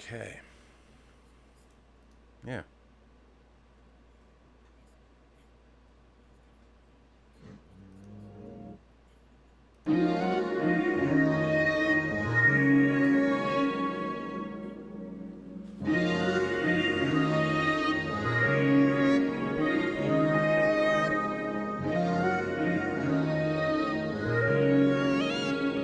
Okay. Yeah.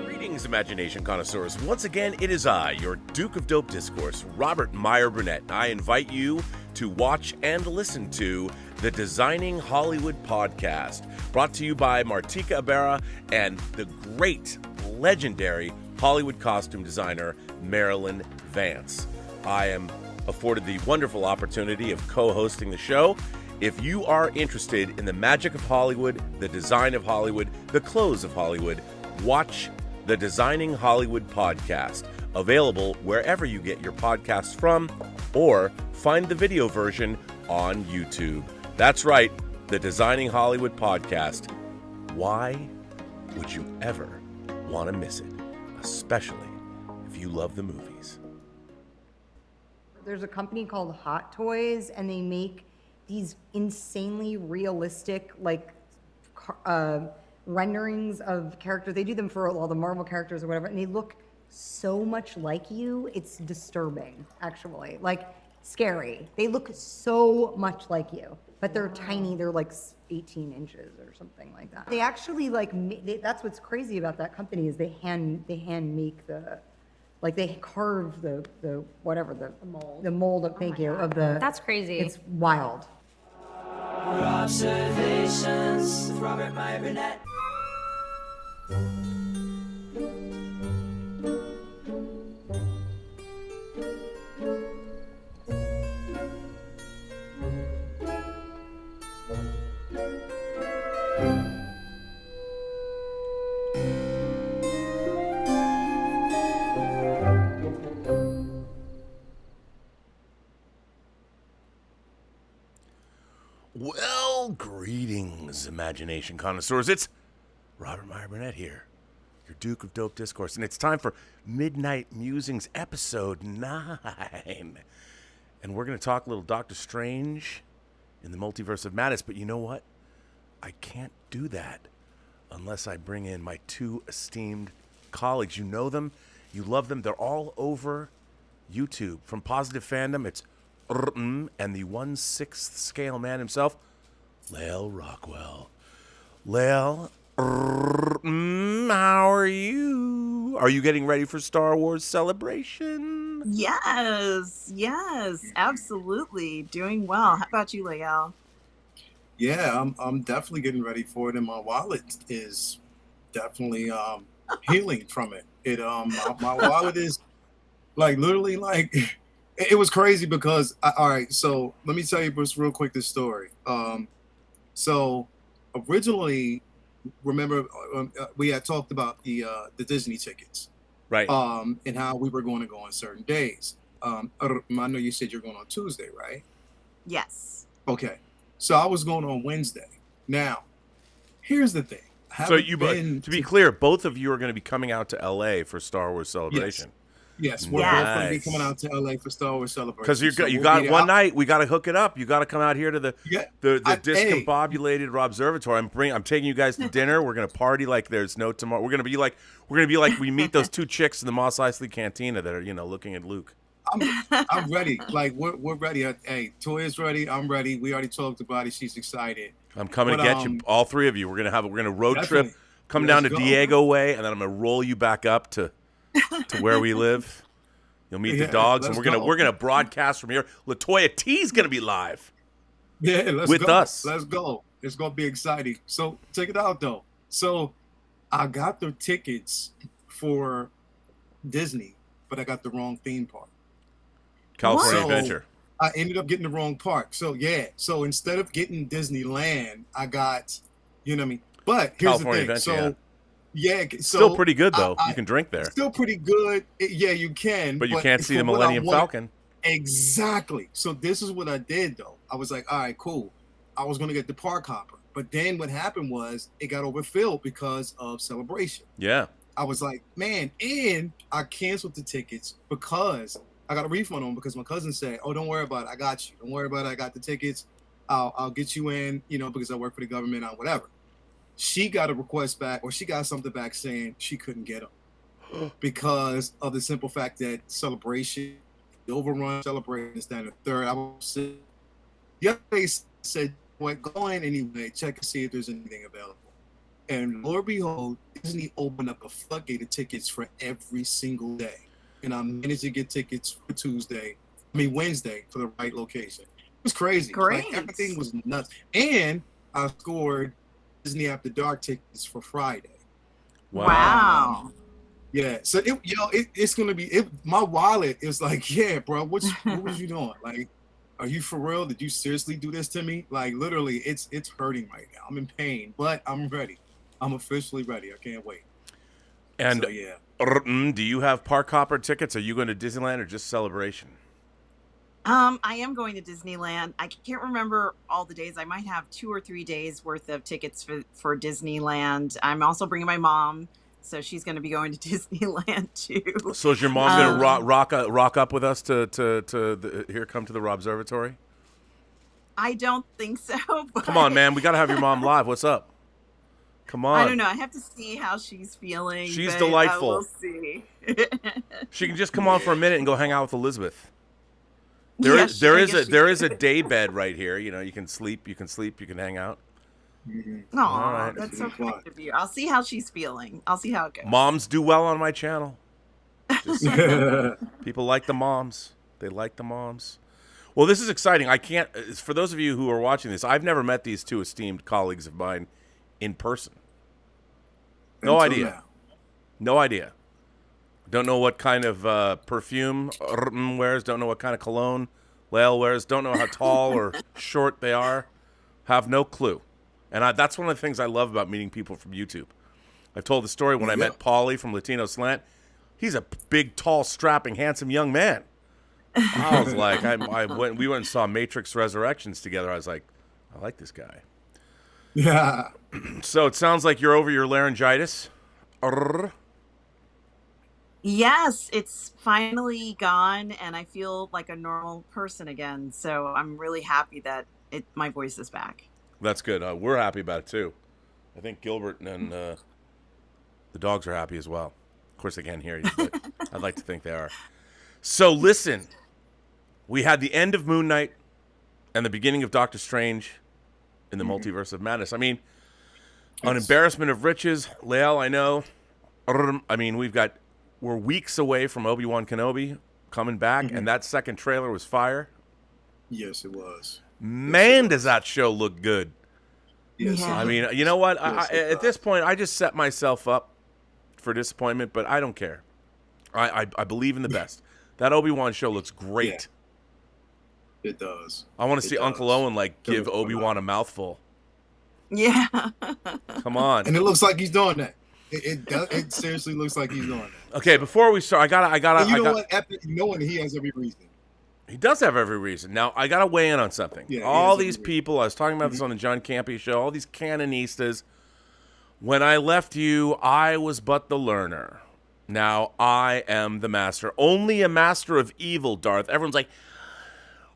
Greetings, imagination connoisseurs. Once again, it is I, your Duke of Dope Discourse, Robert Meyer Burnett. I invite you to watch and listen to the Designing Hollywood podcast, brought to you by Martika Ibarra and the great, legendary Hollywood costume designer, Marilyn Vance. I am afforded the wonderful opportunity of co-hosting the show. If you are interested in the magic of Hollywood, the design of Hollywood, the clothes of Hollywood, watch the Designing Hollywood podcast, available wherever you get your podcasts from, or find the video version on YouTube. That's right, the Designing Hollywood podcast. Why would you ever want to miss it, especially if you love the movies? There's a company called Hot Toys, and they make these insanely realistic, renderings of characters. They do them for all the Marvel characters or whatever, and they look so much like you. It's disturbing, actually. Like, scary. They look so much like you, but they're tiny. They're like 18 inches or something like that. They actually that's what's crazy about that company is they hand make they carve the mold. The mold of, thank you, of the. That's crazy. It's wild. Robservations with Robert Meyer Burnett. Well, greetings, imagination connoisseurs. It's Robert Meyer Burnett here, your Duke of Dope Discourse, and it's time for Midnight Musings, episode 9. And we're going to talk a little Doctor Strange in the Multiverse of Madness, but you know what? I can't do that unless I bring in my two esteemed colleagues. You know them, you love them, they're all over YouTube. From Positive Fandom, it's Mmmm, and the 1/6 scale man himself, Lael Rockwell. Lael, Mmmm, how are you? Are you getting ready for Star Wars Celebration? Yes, absolutely. Doing well. How about you, Lael? Yeah, I'm definitely getting ready for it, and my wallet is definitely healing from it. My wallet is literally it was crazy because all right. So let me tell you just real quick this story. So originally, remember we had talked about the Disney tickets, Right? And how we were going to go on certain days. I know you said you're going on Tuesday, right? Yes. Okay. So I was going on Wednesday. Now, here's the thing. So to be clear, both of you are going to be coming out to LA for Star Wars Celebration. Yes, we're both going to be coming out to LA for Star Wars Celebration. Because you got one night, we got to hook it up. You got to come out here to the discombobulated Robservatory. I'm taking you guys to dinner. We're going to party like there's no tomorrow. We're going to be like we meet those two chicks in the Mos Eisley Cantina that are looking at Luke. I'm ready. We're ready. Hey, Toya's ready. I'm ready. We already talked about it. She's excited. I'm coming to get you, all three of you. We're gonna road trip, come down to Diego way, and then I'm gonna roll you back up to where we live. You'll meet the dogs, and we're gonna broadcast from here. LaToya T's gonna be live. Yeah, with us. Let's go. It's gonna be exciting. So check it out though. So I got the tickets for Disney, but I got the wrong theme park. California Adventure. I ended up getting the wrong park. So so instead of getting Disneyland, I got, you know what I mean? But here's California the thing. Adventure, So still pretty good though. You can drink there. Still pretty good. Yeah, you can. But you can't see the Millennium Falcon. Exactly. So this is what I did though. I was like, all right, cool. I was gonna get the park hopper. But then what happened was it got overfilled because of Celebration. Yeah. I was like, man, and I canceled the tickets because I got a refund on because my cousin said, "Oh, don't worry about it. I got you. Don't worry about it. I got the tickets. I'll get you in. You know, because I work for the government or whatever." She got a request back, or she got something back saying she couldn't get them because of the simple fact that Celebration, the overrun Celebration is down the third. I was the other day said, "Well, go in anyway. Check and see if there's anything available." And Lord behold, Disney opened up a floodgate of tickets for every single day. And I managed to get tickets for Wednesday for the right location. It was crazy. Great. Like, everything was nuts. And I scored Disney After Dark tickets for Friday. Wow. Yeah. So it's gonna be my wallet is like, yeah, bro, what was you doing? Like, are you for real? Did you seriously do this to me? Like, literally, it's hurting right now. I'm in pain, but I'm ready. I'm officially ready. I can't wait. And so, yeah. Do you have park hopper tickets? Are you going to Disneyland or just Celebration? I am going to Disneyland. I can't remember all the days. I might have 2 or 3 days worth of tickets for Disneyland. I'm also bringing my mom, so she's going to be going to Disneyland too. So is your mom going to rock up with us to come to the Robservatory? I don't think so. But Come on, man. We got to have your mom live. What's up? Come on. I don't know. I have to see how she's feeling. She's but delightful. We'll see. She can just come on for a minute and go hang out with Elizabeth. Yeah, There sure, is a day bed right here. You know, you can sleep, you can hang out. Mm-hmm. Aw, All right. that's so kind of you. I'll see how she's feeling. I'll see how it goes. Moms do well on my channel. People like the moms. They like the moms. Well, this is exciting. I can't. For those of you who are watching this, I've never met these two esteemed colleagues of mine in person. No idea. No idea. Don't know what kind of perfume wears. Don't know what kind of cologne Lael wears. Don't know how tall or short they are. Have no clue. And that's one of the things I love about meeting people from YouTube. I've told the story when I met Paulie from Latino Slant. He's a big, tall, strapping, handsome young man. I was like, we went and saw Matrix Resurrections together. I was like, I like this guy. Yeah. So it sounds like you're over your laryngitis. Yes, it's finally gone, and I feel like a normal person again. So I'm really happy that my voice is back. That's good. We're happy about it too. I think Gilbert and the dogs are happy as well. Of course, they can't hear you, but I'd like to think they are. So listen, we had the end of Moon Knight and the beginning of Doctor Strange in the Multiverse of Madness. I mean, an embarrassment of riches. Lael, I know. I mean, we're weeks away from Obi-Wan Kenobi coming back, and that second trailer was fire. Yes, it was. Man, does that show look good. Yes, Yeah. I mean, you know what? At this point, I just set myself up for disappointment, but I don't care. I believe in the best. That Obi-Wan show looks great. Yeah. It does. I want to see Uncle Owen give looks Obi-Wan a mouthful. Yeah. Come on. And it looks like he's doing that. It seriously looks like he's doing that. Okay, before we start, I gotta. And you know what? He has every reason. He does have every reason. Now, I gotta weigh in on something. Yeah, all these people, I was talking about this on the John Campy show. All these canonistas. When I left you, I was but the learner. Now I am the master. Only a master of evil, Darth. Everyone's like,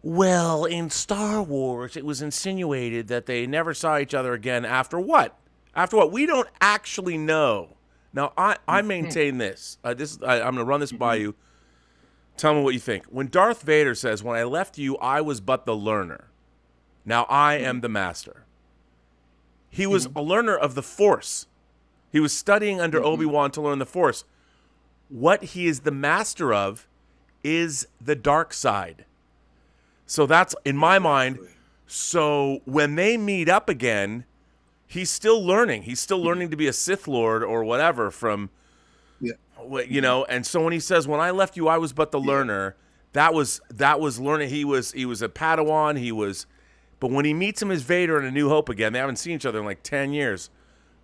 well, in Star Wars, it was insinuated that they never saw each other again after what? After what? We don't actually know. Now, I maintain this. I'm going to run this by you. Tell me what you think. When Darth Vader says, when I left you, I was but the learner. Now I am the master. He was a learner of the Force. He was studying under Obi-Wan to learn the Force. What he is the master of is the dark side. So that's, in my mind, so when they meet up again, he's still learning. He's still learning to be a Sith Lord or whatever from, you know. And so when he says, when I left you, I was but the learner, that was learning. He was a Padawan. But when he meets him as Vader in A New Hope again, they haven't seen each other in like 10 years.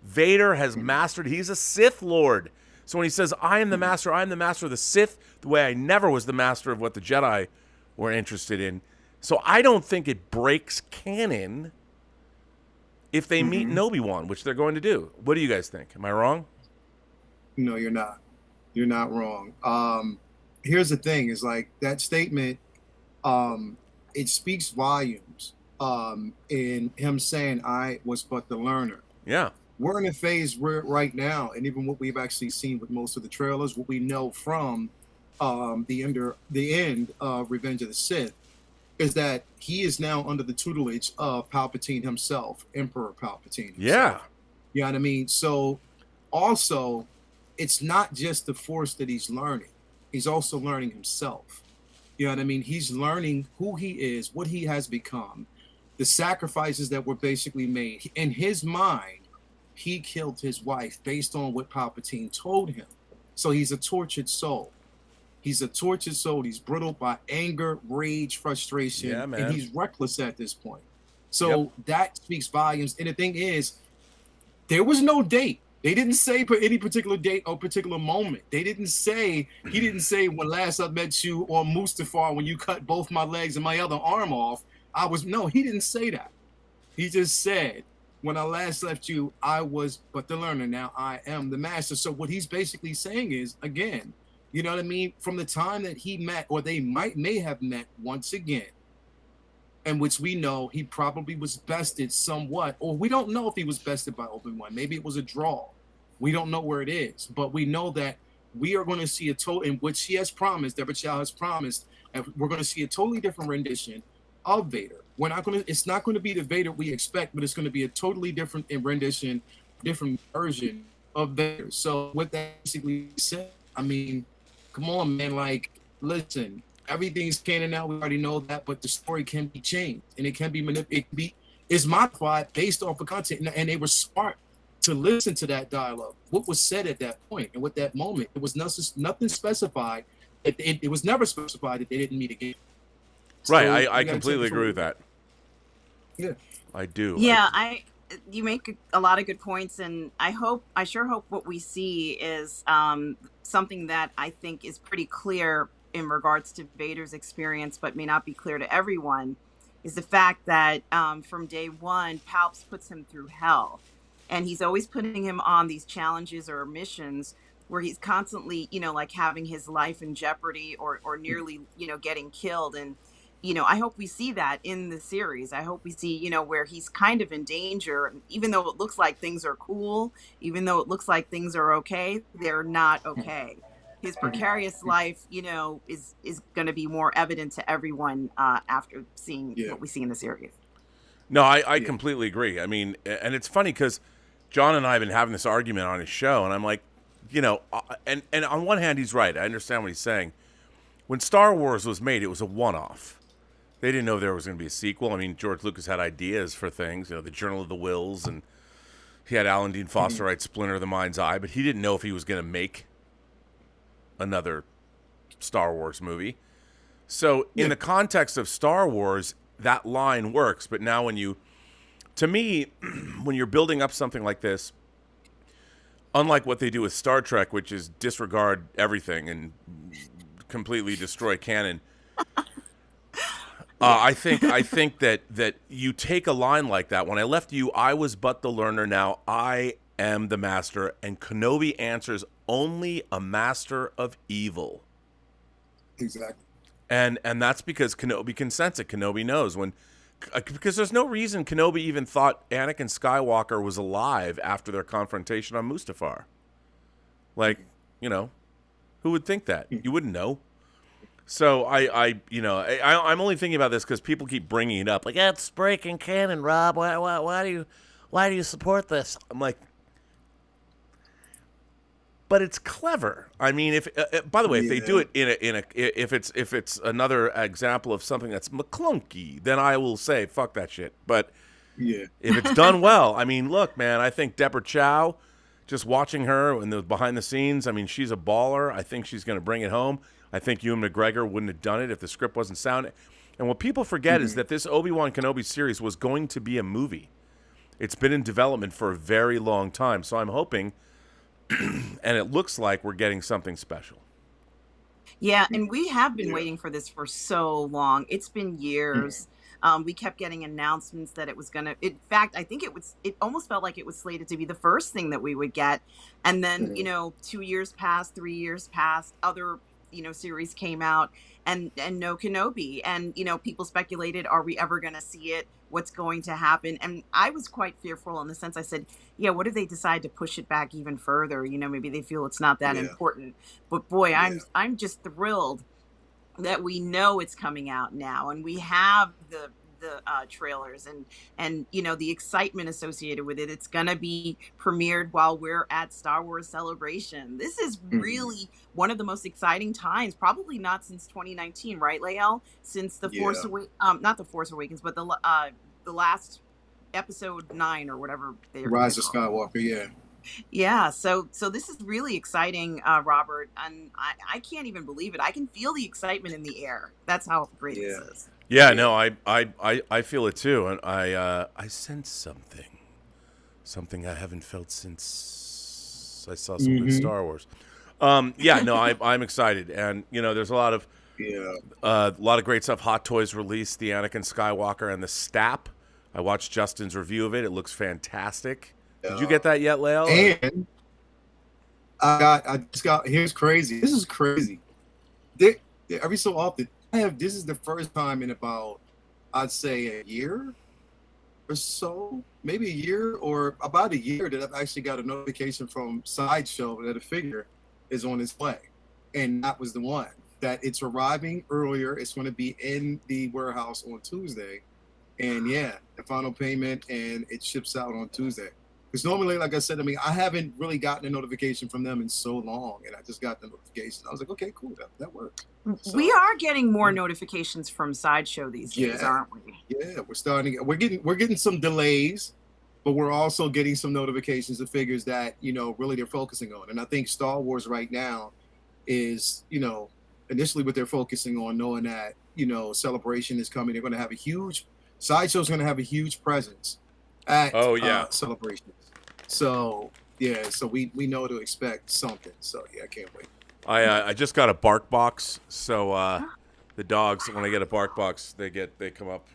Vader has mastered, he's a Sith Lord. So when he says, I am the master of the Sith, the way I never was the master of what the Jedi were interested in. So I don't think it breaks canon if they meet in Obi-Wan, which they're going to do. What do you guys think? Am I wrong? No, you're not. You're not wrong. here's the thing: is like that statement. It speaks volumes. In him saying, "I was but the learner." Yeah. We're in a phase where right now, and even what we've actually seen with most of the trailers, what we know from the end of Revenge of the Sith, is that he is now under the tutelage of Palpatine himself, Emperor Palpatine himself. Yeah. You know what I mean? So also, it's not just the Force that he's learning. He's also learning himself. You know what I mean? He's learning who he is, what he has become, the sacrifices that were basically made. In his mind, he killed his wife based on what Palpatine told him. So he's a tortured soul. He's a tortured soul. He's brittled by anger, rage, frustration, Yeah, man. and he's reckless at this point. So that speaks volumes. And the thing is, there was no date. They didn't say any particular date or particular moment. They didn't say, he didn't say, when last I met you on Mustafar, when you cut both my legs and my other arm off, no, he didn't say that. He just said, when I last left you, I was but the learner. Now I am the master. So what he's basically saying is, again, you know what I mean? From the time that he met, or they may have met once again, in which we know he probably was bested somewhat, or we don't know if he was bested by Obi-Wan. Maybe it was a draw. We don't know where it is, but we know that we are going to see a total, in which he has promised, Deborah Chow has promised, and we're going to see a totally different rendition of Vader. It's not going to be the Vader we expect, but it's going to be a totally different rendition, different version of Vader. So what that basically said, I mean, come on, man, like, listen, everything's canon now. We already know that, but the story can be changed and it can be manipulated. It's modified based off of content, and they were smart to listen to that dialogue. What was said at that point and with that moment, it was nothing specified. It was never specified that they didn't meet again. Right, So I completely agree with that. Yeah, I do. Yeah, you make a lot of good points, and I sure hope what we see is something that I think is pretty clear in regards to Vader's experience, but may not be clear to everyone, is the fact that from day one, Palps puts him through hell, and he's always putting him on these challenges or missions where he's constantly, like having his life in jeopardy or nearly, getting killed. And I hope we see that in the series. I hope we see, where he's kind of in danger, even though it looks like things are cool, even though it looks like things are okay, they're not okay. His precarious life, is going to be more evident to everyone after seeing what we see in the series. No, I completely agree. I mean, and it's funny because John and I have been having this argument on his show, and I'm like, and on one hand, he's right. I understand what he's saying. When Star Wars was made, it was a one-off. They didn't know there was going to be a sequel. I mean, George Lucas had ideas for things, the Journal of the Wills, and he had Alan Dean Foster write Splinter of the Mind's Eye, but he didn't know if he was going to make another Star Wars movie. So in the context of Star Wars, that line works. But now to me, when you're building up something like this, unlike what they do with Star Trek, which is disregard everything and completely destroy canon, I think that you take a line like that. When I left you, I was but the learner. Now I am the master. And Kenobi answers, only a master of evil. exactly. And that's because Kenobi can sense it. Kenobi knows because there's no reason Kenobi even thought Anakin Skywalker was alive after their confrontation on Mustafar. Like, who would think that? You wouldn't know. So I'm only thinking about this because people keep bringing it up. Like, that's breaking canon, Rob. Why do you support this? I'm like, but it's clever. I mean, if by the way, if they do it if it's another example of something that's McClunky, then I will say fuck that shit. But if it's done well, I mean, look, man, I think Deborah Chow, just watching her in the behind the scenes, I mean, she's a baller. I think she's going to bring it home. I think Ewan McGregor wouldn't have done it if the script wasn't sound. And what people forget is that this Obi-Wan Kenobi series was going to be a movie. It's been in development for a very long time, so I'm hoping. And it looks like we're getting something special. Yeah, and we have been waiting for this for so long. It's been years. We kept getting announcements that it was going to... In fact, I think it almost felt like it was slated to be the first thing that we would get. And then, 2 years passed, 3 years passed, other series came out, and no Kenobi, and people speculated, are we ever going to see it? What's going to happen? And I was quite fearful in the sense, I said, yeah, what if they decide to push it back even further? Maybe they feel it's not that important. But boy, I'm just thrilled that we know it's coming out now, and we have the trailers and the excitement associated with it. It's gonna be premiered while we're at Star Wars Celebration. This is really one of the most exciting times, probably not since 2019, right, Lael? Since the Force not the Force Awakens, but the last episode 9 or whatever. Rise of Skywalker, yeah. So this is really exciting, Robert, and I can't even believe it. I can feel the excitement in the air. That's how great this is. Yeah, no, I feel it too, and I sense something I haven't felt since I saw some good Star Wars. I'm excited, and there's a lot of great stuff. Hot Toys released the Anakin Skywalker and the Stap. I watched Justin's review of it. It looks fantastic. Did you get that yet, Lael? And I just got. Here's crazy. This is crazy. Every so often, this is the first time in about, I'd say, a year or so, maybe a year or about a year, that I've actually got a notification from Sideshow that a figure is on its way. And that was the one, that it's arriving earlier. It's going to be in the warehouse on Tuesday. And the final payment, and it ships out on Tuesday. Because normally, like I said, I haven't really gotten a notification from them in so long, and I just got the notification. I was like, okay, cool, that works. So, we are getting more notifications from Sideshow these days, aren't we? Yeah, we're getting some delays, but we're also getting some notifications of figures that really they're focusing on. And I think Star Wars right now is initially what they're focusing on, knowing that Celebration is coming. They're going to have Sideshow's going to have a huge presence at Celebrations. So we know to expect something. So I can't wait. I just got a bark box, so the dogs, when I get a bark box, they come up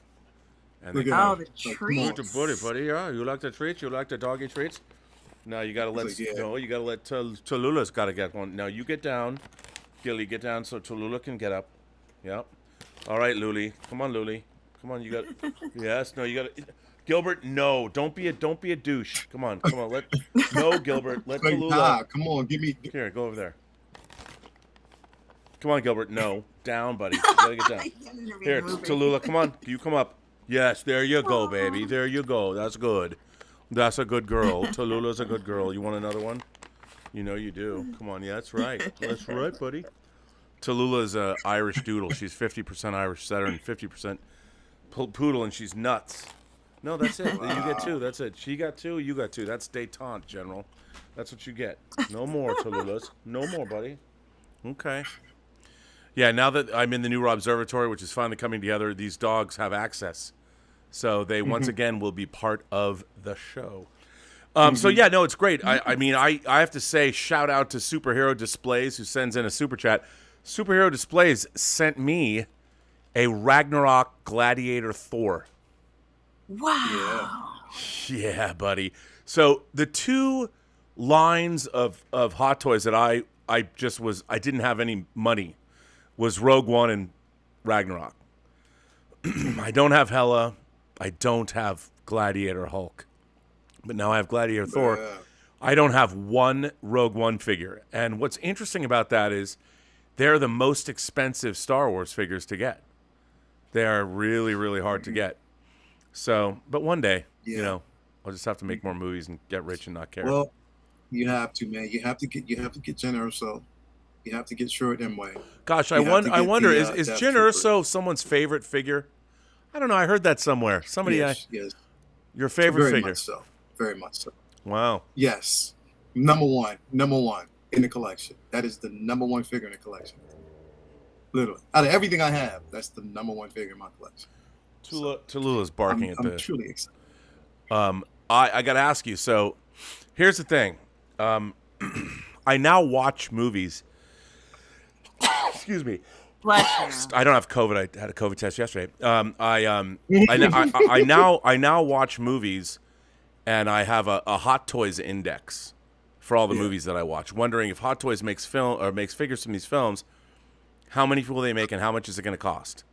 and they the treats. Buddy, yeah, you like the treats? You like the doggy treats? No, you gotta let Tallulah's gotta get one. Now you get down, Gilly, get down so Tallulah can get up. Yep. All right, Luli, come on, Luli, come on. You got you got Gilbert, no, don't be a douche. Come on, no, Gilbert, let Tallulah. Come on, give me. Here, go over there. Come on, Gilbert, no, down, buddy. You gotta get down. Here, Tallulah, come on, you come up. Yes, there you go, baby. There you go. That's good. That's a good girl. Tallulah's a good girl. You want another one? You do. Come on, that's right. That's right, buddy. Tallulah's an Irish doodle. She's 50% Irish setter and 50% poodle, and she's nuts. No, that's it. Wow. You get 2. That's it. She got 2. You got 2. That's détente, General. That's what you get. No more, Tallulahs. No more, buddy. Okay. Yeah, now that I'm in the new Observatory, which is finally coming together, these dogs have access. So they once again will be part of the show. So it's great. I have to say, shout out to Superhero Displays, who sends in a super chat. Superhero Displays sent me a Ragnarok Gladiator Thor. Wow. Yeah, buddy. So the 2 lines of Hot Toys that I didn't have any money was Rogue One and Ragnarok. I don't have Hela. I don't have Gladiator Hulk. But now I have Gladiator Thor. I don't have one Rogue One figure. And what's interesting about that is they're the most expensive Star Wars figures to get. They are really, really hard to get. So, but one day, I'll just have to make more movies and get rich and not care. Well, you have to, man. You have to get Jyn Erso. You have to get Short them way. Gosh, I wonder, is Jyn Erso someone's favorite figure? I don't know. I heard that somewhere. Somebody, yes. Your favorite Very figure? Much so. Very much so. Wow. Yes. Number one in the collection. That is the number 1 figure in the collection. Literally. Out of everything I have, that's the number 1 figure in my collection. Tallulah's barking at this. I'm truly excited. I got to ask you. So here's the thing. I now watch movies. Excuse me. I don't have COVID. I had a COVID test yesterday. I now watch movies, and I have a Hot Toys index for all the movies that I watch. Wondering if Hot Toys makes figures from these films, how many will they make and how much is it going to cost?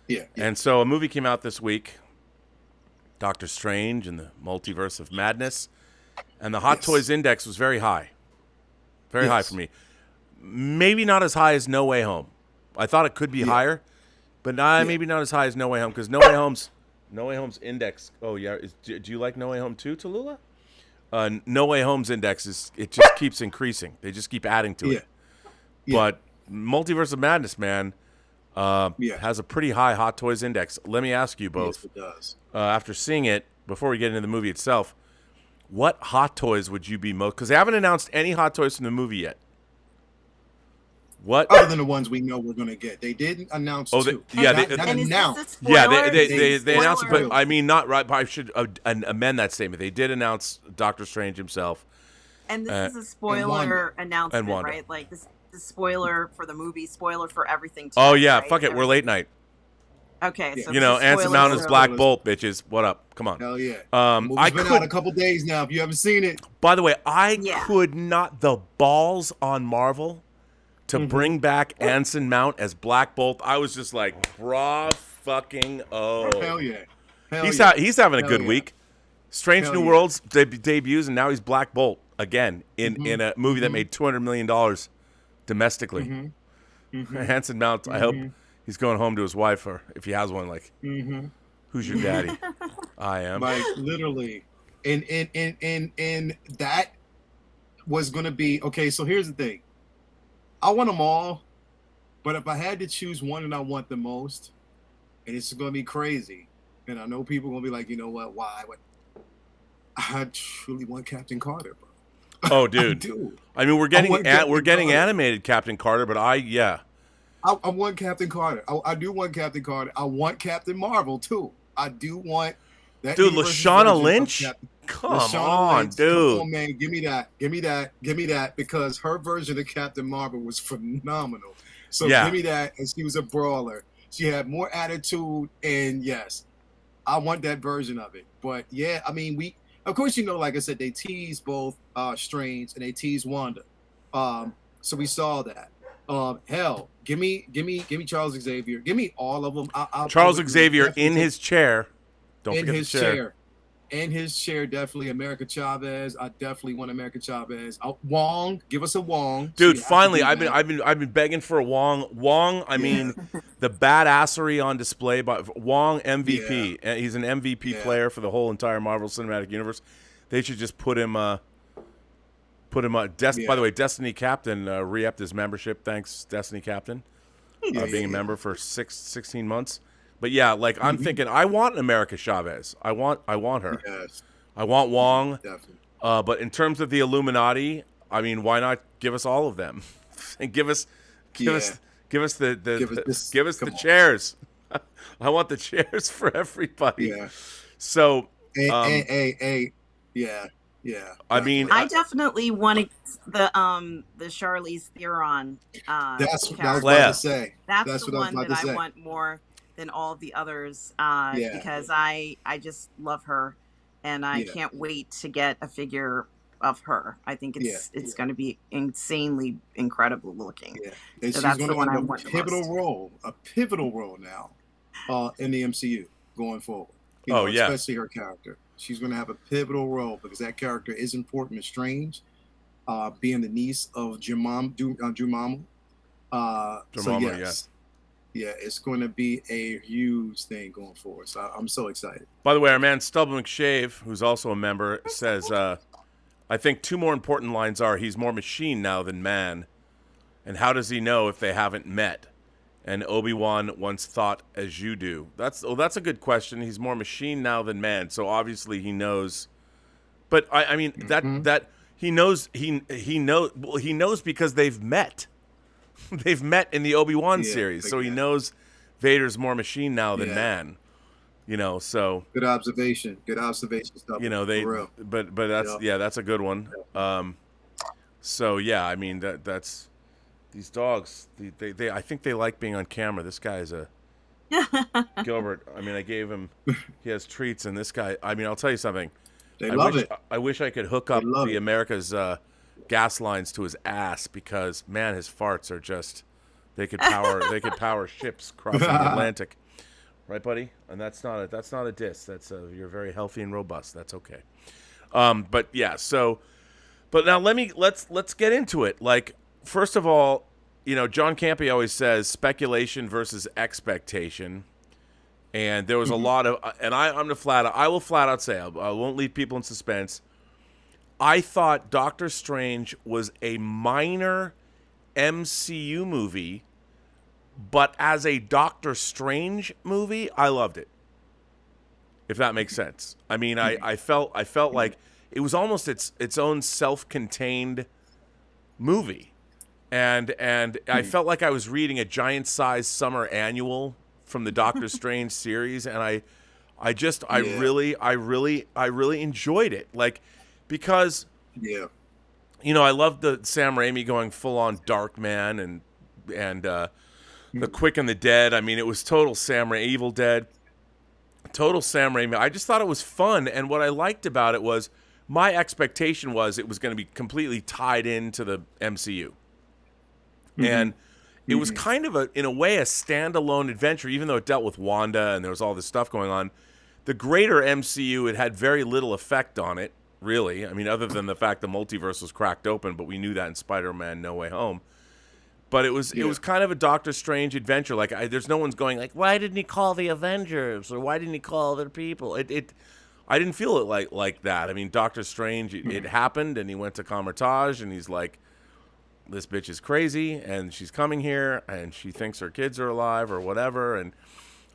Yeah. And so a movie came out this week, Doctor Strange and the Multiverse of Madness, and the Hot Toys Index was very high. Very high for me. Maybe not as high as No Way Home. I thought it could be higher, but maybe not as high as No Way Home, because No Way Home's index. Oh yeah, do you like No Way Home too, Tallulah? No Way Home's index it just keeps increasing. They just keep adding to it. But Multiverse of Madness, man, has a pretty high Hot Toys index. Let me ask you both. Yes, it does. After seeing it, before we get into the movie itself, what Hot Toys would you be most? Because they haven't announced any Hot Toys from the movie yet. What? Other than the ones we know we're going to get. They didn't announce two. They announced it, but I mean, not right. I should amend that statement. They did announce Doctor Strange himself. And this is a spoiler announcement, right? Like this is spoiler for the movie, spoiler for everything. Oh yeah, right? fuck it, we're late night. Okay, so Anson Mount is Black Bolt, bitches. What up? Come on. Hell yeah. I been out a couple days now. If you haven't seen it. By the way, I could not the balls on Marvel to bring back Anson Mount as Black Bolt. I was just like, brah fucking Hell yeah. He's having a good week. Strange New Worlds debuts, and now he's Black Bolt again in a movie that made $200 million domestically. Anson Mount, I hope he's going home to his wife, or if he has one, like, who's your daddy? I am. Like, literally. And that was going to be, okay, so here's the thing. I want them all, but if I had to choose one that I want the most, and it's going to be crazy, and I know people are going to be like, you know what, why? What? I truly want Captain Carter, bro. Oh, dude. I mean, we're getting animated Captain Carter, but I want Captain Carter. I do want Captain Carter. I want Captain Marvel, too. I do want that. Dude, Lashana Lynch? Come on, dude. Come on, man. Give me that, because her version of Captain Marvel was phenomenal. So give me that, and she was a brawler. She had more attitude, and yes, I want that version of it. But yeah, I mean, of course, like I said, they teased both Strange and they teased Wanda. So we saw that. Hell, give me Charles Xavier. Give me all of them. Charles Xavier in his chair. Don't forget the chair. In his chair, definitely America Chavez. I definitely want America Chavez. Wong, give us a Wong. Dude, finally, I've been begging for a Wong. Wong, I mean, the badassery on display by Wong MVP. Yeah. He's an MVP player for the whole entire Marvel Cinematic Universe. They should just put him. By the way, Destiny Captain re-upped his membership. Thanks, Destiny Captain, being a member for 16 months. But yeah, like I'm thinking, I want America Chavez. I want her. Yes. I want Wong. Definitely. But in terms of the Illuminati, I mean, why not give us all of them and give us the chairs. I want the chairs for everybody. Yeah. So, yeah. I mean, I definitely want the Charlize Theron. That's what I was about to say. That's the one that I want more than all of the others, because I just love her, and I can't wait to get a figure of her. I think it's going to be insanely incredible looking. Yeah. And so that's the one I want. A pivotal role now in the MCU going forward. Especially her character. She's going to have a pivotal role because that character is important and Strange, being the niece of Dormammu. So yes. Yeah, it's going to be a huge thing going forward. So I'm so excited. By the way, our man Stubble McShave, who's also a member, says, I think two more important lines are, he's more machine now than man. And how does he know if they haven't met? And Obi-Wan once thought as you do. That's a good question. He's more machine now than man. So obviously he knows. But I mean, that he knows because they've met. They've met in the Obi-Wan series, so he knows Vader's more machine now than man. So good observation. Stuff. But that's a good one. So yeah, I mean that's these dogs. They I think they like being on camera. This guy is a Gilbert. I mean, I gave him. He has treats, and this guy. I mean, I'll tell you something. They love it. I wish I could hook up America's gas lines to his ass because, man, his farts are just They could power ships crossing the Atlantic, right, buddy? And that's not a diss. You're very healthy and robust. That's okay. But yeah, but now let's get into it. Like, first of all, John Campea always says speculation versus expectation. And there was a lot of, and I will flat out say, I won't leave people in suspense. I thought Doctor Strange was a minor MCU movie, but as a Doctor Strange movie, I loved it. If that makes sense. I mean, I felt like it was almost its own self-contained movie. And I felt like I was reading a giant-sized summer annual from the Doctor Strange series, and I really enjoyed it, like, because I love the Sam Raimi going full on Dark Man and the Quick and the Dead. I mean, it was total Sam Raimi, Evil Dead, total Sam Raimi. I just thought it was fun, and what I liked about it was my expectation was it was going to be completely tied into the MCU, and it was kind of in a way, a standalone adventure, even though it dealt with Wanda and there was all this stuff going on. The greater MCU, it had very little effect on it, really. I mean, other than the fact the multiverse was cracked open, but we knew that in Spider-Man No Way Home. But it was kind of a Doctor Strange adventure. Like, there's no one's going like, why didn't he call the Avengers, or why didn't he call other people? I didn't feel it like that. I mean, Doctor Strange, it happened, and he went to Kamar-Taj, and he's like, this bitch is crazy, and she's coming here, and she thinks her kids are alive or whatever, and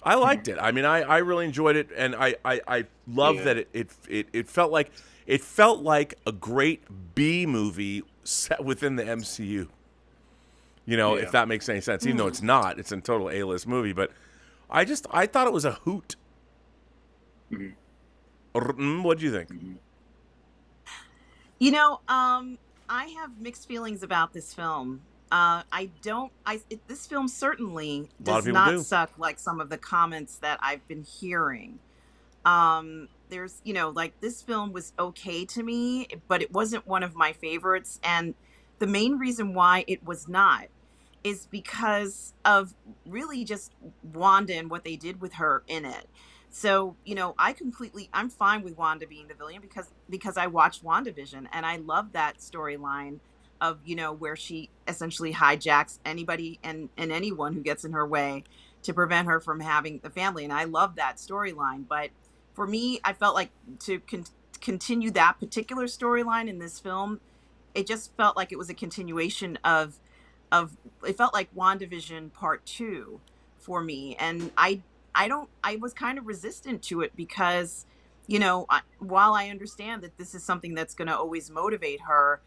I liked it. I mean, I really enjoyed it, and I love that it felt like a great B movie set within the MCU. If that makes any sense, even though it's not. It's a total A-list movie, but I thought it was a hoot. What do you think? I have mixed feelings about this film. This film certainly does not suck like some of the comments that I've been hearing. There's, this film was okay to me, but it wasn't one of my favorites. And the main reason why it was not is because of really just Wanda and what they did with her in it. So, I'm fine with Wanda being the villain because I watched WandaVision, and I love that storyline of, where she essentially hijacks anybody and anyone who gets in her way to prevent her from having the family. And I love that storyline. But for me, I felt like to continue that particular storyline in this film, it just felt like it was a continuation of it felt like WandaVision Part 2 for me. And I was kind of resistant to it because, while I understand that this is something that's going to always motivate her,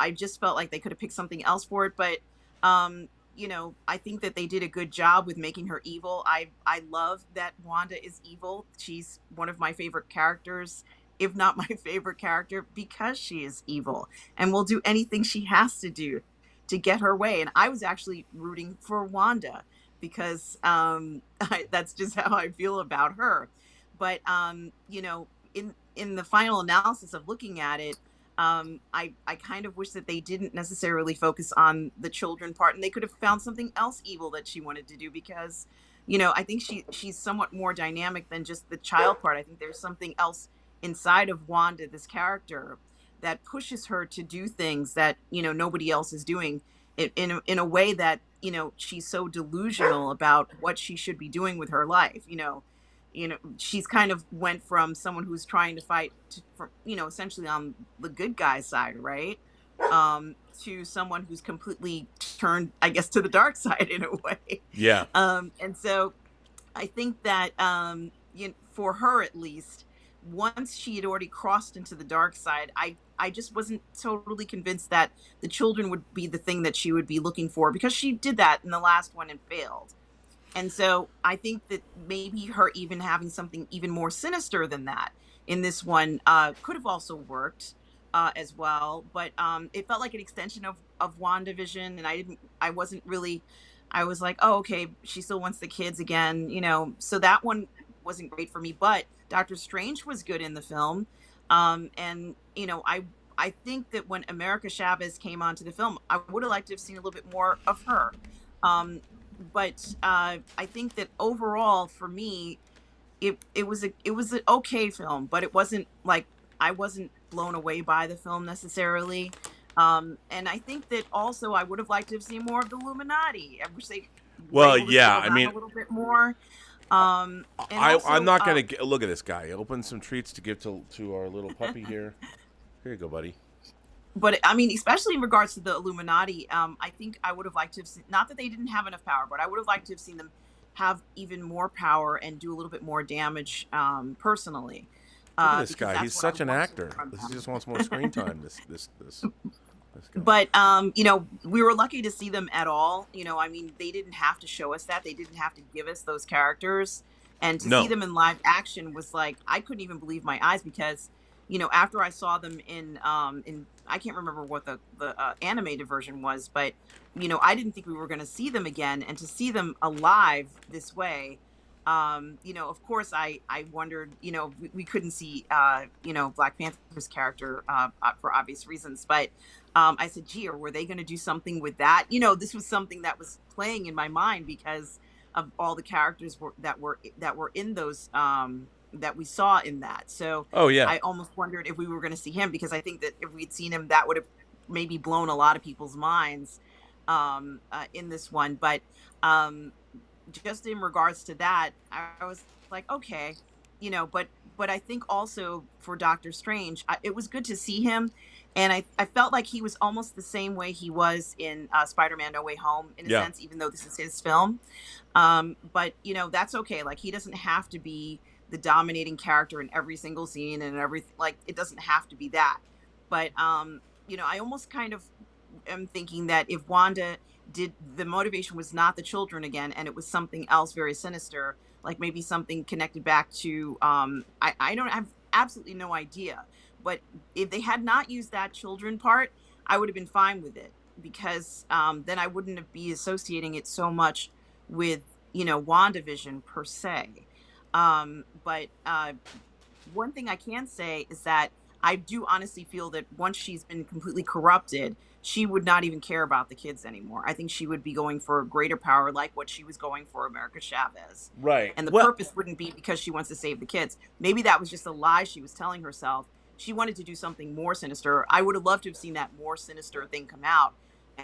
I just felt like they could have picked something else for it. But, I think that they did a good job with making her evil. I love that Wanda is evil. She's one of my favorite characters, if not my favorite character, because she is evil and will do anything she has to do to get her way. And I was actually rooting for Wanda, because that's just how I feel about her. But in the final analysis of looking at it, I kind of wish that they didn't necessarily focus on the children part, and they could have found something else evil that she wanted to do, because I think she's somewhat more dynamic than just the child part. I think there's something else inside of Wanda, this character, that pushes her to do things that nobody else is doing, in a way that she's so delusional about what she should be doing with her life. She's kind of went from someone who's trying to fight essentially on the good guy's side, right, to someone who's completely turned, I guess, to the dark side in a way. Yeah. And so I think that for her, at least, once she had already crossed into the dark side, I just wasn't totally convinced that the children would be the thing that she would be looking for, because she did that in the last one and failed. And so I think that maybe her even having something even more sinister than that in this one could have also worked as well. But it felt like an extension of WandaVision, and I was like, oh, okay, she still wants the kids again, so that one wasn't great for me. But Doctor Strange was good in the film. And I think that when America Chavez came onto the film, I would have liked to have seen a little bit more of her. But I think that overall for me, it was an okay film, but it wasn't like I wasn't blown away by the film necessarily. And I think that also I would have liked to have seen more of the Illuminati. I wish they were Well, able to yeah, slow I down mean, a little bit more. And I'm also, not gonna look at this guy. Open some treats to give to our little puppy here. Here you go, buddy. but I mean, especially in regards to the Illuminati, I think I would have liked to have seen, not that they didn't have enough power, but I would have liked to have seen them have even more power and do a little bit more damage personally. Look at this Because guy. that's He's what I such an want actor. from He them. just wants more screen time. This guy. But you know, we were lucky to see them at all. You know, I mean, they didn't have to show us that. They didn't have to give us those characters. And to No. see them in live action was like I couldn't even believe my eyes because, you know, after I saw them in I can't remember what the animated version was, but you know, I didn't think we were going to see them again, and to see them alive this way, you know, of course I wondered, you know, we couldn't see you know, Black Panther's character for obvious reasons, but I said, gee, were they going to do something with that? You know, this was something that was playing in my mind because of all the characters that were in those that we saw in that. So Oh yeah. I almost wondered if we were going to see him, because I think that if we'd seen him, that would have maybe blown a lot of people's minds in this one. But just in regards to that, I was like, okay, you know, but I think also for Doctor Strange, it was good to see him. And I felt like he was almost the same way he was in Spider-Man No Way Home, in a Yeah. sense, even though this is his film. But, you know, that's okay. Like, he doesn't have to be the dominating character in every single scene and everything. Like, it doesn't have to be that. But, you know, I almost kind of am thinking that if Wanda did, the motivation was not the children again, and it was something else very sinister, like maybe something connected back to, I don't have absolutely no idea. But if they had not used that children part, I would have been fine with it, because then I wouldn't have be associating it so much with, you know, WandaVision per se. But one thing I can say is that I do honestly feel that once she's been completely corrupted, she would not even care about the kids anymore. I think she would be going for greater power, like what she was going for America Chavez. Right. And the Well, purpose wouldn't be because she wants to save the kids. Maybe that was just a lie she was telling herself. She wanted to do something more sinister. I would have loved to have seen that more sinister thing come out.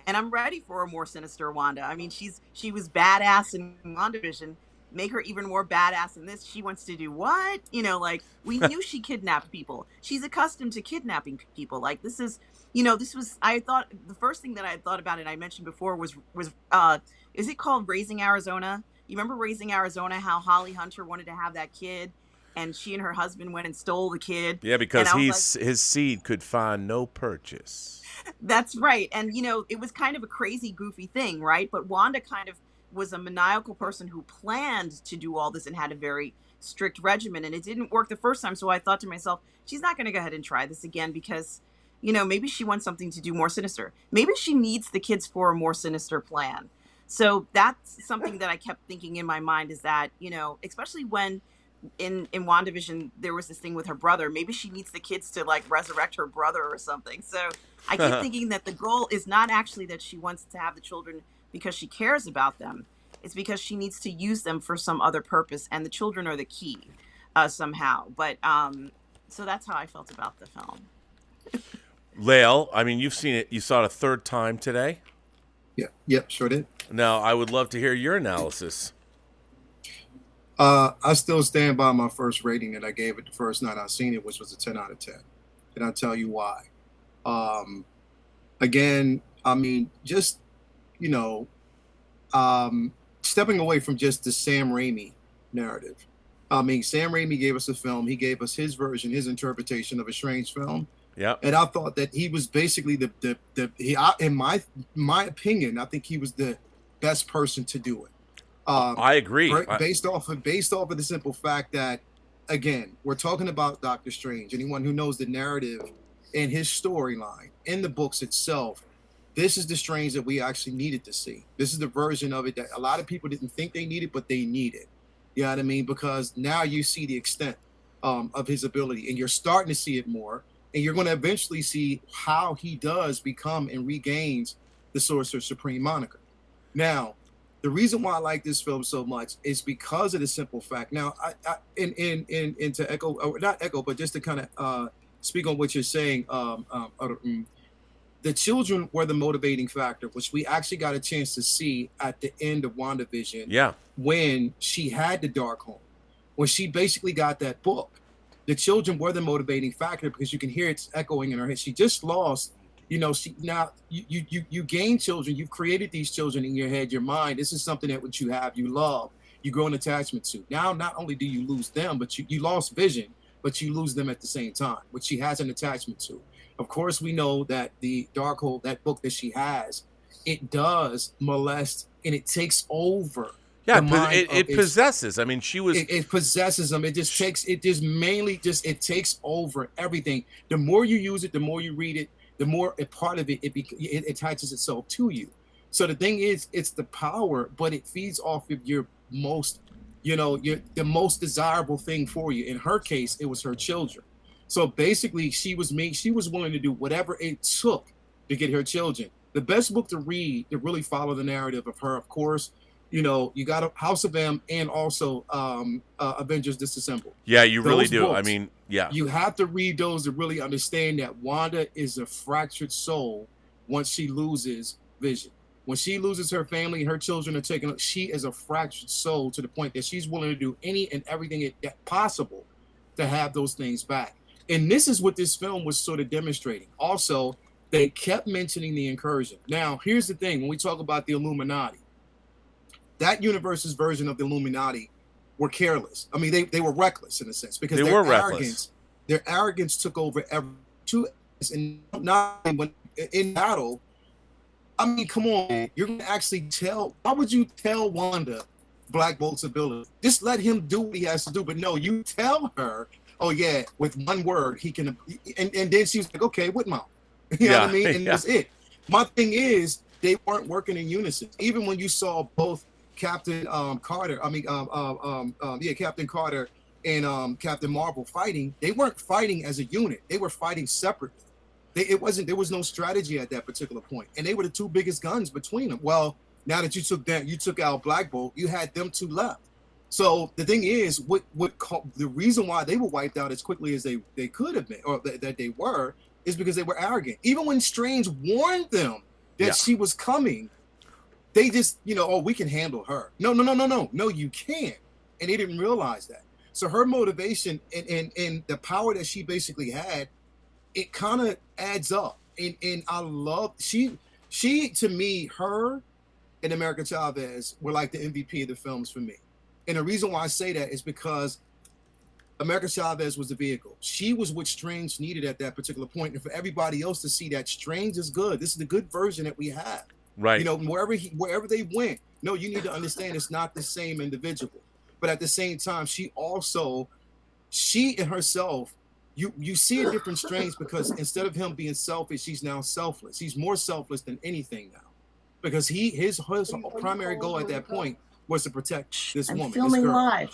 And I'm ready for a more sinister Wanda. I mean, she was badass in WandaVision. Make her even more badass in this. She wants to do what? You know, like, we knew she kidnapped people. She's accustomed to kidnapping people. Like, this is, you know, this was, I thought, the first thing that I had thought about, and I mentioned before, was is it called Raising Arizona? You remember Raising Arizona, how Holly Hunter wanted to have that kid, and she and her husband went and stole the kid? yeah, because And I was his seed could find no purchase. That's right. And, you know, it was kind of a crazy, goofy thing, right? But Wanda kind of was a maniacal person who planned to do all this and had a very strict regimen. And it didn't work the first time. So I thought to myself, she's not going to go ahead and try this again because, you know, maybe she wants something to do more sinister. Maybe she needs the kids for a more sinister plan. So that's something that I kept thinking in my mind, is that, you know, especially when in WandaVision, there was this thing with her brother. Maybe she needs the kids to, like, resurrect her brother or something. So I keep thinking that the goal is not actually that she wants to have the children because she cares about them. It's because she needs to use them for some other purpose, and the children are the key somehow. But so that's how I felt about the film. Lael, I mean, you've seen it. You saw it a third time today. Yeah, yep, sure did. Now, I would love to hear your analysis. I still stand by my first rating that I gave it the first night I seen it, which was a 10 out of 10. And I'll tell you why. Again, I mean, just, you know, stepping away from just the Sam Raimi narrative. I mean, Sam Raimi gave us a film. He gave us his version, his interpretation of a strange film. Yeah. And I thought that he was basically in my opinion, I think he was the best person to do it. I agree. Based off of the simple fact that, again, we're talking about Doctor Strange. Anyone who knows the narrative and his storyline in the books itself, this is the Strange that we actually needed to see. This is the version of it that a lot of people didn't think they needed, but they needed. You know what I mean? Because now you see the extent of his ability, and you're starting to see it more. And you're going to eventually see how he does become and regains the Sorcerer Supreme moniker. Now, The reason why I like this film so much is because of the simple fact. Now, in to echo, or not echo, but just to kind of speak on what you're saying, the children were the motivating factor, which we actually got a chance to see at the end of WandaVision. Yeah. When she had the Darkhold, when she basically got that book, the children were the motivating factor because you can hear it's echoing in her head. She just lost. You know, you gain children. You've created these children in your head, your mind. This is something that what you have, you love, you grow an attachment to. Now, not only do you lose them, but you lost Vision, but you lose them at the same time, which she has an attachment to. Of course, we know that the Darkhold, that book that she has, it does molest and it takes over. Yeah, it possesses. I mean, she was. It possesses them. It just takes. It just mainly just. It takes over everything. The more you use it, the more you read it, the more a part of it it attaches itself to you. So the thing is, it's the power, but it feeds off of your most, the most desirable thing for you. In her case, it was her children. So basically, she was willing to do whatever it took to get her children. The best book to read to really follow the narrative of her, of course, you got a House of M and also Avengers Disassembled. Yeah, you really Those do. books, I mean, yeah. You have to read those to really understand that Wanda is a fractured soul once she loses Vision. When she loses her family and her children are taken, she is a fractured soul to the point that she's willing to do any and everything possible to have those things back. And this is what this film was sort of demonstrating. Also, they kept mentioning the incursion. Now, here's the thing. When we talk about the Illuminati, that universe's version of the Illuminati were careless. I mean, they were reckless in a sense because their arrogance took over and not when in battle. I mean, come on, man. You're gonna actually tell. Why would you tell Wanda Black Bolt's ability? Just let him do what he has to do. But no, you tell her, oh yeah, with one word he can, and then she was like, okay, with mouth. You know what I mean? And that's it. My thing is, they weren't working in unison. Even when you saw both Captain Carter, Captain Carter and Captain Marvel fighting, they weren't fighting as a unit. They were fighting separately. There was no strategy at that particular point, and they were the two biggest guns between them. Well, now that you took out Black Bolt, you had them two left. So the thing is, the reason why they were wiped out as quickly as they could have been, or that they were, is because they were arrogant. Even when Strange warned them that she was coming, they just, we can handle her. No, you can't. And they didn't realize that. So her motivation and the power that she basically had, it kind of adds up. And I love, she to me, her and America Chavez were like the MVP of the films for me. And the reason why I say that is because America Chavez was the vehicle. She was what Strange needed at that particular point. And for everybody else to see that Strange is good. This is the good version that we have. Right. Wherever they went, no, you need to understand it's not the same individual. But at the same time, she in herself, you see a different Strange because instead of him being selfish, he's now selfless. He's more selfless than anything now. Because his primary goal at that point was to protect this woman. Filming live.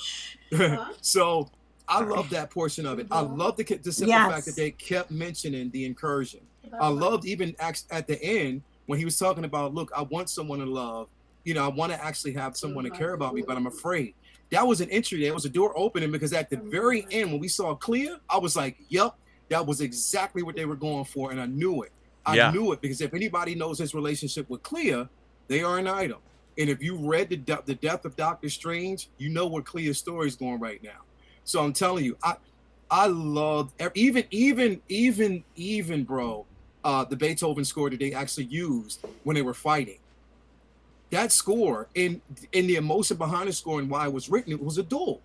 So I love that portion of it. I love the simple fact that they kept mentioning the incursion. I loved even at the end when he was talking about, look, I want someone to love. I want to actually have someone to care about me, but I'm afraid. That was an entry. There was a door opening because at the very end, when we saw Clea, I was like, yep, that was exactly what they were going for. And I knew it. I knew it because if anybody knows his relationship with Clea, they are an item. And if you read the death of Doctor Strange, you know where Clea's story is going right now. So I'm telling you, I loved even bro, the Beethoven score that they actually used when they were fighting. That score and the emotion behind the score and why it was written, it was a duel.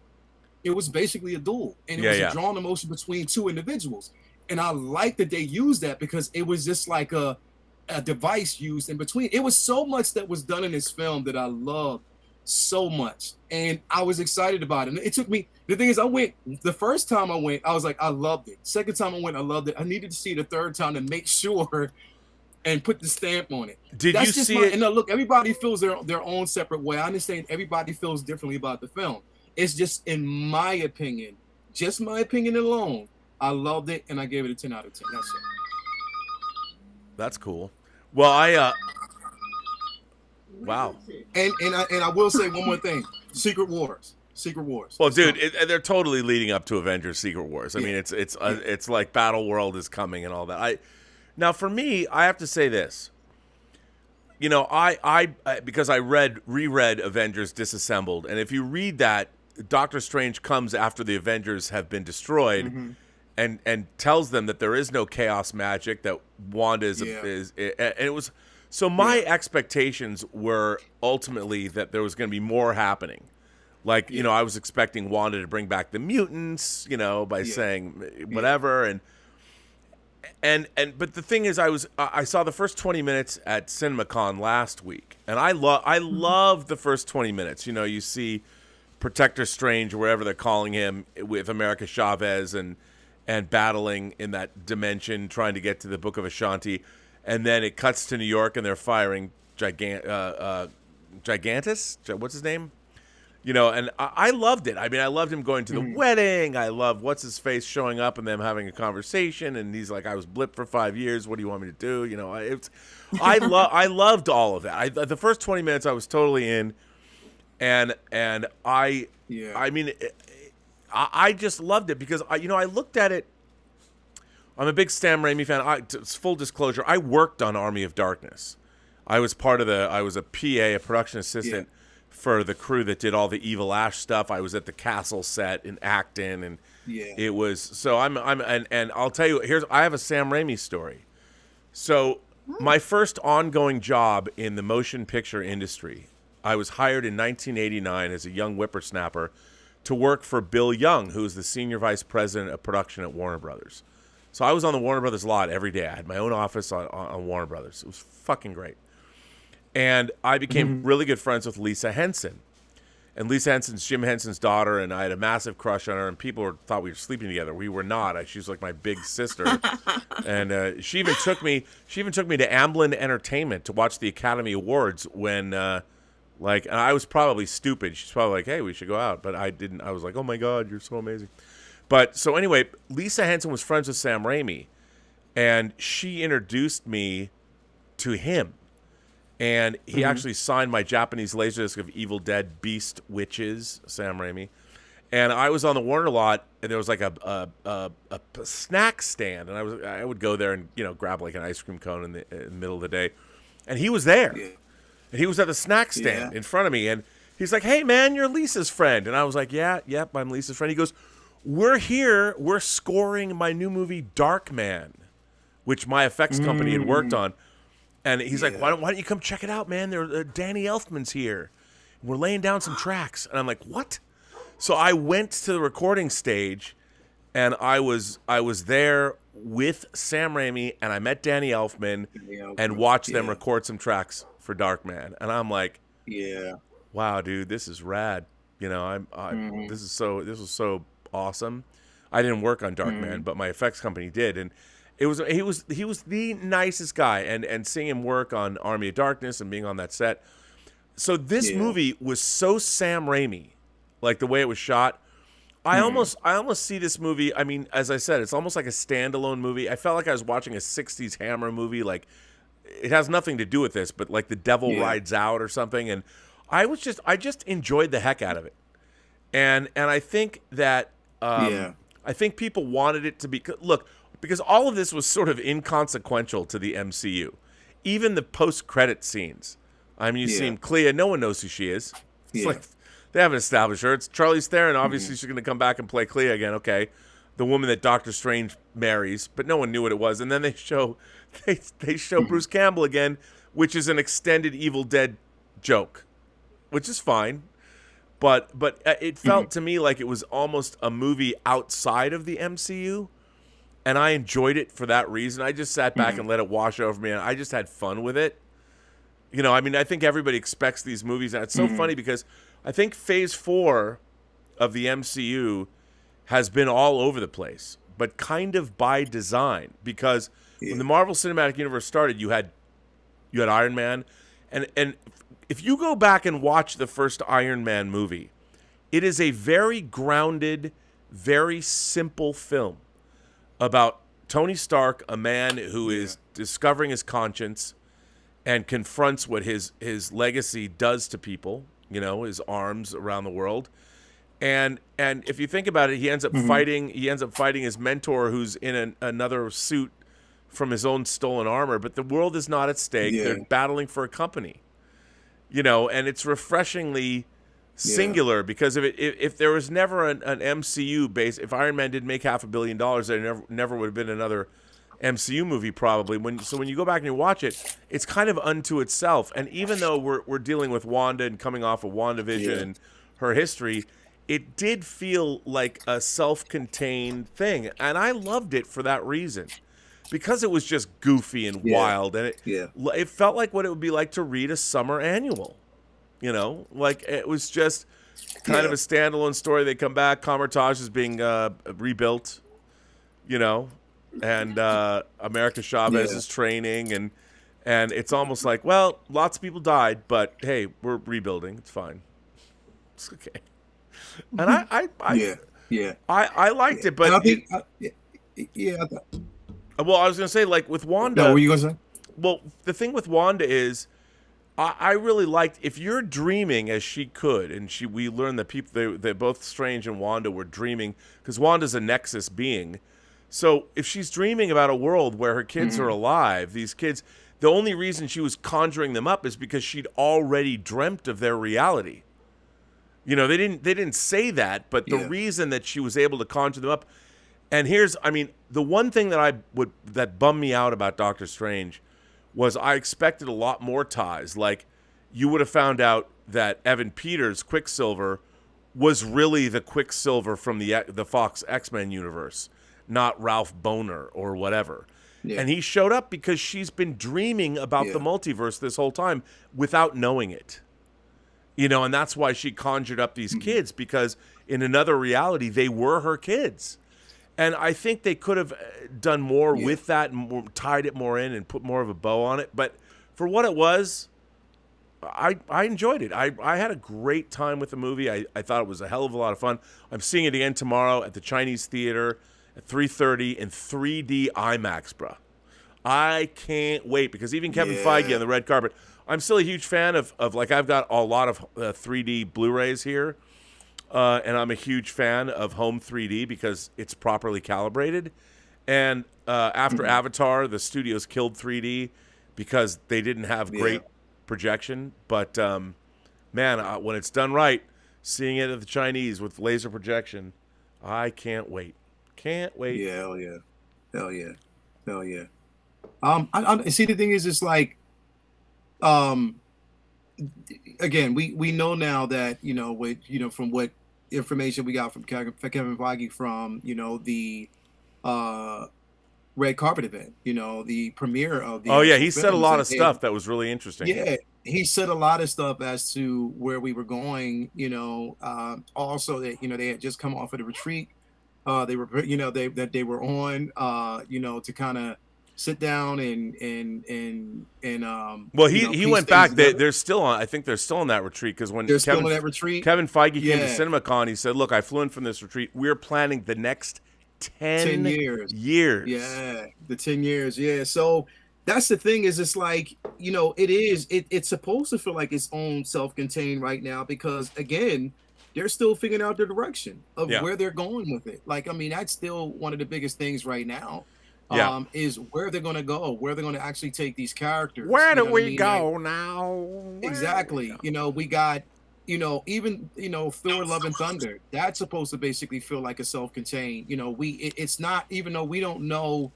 It was basically a duel. And it was a drawn emotion between two individuals. And I like that they used that because it was just like a device used in between. It was so much that was done in this film that I loved so much. And I was excited about it. And it took me, the thing is, the first time I went, I was like, I loved it. Second time I went, I loved it. I needed to see it a third time to make sure and put the stamp on it. That's you see it? And look, everybody feels their own separate way. I understand everybody feels differently about the film. It's just, in my opinion, just my opinion alone, I loved it and I gave it a 10 out of 10. That's it. That's cool. Well, Wow. And I will say one more thing: Secret Wars. Well, dude, they're totally leading up to Avengers: Secret Wars. I mean, it's like Battle World is coming and all that. Now for me, I have to say this. You know, I because I reread Avengers Disassembled, and if you read that, Doctor Strange comes after the Avengers have been destroyed, and tells them that there is no chaos magic, that Wanda is, and it was so my expectations were ultimately that there was going to be more happening. Like, you know, I was expecting Wanda to bring back the mutants, you know, by saying whatever, and but the thing is, I saw the first 20 minutes at CinemaCon last week, and I love the first 20 minutes. You know, you see Protector Strange, or whatever they're calling him, with America Chavez and battling in that dimension, trying to get to the Book of Ashanti, and then it cuts to New York, and they're firing Gigantus. What's his name? You know, and I loved it. I mean, I loved him going to the wedding. I love what's-his-face showing up and them having a conversation. And he's like, I was blipped for 5 years. What do you want me to do? You know, I loved all of that. The first 20 minutes I was totally in. And I mean, I just loved it because, I looked at it. I'm a big Sam Raimi fan. Full disclosure, I worked on Army of Darkness. I was a PA, a production assistant, for the crew that did all the Evil Ash stuff. I was at the castle set in Acton, and it was so. And I'll tell you, I have a Sam Raimi story. So my first ongoing job in the motion picture industry, I was hired in 1989 as a young whippersnapper to work for Bill Young, who was the senior vice president of production at Warner Brothers. So I was on the Warner Brothers lot every day. I had my own office on Warner Brothers. It was fucking great. And I became really good friends with Lisa Henson. And Lisa Henson's Jim Henson's daughter, and I had a massive crush on her, and people thought we were sleeping together. We were not. She was like my big sister. And she even took me to Amblin Entertainment to watch the Academy Awards when, and I was probably stupid. She's probably like, hey, we should go out. But I didn't. I was like, oh, my God, you're so amazing. But so anyway, Lisa Henson was friends with Sam Raimi, and she introduced me to him. And he actually signed my Japanese Laserdisc of Evil Dead, Beast, Witches, Sam Raimi. And I was on the Warner lot, and there was like a snack stand, and I would go there and grab like an ice cream cone in the middle of the day, and he was there, and he was at the snack stand in front of me, and he's like, "Hey man, you're Lisa's friend," and I was like, "Yep, I'm Lisa's friend." He goes, "We're here, we're scoring my new movie Darkman, which my effects company had worked on." And he's like, why don't you come check it out, man? Danny Elfman's here. We're laying down some tracks. And I'm like, what? So I went to the recording stage, and I was there with Sam Raimi, and I met Danny Elfman and watched them record some tracks for Darkman. And I'm like, wow, dude, this is rad. This was so awesome. I didn't work on Darkman, but my effects company did, and he was the nicest guy, and seeing him work on Army of Darkness and being on that set. So this movie was so Sam Raimi, like the way it was shot. I almost see this movie. I mean, as I said, it's almost like a standalone movie. I felt like I was watching a '60s Hammer movie. Like it has nothing to do with this, but like The Devil Rides Out or something. And I just enjoyed the heck out of it. And I think that I think people wanted it to be because all of this was sort of inconsequential to the MCU. Even the post-credit scenes. I mean, you see Clea, no one knows who she is. It's like they haven't established her. It's Charlize Theron. Obviously, she's going to come back and play Clea again. Okay, the woman that Doctor Strange marries, but no one knew what it was. And then they show Bruce Campbell again, which is an extended Evil Dead joke, which is fine. But it felt to me like it was almost a movie outside of the MCU. And I enjoyed it for that reason. I just sat back and let it wash over me, and I just had fun with it. I mean, I think everybody expects these movies, and it's so funny because I think Phase 4 of the MCU has been all over the place, but kind of by design. Because when the Marvel Cinematic Universe started, you had Iron Man, and if you go back and watch the first Iron Man movie, it is a very grounded, very simple film about Tony Stark, a man who is discovering his conscience and confronts what his legacy does to people, his arms around the world. And if you think about it, he ends up fighting his mentor, who's in another suit from his own stolen armor, but the world is not at stake. Yeah. They're battling for a company. And it's refreshingly singular, because if there was never an MCU base, if Iron Man didn't make $500 million, there never would have been another MCU movie probably. When you go back and you watch it, it's kind of unto itself. And even though we're dealing with Wanda and coming off of WandaVision and her history, it did feel like a self-contained thing, and I loved it for that reason, because it was just goofy and wild, and it felt like what it would be like to read a summer annual. Like it was just kind of a standalone story. They come back, Comertage is being rebuilt, and America Chavez is training, and it's almost like, well, lots of people died, but hey, we're rebuilding. It's fine. It's okay. And I liked it, but and I think, well, I was gonna say, like with Wanda. No, what were you gonna say? Well, the thing with Wanda is, I really liked, if you're dreaming as she could, and we learned that they both Strange and Wanda were dreaming, because Wanda's a Nexus being. So if she's dreaming about a world where her kids are alive, these kids, the only reason she was conjuring them up is because she'd already dreamt of their reality. They didn't say that, but the reason that she was able to conjure them up, and the one thing that bummed me out about Doctor Strange was I expected a lot more ties. Like, you would have found out that Evan Peters, Quicksilver, was really the Quicksilver from the Fox X-Men universe, not Ralph Boner or whatever. Yeah. And he showed up because she's been dreaming about the multiverse this whole time without knowing it. And that's why she conjured up these kids, because in another reality, they were her kids. And I think they could have done more with that and tied it more in and put more of a bow on it. But for what it was, I enjoyed it. I had a great time with the movie. I thought it was a hell of a lot of fun. I'm seeing it again tomorrow at the Chinese Theater at 3:30 in 3D IMAX, bro. I can't wait, because even Kevin Feige on the red carpet, I'm still a huge fan of like, I've got a lot of 3D Blu-rays here. And I'm a huge fan of home 3D because it's properly calibrated. And after Avatar, the studios killed 3D because they didn't have great projection. But, man, when it's done right, seeing it at the Chinese with laser projection, I can't wait. Can't wait. Yeah, hell yeah. Hell yeah. Hell yeah. I see, the thing is, it's like, again, we know now that, from what information we got from Kevin Feige from, the red carpet event, the premiere of the. Oh yeah, he said a lot of stuff that was really interesting. Yeah, he said a lot of stuff as to where we were going. Also that they had just come off of the retreat. They were that they were on. To kind of sit down and well, he went back. They're still on. I think they're still on that retreat, because when still on that retreat, Kevin Feige came to CinemaCon, he said, "Look, I flew in from this retreat. We're planning the next 10 years. Yeah, the 10 years. Yeah, so that's the thing, is it's like, it's supposed to feel like its own self-contained right now, because again, they're still figuring out the direction of where they're going with it. Like, that's still one of the biggest things right now. Is where they're going to go, where they're going to actually take these characters. Where do we go now? Exactly. We got, even, Thor Love and Thunder, that's supposed to basically feel like a self-contained, it's not, even though we don't know,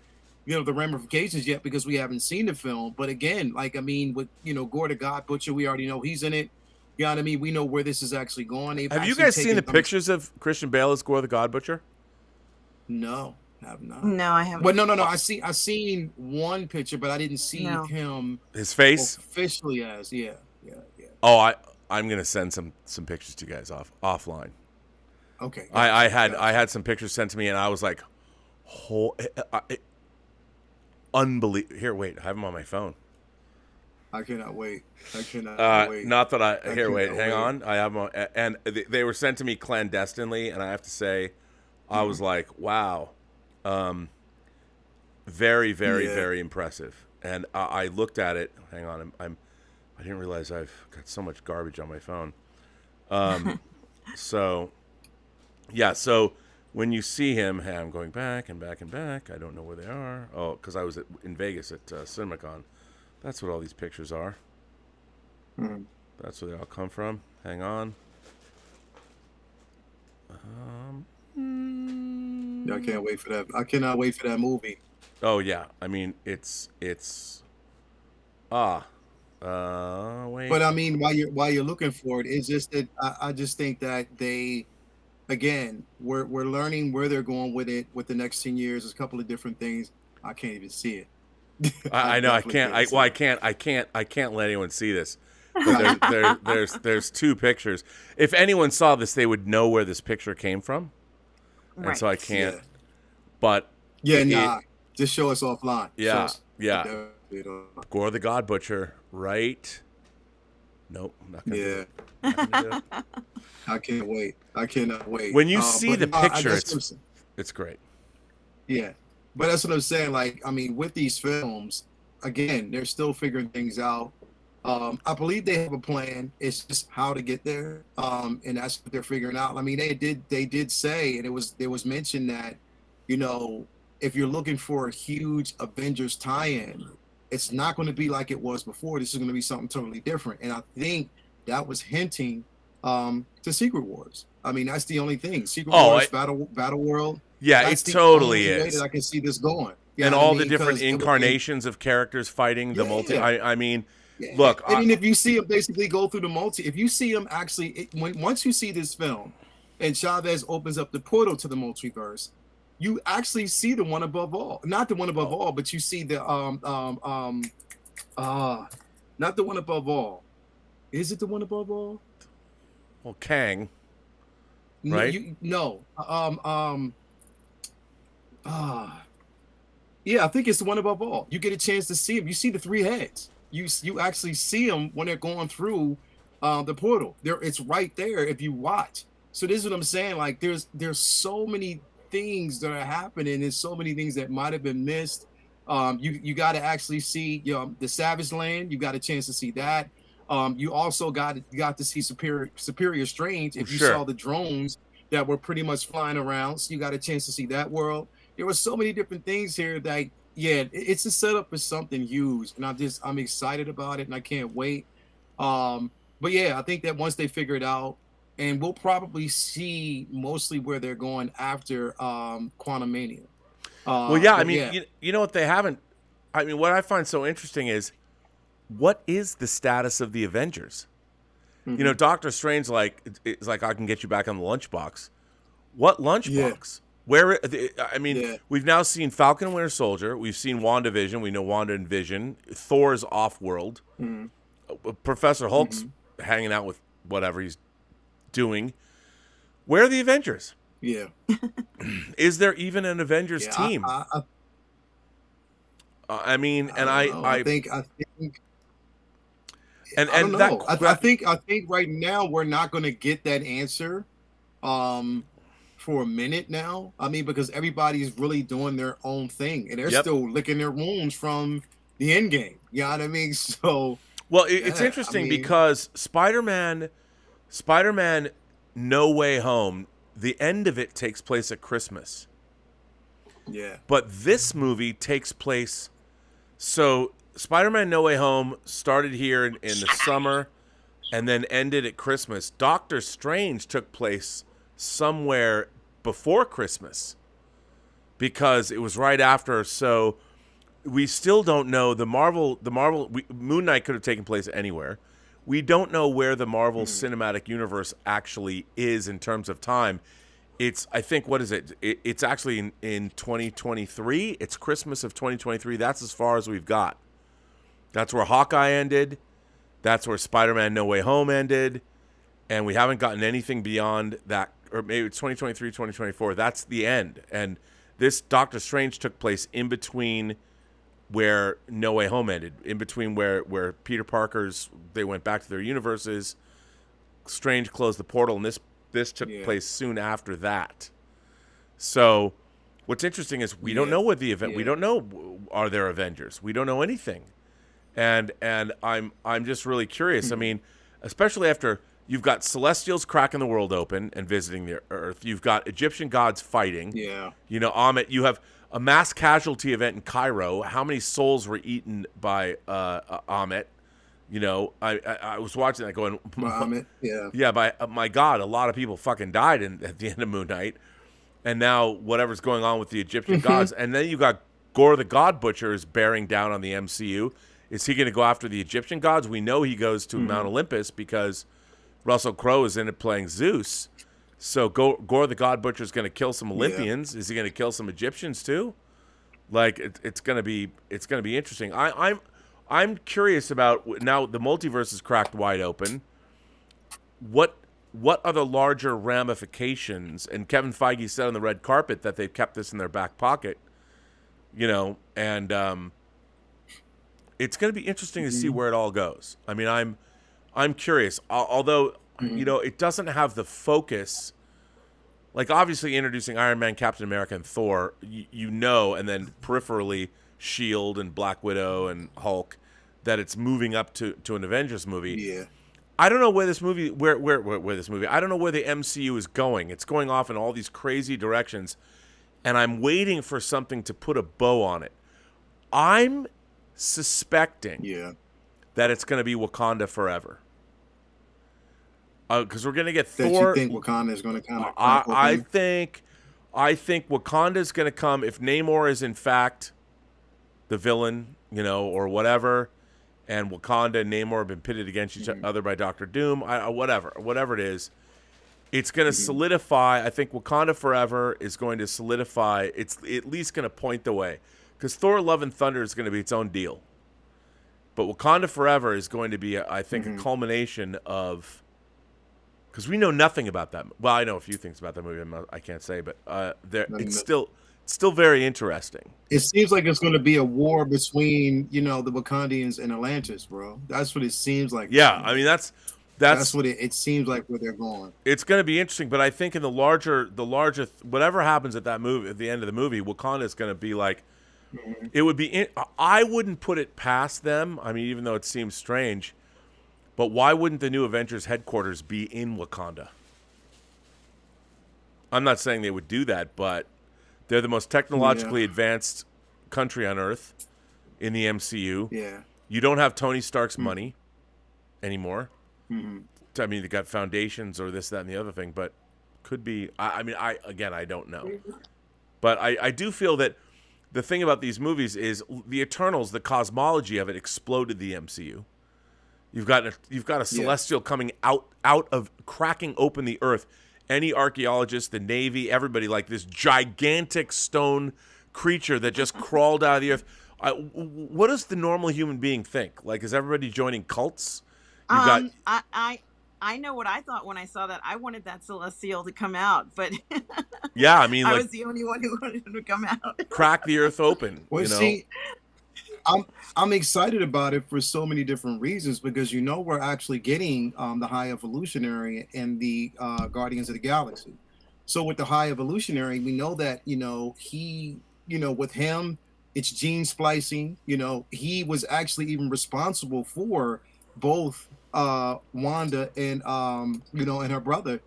the ramifications yet, because we haven't seen the film. But again, like, with, Gore the God Butcher, we already know he's in it. You know what I mean? We know where this is actually going. Have you guys seen the pictures of Christian Bale as Gore the God Butcher? No. Have not. No, I haven't. Well, no. I seen one picture, but I didn't see him. His face officially as Oh, I'm gonna send some pictures to you guys offline. Okay. I had some pictures sent to me, and I was like, unbelievable. Here, wait, I have them on my phone. I cannot wait. Wait. Not that I here, wait, hang on. I have them on, and they were sent to me clandestinely, and I have to say, I was like, wow. Very, very, very impressive. and I looked at it. Hang on, I didn't realize I've got so much garbage on my phone. So, yeah. So when you see him, hey, I'm going back and back and back. I don't know where they are. Oh, because I was in Vegas at CinemaCon. That's what all these pictures are. That's where they all come from. Hang on. Yeah, I can't wait for that. I cannot wait for that movie. Oh yeah, I mean it's wait. But I mean, while you're looking for it, it's just that I just think that they, again, we're learning where they're going with it with the next 10 years. There's a couple of different things. I can't even see it. I know I can't. I can't let anyone see this. But there's two pictures. If anyone saw this, they would know where this picture came from, and Right. so I can't. Yeah. But just show us offline. Yeah, yeah. You know. Gore the God Butcher, right? Nope, not gonna do it. Not gonna do it. I can't wait. I cannot wait. When you see but the picture, that's it's great. Yeah, but that's what I'm saying. Like, I mean, with these films, again, they're still figuring things out. I believe they have a plan. It's just how to get there, and that's what they're figuring out. I mean, they did say, and it was mentioned that, you know, if you're looking for a huge Avengers tie-in, it's not going to be like it was before. This is going to be something totally different. And I think that was hinting to Secret Wars. I mean, that's the only thing. Secret Wars, Battle World. Yeah, it totally is. is. That I can see this going. And all the different incarnations of characters fighting the multi. I mean, look. And if you see them basically go through the multi, if you see them actually, once you see this film, and Chavez opens up the portal to the multiverse, you actually see the one above all. Not the one above all, but you see the not the one above all. Is it the one above all? Well, Kang. Right? No. Yeah, I think it's the one above all. You get a chance to see him. You see the three heads. You actually see them when they're going through the portal. It's right there if you watch. So this is what I'm saying. Like, there's so many things that are happening. There's so many things that might have been missed. You got to actually see, you know, the Savage Land. You got a chance to see that. You also got to see Superior Strange if you saw the drones that were pretty much flying around. So you got a chance to see that world. There were so many different things here that, yeah, it's a setup for something huge, and I'm excited about it, and I can't wait. But yeah, I think that once they figure it out, and we'll probably see mostly where they're going after Quantum Mania. Well, yeah, I mean, yeah. You know what they haven't. I mean, what I find so interesting is, what is the status of the Avengers? Mm-hmm. You know, Doctor Strange is like, I can get you back on the lunchbox. What lunchbox? Yeah. Where? I mean, we've now seen Falcon and Winter Soldier. We've seen WandaVision. We know Wanda and Vision. Thor's off-world. Mm-hmm. Professor Hulk's hanging out with whatever he's doing. Where are the Avengers? Yeah. Is there even an Avengers team? I mean, and I think. And I don't know. I think right now we're not going to get that answer for a minute now. I mean, because everybody's really doing their own thing, and they're still licking their wounds from the end game. You know what I mean? So, well, it's interesting because Spider-Man No Way Home, the end of it takes place at Christmas. Yeah. But this movie takes place. So Spider-Man No Way Home started here in the summer and then ended at Christmas. Doctor Strange took place somewhere before Christmas because it was right after. So we still don't know. Moon Knight could have taken place anywhere. We don't know where the Marvel Cinematic Universe actually is in terms of time. It's, I think, what is it? It's actually in 2023. It's Christmas of 2023. That's as far as we've got. That's where Hawkeye ended. That's where Spider-Man No Way Home ended. And we haven't gotten anything beyond that. Or maybe it's 2023, 2024. That's the end. And this Doctor Strange took place in between where No Way Home ended. In between where Peter Parker's, they went back to their universes. Strange closed the portal, and this took place soon after that. So What's interesting is we don't know what the event. We don't know, are there Avengers? We don't know anything, and I'm just really curious. I mean, especially after you've got Celestials cracking the world open and visiting the Earth. You've got Egyptian gods fighting. Yeah. You know, Amit. You have a mass casualty event in Cairo. How many souls were eaten by Amit? You know, I was watching that going, Amit, yeah. Yeah, by my God, a lot of people fucking died at the end of Moon Knight. And now whatever's going on with the Egyptian gods. And then you got Gore the God Butcher is bearing down on the MCU. Is he going to go after the Egyptian gods? We know he goes to Mount Olympus because Russell Crowe is in it playing Zeus. So Gore the God Butcher is going to kill some Olympians. Yeah. Is he going to kill some Egyptians too? Like it's going to be interesting. I'm curious about now the multiverse is cracked wide open. What are the larger ramifications? And Kevin Feige said on the red carpet that they've kept this in their back pocket, you know, and it's going to be interesting to see where it all goes. I mean, I'm curious, although, you know, it doesn't have the focus. Like, obviously, introducing Iron Man, Captain America, and Thor, you know, and then peripherally Shield and Black Widow and Hulk, that it's moving up to an Avengers movie. Yeah. I don't know where this movie, I don't know where the MCU is going. It's going off in all these crazy directions, and I'm waiting for something to put a bow on it. I'm suspecting that it's going to be Wakanda forever. Because we're going to get Thor. You think Wakanda is going to kind of? I think Wakanda is going to come if Namor is in fact the villain, you know, or whatever, and Wakanda and Namor have been pitted against each other by Doctor Doom. Whatever it is, it's going to solidify. I think Wakanda Forever is going to solidify. It's at least going to point the way, because Thor: Love and Thunder is going to be its own deal, but Wakanda Forever is going to be, I think, a culmination of. Because we know nothing about that. Well, I know a few things about that movie. I can't say, but it's still very interesting. It seems like it's going to be a war between, you know, the Wakandians and Atlantis, bro. That's what it seems like. Yeah, I mean that's what it seems like where they're going. It's going to be interesting, but I think in the larger whatever happens at that movie at the end of the movie, Wakanda is going to be like. It would be. I wouldn't put it past them. I mean, even though it seems strange. But why wouldn't the new Avengers headquarters be in Wakanda? I'm not saying they would do that, but they're the most technologically advanced country on Earth in the MCU. Yeah. You don't have Tony Stark's money anymore. I mean, they got foundations or this, that, and the other thing, but could be. I don't know. But I do feel that the thing about these movies is the Eternals, the cosmology of it exploded the MCU. You've got a celestial coming out of cracking open the earth. Any archaeologist, the Navy, everybody, like this gigantic stone creature that just crawled out of the earth. What does the normal human being think? Like, is everybody joining cults? I know what I thought when I saw that. I wanted that celestial to come out, but yeah, I mean, I was the only one who wanted him to come out. Crack the earth open. Well, you know? See, I'm excited about it for so many different reasons, because, you know, we're actually getting the High Evolutionary and the Guardians of the Galaxy. So with the High Evolutionary, we know that, you know, with him, it's gene splicing. You know, he was actually even responsible for both Wanda and, and her brother,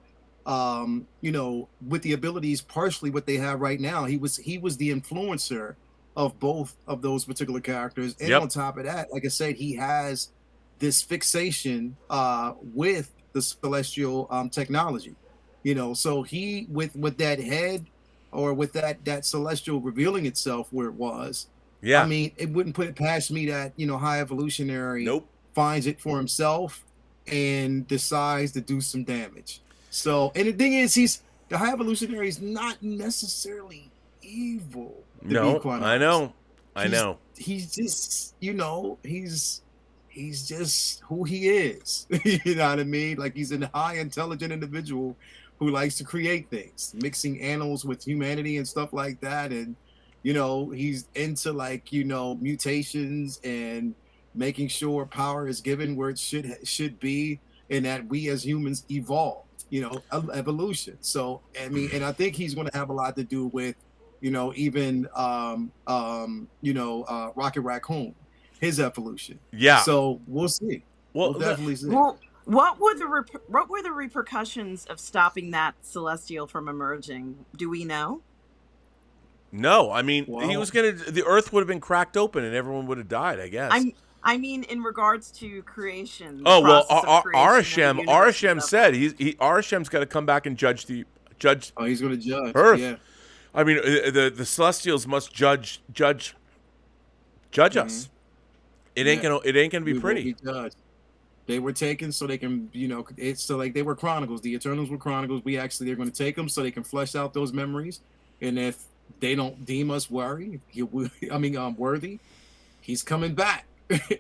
with the abilities, partially what they have right now. He was the influencer of both of those particular characters, and on top of that, like I said, he has this fixation with the celestial technology, you know. So he with that head, or with that celestial revealing itself where it was. I mean, it wouldn't put it past me that, you know, High Evolutionary finds it for himself and decides to do some damage. So, and the thing is, the High Evolutionary is not necessarily evil. No, I know. He's just, you know, he's just who he is. You know what I mean? Like, he's a high intelligent individual who likes to create things, mixing animals with humanity and stuff like that. And, you know, he's into, like, you know, mutations and making sure power is given where it should be, and that we as humans evolve, you know, evolution. So, I mean, and I think he's going to have a lot to do with You know, even Rocket Raccoon, his evolution. Yeah. So we'll see. Well, We'll definitely see. Well, what were the repercussions of stopping that celestial from emerging? Do we know? No, I mean, Well, the Earth would have been cracked open and everyone would have died, I guess. I mean, in regards to creation. Oh well, process of creation of the universe and Arashem stuff. said Arashem's got to come back and judge oh, he's going to judge. Earth. Yeah. I mean, the Celestials must judge us. It ain't gonna be We will pretty. be judged. They were taken so they can, it's so like they were chronicles. The Eternals were chronicles. They're going to take them so they can flesh out those memories. And if they don't deem us worthy, he's coming back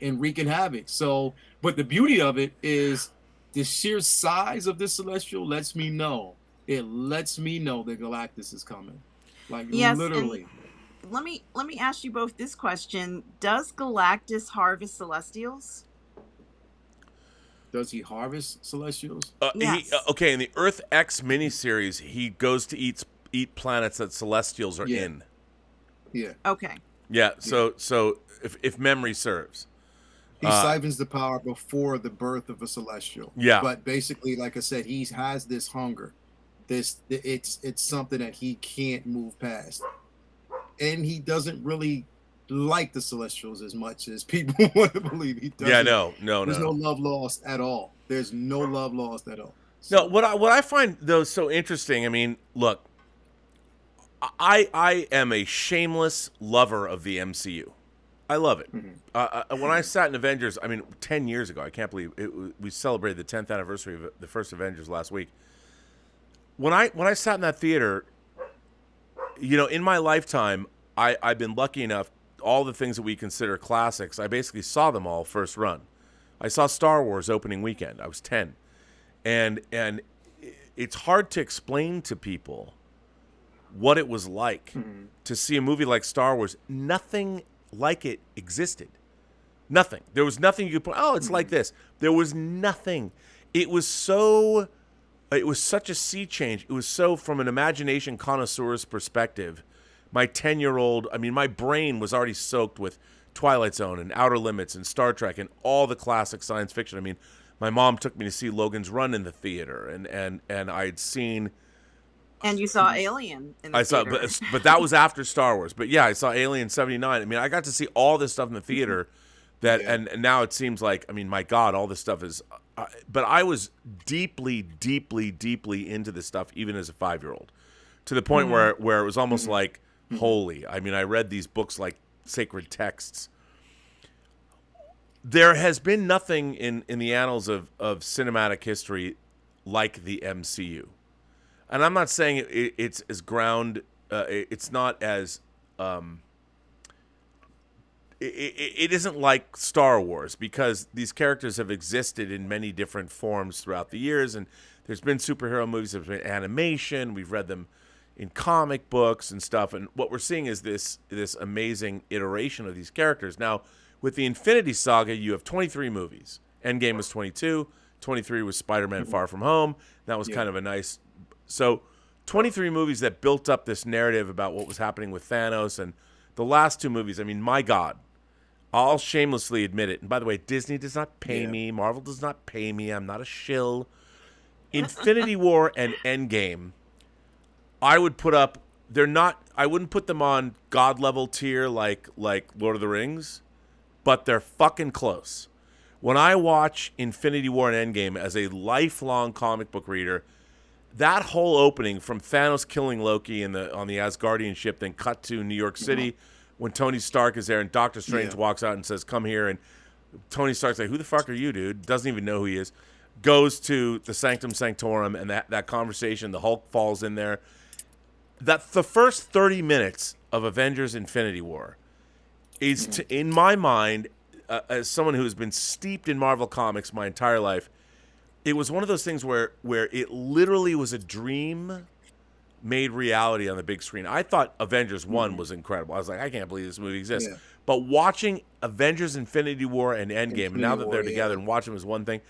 and wreaking havoc. So, but the beauty of it is the sheer size of this celestial lets me know. It lets me know that Galactus is coming. Like Yes, literally. and let me ask you both this question: does Galactus harvest Celestials? Does he harvest celestials? Yes. Okay, in the Earth X miniseries, he goes to eat planets that Celestials are Yeah. in. Yeah. Okay. Yeah. So if memory serves. He siphons the power before the birth of a celestial. Yeah. But basically, like I said, he has this hunger. It's something that he can't move past. And he doesn't really like the Celestials as much as people want to believe he does. Yeah, no. There's no love lost at all. There's no love lost at all. No, what I find though so interesting, I mean, look, I am a shameless lover of the MCU. I love it. Mm-hmm. When I sat in Avengers, I mean, 10 years ago, I can't believe we celebrated the 10th anniversary of the first Avengers last week. When I sat in that theater, in my lifetime, I've been lucky enough, all the things that we consider classics, I basically saw them all first run. I saw Star Wars opening weekend. I was 10. And it's hard to explain to people what it was like to see a movie like Star Wars. Nothing like it existed. Nothing. There was nothing you could put, oh, it's like this. There was nothing. It was such a sea change. It was so, from an imagination connoisseur's perspective, my 10-year-old, I mean, my brain was already soaked with Twilight Zone and Outer Limits and Star Trek and all the classic science fiction. I mean, my mom took me to see Logan's Run in the theater, and I'd seen... And you saw Alien in the theater. But that was after Star Wars. But yeah, I saw Alien 79. I mean, I got to see all this stuff in the theater and now it seems like, I mean, my God, all this stuff is... but I was deeply, deeply, deeply into this stuff, even as a 5-year-old, to the point where it was almost like holy. I mean, I read these books like sacred texts. There has been nothing in the annals of cinematic history like the MCU. And I'm not saying it's as ground, it's not as, it isn't like Star Wars, because these characters have existed in many different forms throughout the years, and there's been superhero movies, there's been animation, we've read them in comic books and stuff, and what we're seeing is this amazing iteration of these characters. Now, with the Infinity Saga, you have 23 movies. Endgame was 22, 23 was Spider-Man Far From Home. That was kind of a nice... So, 23 movies that built up this narrative about what was happening with Thanos, and the last two movies, I mean, my God, I'll shamelessly admit it. And by the way, Disney does not pay me. Marvel does not pay me. I'm not a shill. Infinity War and Endgame, I would put up, I wouldn't put them on God level tier like Lord of the Rings, but they're fucking close. When I watch Infinity War and Endgame as a lifelong comic book reader, that whole opening from Thanos killing Loki on the Asgardian ship, then cut to New York City when Tony Stark is there and Doctor Strange walks out and says, "Come here," and Tony Stark's like, "Who the fuck are you, dude?" Doesn't even know who he is. Goes to the Sanctum Sanctorum, and that conversation, the Hulk falls in there. That the first 30 minutes of Avengers Infinity War is, in my mind, as someone who has been steeped in Marvel Comics my entire life, it was one of those things where it literally was a dream made reality on the big screen. I thought Avengers 1 was incredible. I was like, I can't believe this movie exists. Yeah. But watching Avengers Infinity War and Endgame, and now that they're together and watching them as one thing,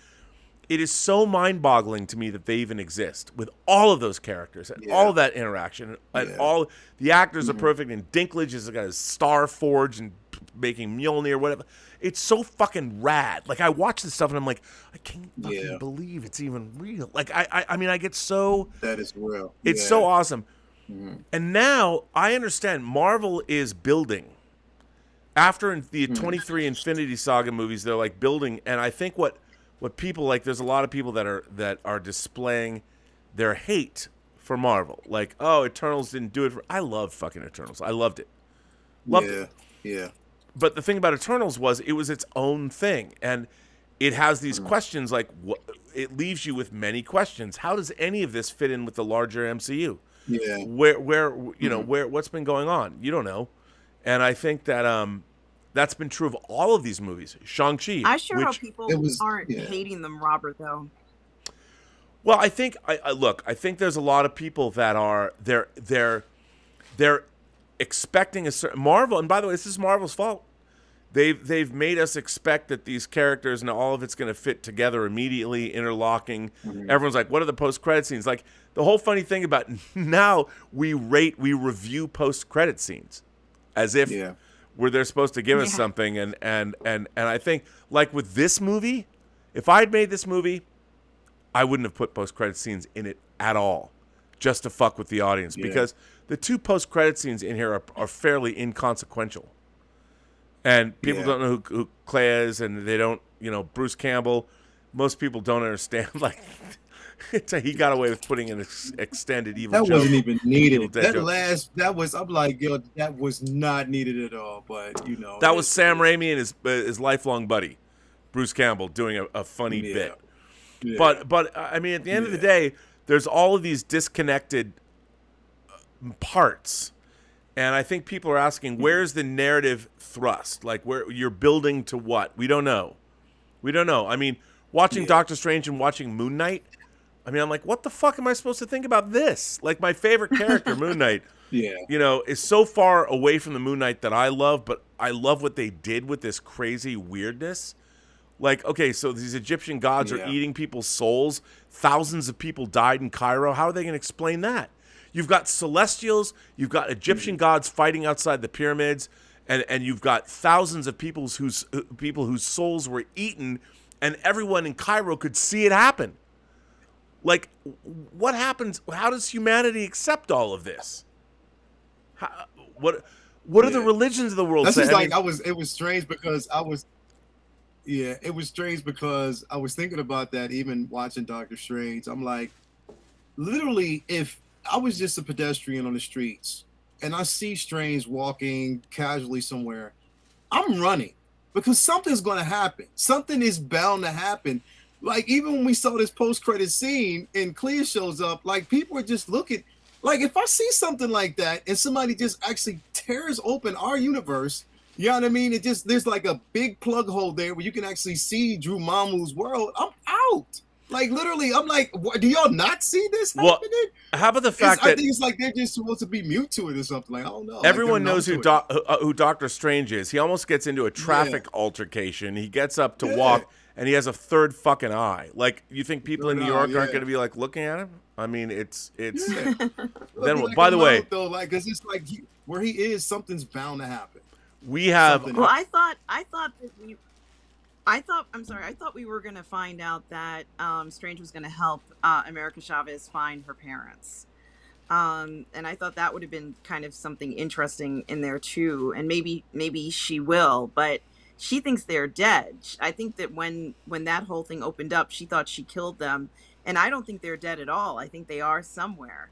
it is so mind-boggling to me that they even exist with all of those characters and all of that interaction and all the actors are perfect, and Dinklage has got his star forged and making Mjolnir, whatever. It's so fucking rad. Like, I watch this stuff and I'm like, I can't fucking believe it's even real. Like, I mean, I get so... That is real. It's so awesome. And now I understand Marvel is building. After the 23 Infinity Saga movies, they're like building, and I think what people like, there's a lot of people that are displaying their hate for Marvel. Like, oh, Eternals didn't do it I love fucking Eternals. I loved it. Loved it. Yeah. But the thing about Eternals was it was its own thing, and it has these questions, like it leaves you with many questions. How does any of this fit in with the larger MCU? Yeah. Where you know, what's been going on? You don't know. And I think that that's been true of all of these movies. Shang-Chi. I sure hope people aren't hating them, Robert, though. Well, I think I think there's a lot of people that are they're expecting a certain Marvel, and by the way, this is Marvel's fault. They've made us expect that these characters and all of it's going to fit together immediately, interlocking. Everyone's like, what are the post-credit scenes? Like, the whole funny thing about now we review post-credit scenes as if they're supposed to give us something, and I think, like with this movie, if I had made this movie, I wouldn't have put post-credit scenes in it at all, just to fuck with the audience, because the two post-credit scenes in here are fairly inconsequential. And people don't know who Clay is, and they don't, Bruce Campbell. Most people don't understand. Like, he got away with putting an extended evil joke. That wasn't even needed. I'm like, yo, that was not needed at all. But that was Sam Raimi and his lifelong buddy, Bruce Campbell, doing a funny bit. Yeah. But I mean, at the end of the day, there's all of these disconnected parts. And I think people are asking, where's the narrative thrust? Like, where you're building to what? We don't know. I mean, watching Doctor Strange and watching Moon Knight, I mean, I'm like, what the fuck am I supposed to think about this? Like, my favorite character, Moon Knight, is so far away from the Moon Knight that I love, but I love what they did with this crazy weirdness. Like, okay, so these Egyptian gods are eating people's souls. Thousands of people died in Cairo. How are they going to explain that? You've got celestials, you've got Egyptian gods fighting outside the pyramids, and you've got thousands of people whose souls were eaten, and everyone in Cairo could see it happen. Like, what happens? How does humanity accept all of this? What are the religions of the world? That's just like it was strange because it was strange because I was thinking about that even watching Doctor Strange. I'm like, literally, if I was just a pedestrian on the streets and I see Strange walking casually somewhere, I'm running because something's going to happen. Something is bound to happen. Like, even when we saw this post-credit scene and Clea shows up, like, people are just looking. Like, if I see something like that and somebody just actually tears open our universe, you know what I mean? There's like a big plug hole there where you can actually see Drew Mamu's world. I'm out. Like, literally, I'm like, what, do y'all not see this happening? How about the fact that... I think it's like they're just supposed to be mute to it or something. Like, I don't know. Everyone knows who Doctor Strange is. He almost gets into a traffic altercation. He gets up to walk, and he has a third fucking eye. Like, you think people in New York aren't going to be, like, looking at him? I mean, it's... Then, like, by the way... Though, like, because it's like, where he is, something's bound to happen. We have... Well, I thought we were going to find out that Strange was going to help America Chavez find her parents. And I thought that would have been kind of something interesting in there too. And maybe she will, but she thinks they're dead. I think that when that whole thing opened up, she thought she killed them. And I don't think they're dead at all. I think they are somewhere.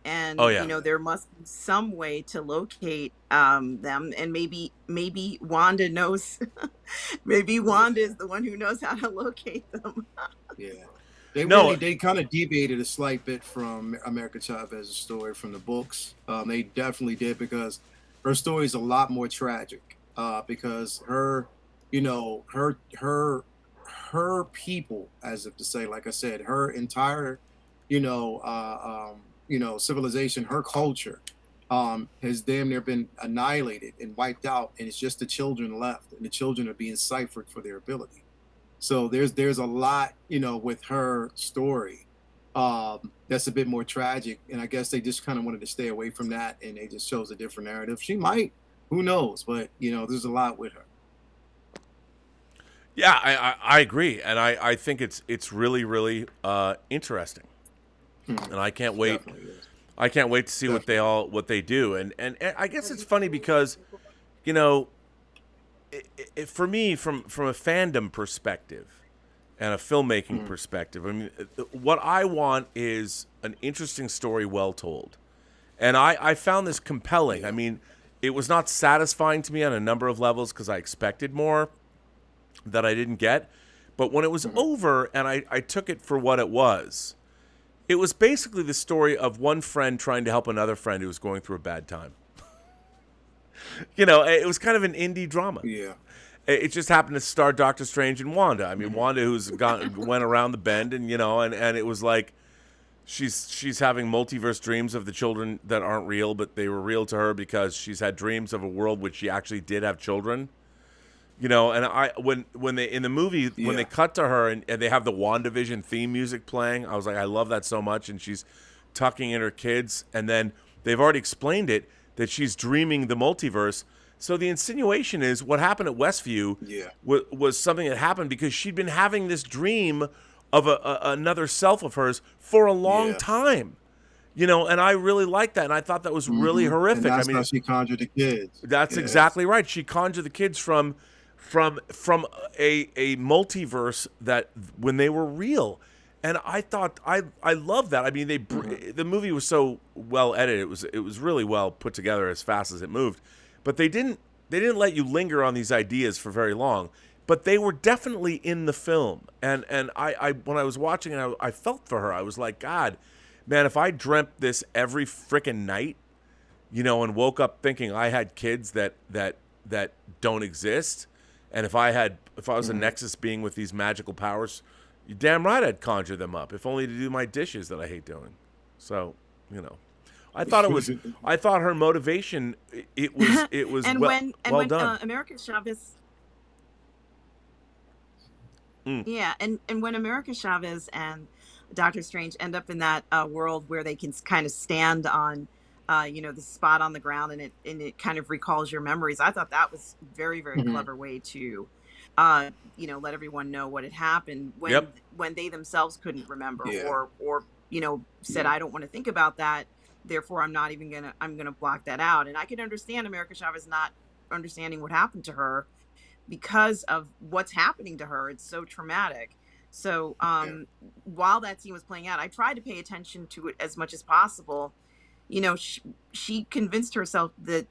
And, there must be some way to locate them. And maybe Wanda knows. Maybe Wanda is the one who knows how to locate them. They kind of deviated a slight bit from America Chavez's story from the books. They definitely did, because her story is a lot more tragic. Because her people, as if to say, like I said, her entire, civilization, her culture has damn near been annihilated and wiped out, and it's just the children left, and the children are being ciphered for their ability. So there's a lot, with her story, that's a bit more tragic. And I guess they just kind of wanted to stay away from that, and they just chose a different narrative. She might, who knows? But there's a lot with her. Yeah, I agree, and I think it's really really interesting, and I can't wait. I can't wait to see what they do, and I guess it's funny because, for me from a fandom perspective and a filmmaking perspective, I mean, what I want is an interesting story well told, and I found this compelling. I mean, it was not satisfying to me on a number of levels because I expected more that I didn't get, but when it was over and I took it for what it was basically the story of one friend trying to help another friend who was going through a bad time. It was kind of an indie drama. Yeah. It just happened to star Doctor Strange and Wanda. I mean, Wanda, who's went around the bend, and and it was like she's having multiverse dreams of the children that aren't real, but they were real to her because she's had dreams of a world which she actually did have children. And when they in the movie when they cut to her and they have the WandaVision theme music playing, I was like, I love that so much. And she's tucking in her kids, and then they've already explained it that she's dreaming the multiverse. So the insinuation is what happened at Westview was something that happened because she'd been having this dream of another self of hers for a long time. And I really liked that, and I thought that was really horrific. And that's how she conjured the kids. That's exactly right. She conjured the kids from a multiverse that when they were real, and I thought I love that. I mean, the movie was so well edited. It was really well put together as fast as it moved, but they didn't let you linger on these ideas for very long. But they were definitely in the film, and I when I was watching it, I felt for her. I was like, God, man, if I dreamt this every frickin' night, and woke up thinking I had kids that don't exist. And if I was a Nexus being with these magical powers, you're damn right I'd conjure them up, if only to do my dishes that I hate doing. So, I thought I thought her motivation, it was and well done. America Chavez, and when America Chavez and Doctor Strange end up in that world where they can kind of stand on the spot on the ground, and it kind of recalls your memories. I thought that was very, very clever way to, let everyone know what had happened when they themselves couldn't remember or said, I don't want to think about that. Therefore, I'm going to block that out. And I can understand America Chavez not understanding what happened to her because of what's happening to her. It's so traumatic. So while that scene was playing out, I tried to pay attention to it as much as possible. She convinced herself that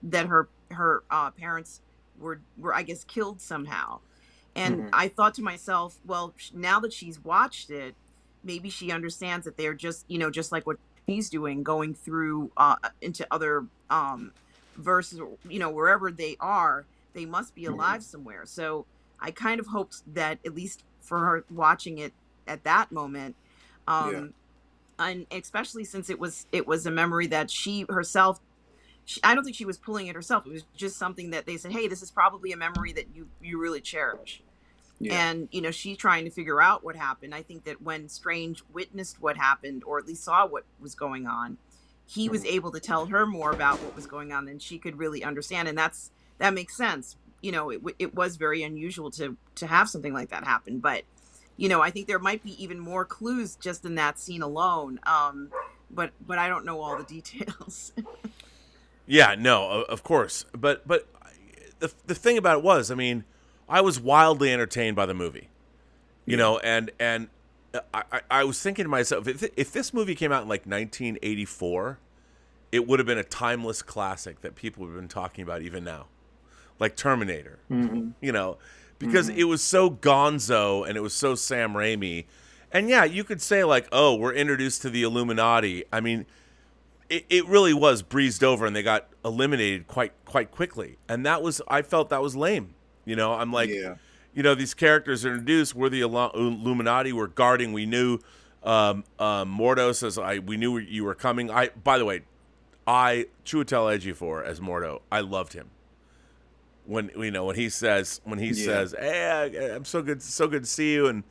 that her parents were I guess killed somehow, and I thought to myself, well, now that she's watched it, maybe she understands that they're just just like what she's doing, going through into other verses, wherever they are, they must be alive somewhere. So I kind of hoped that at least for her watching it at that moment. And especially since it was a memory that she herself, I don't think she was pulling it herself. It was just something that they said, hey, this is probably a memory that you really cherish. And, she's trying to figure out what happened. I think that when Strange witnessed what happened, or at least saw what was going on, he was able to tell her more about what was going on than she could really understand. And that makes sense. It was very unusual to have something like that happen. But I think there might be even more clues just in that scene alone. But I don't know all the details. Yeah, no, of course. But the thing about it was, I mean, I was wildly entertained by the movie, and I was thinking to myself, if this movie came out in like 1984, it would have been a timeless classic that people have been talking about even now, like Terminator, because it was so gonzo and it was so Sam Raimi. And yeah, you could say like, oh, we're introduced to the Illuminati. I mean, it really was breezed over and they got eliminated quite quickly. And I felt that was lame. I'm like, these characters are introduced. We're the Illuminati. We're guarding. We knew Mordo says, we knew you were coming. By the way, Chiwetel Ejiofor as Mordo, I loved him. when he says hey, I'm so good to see you, and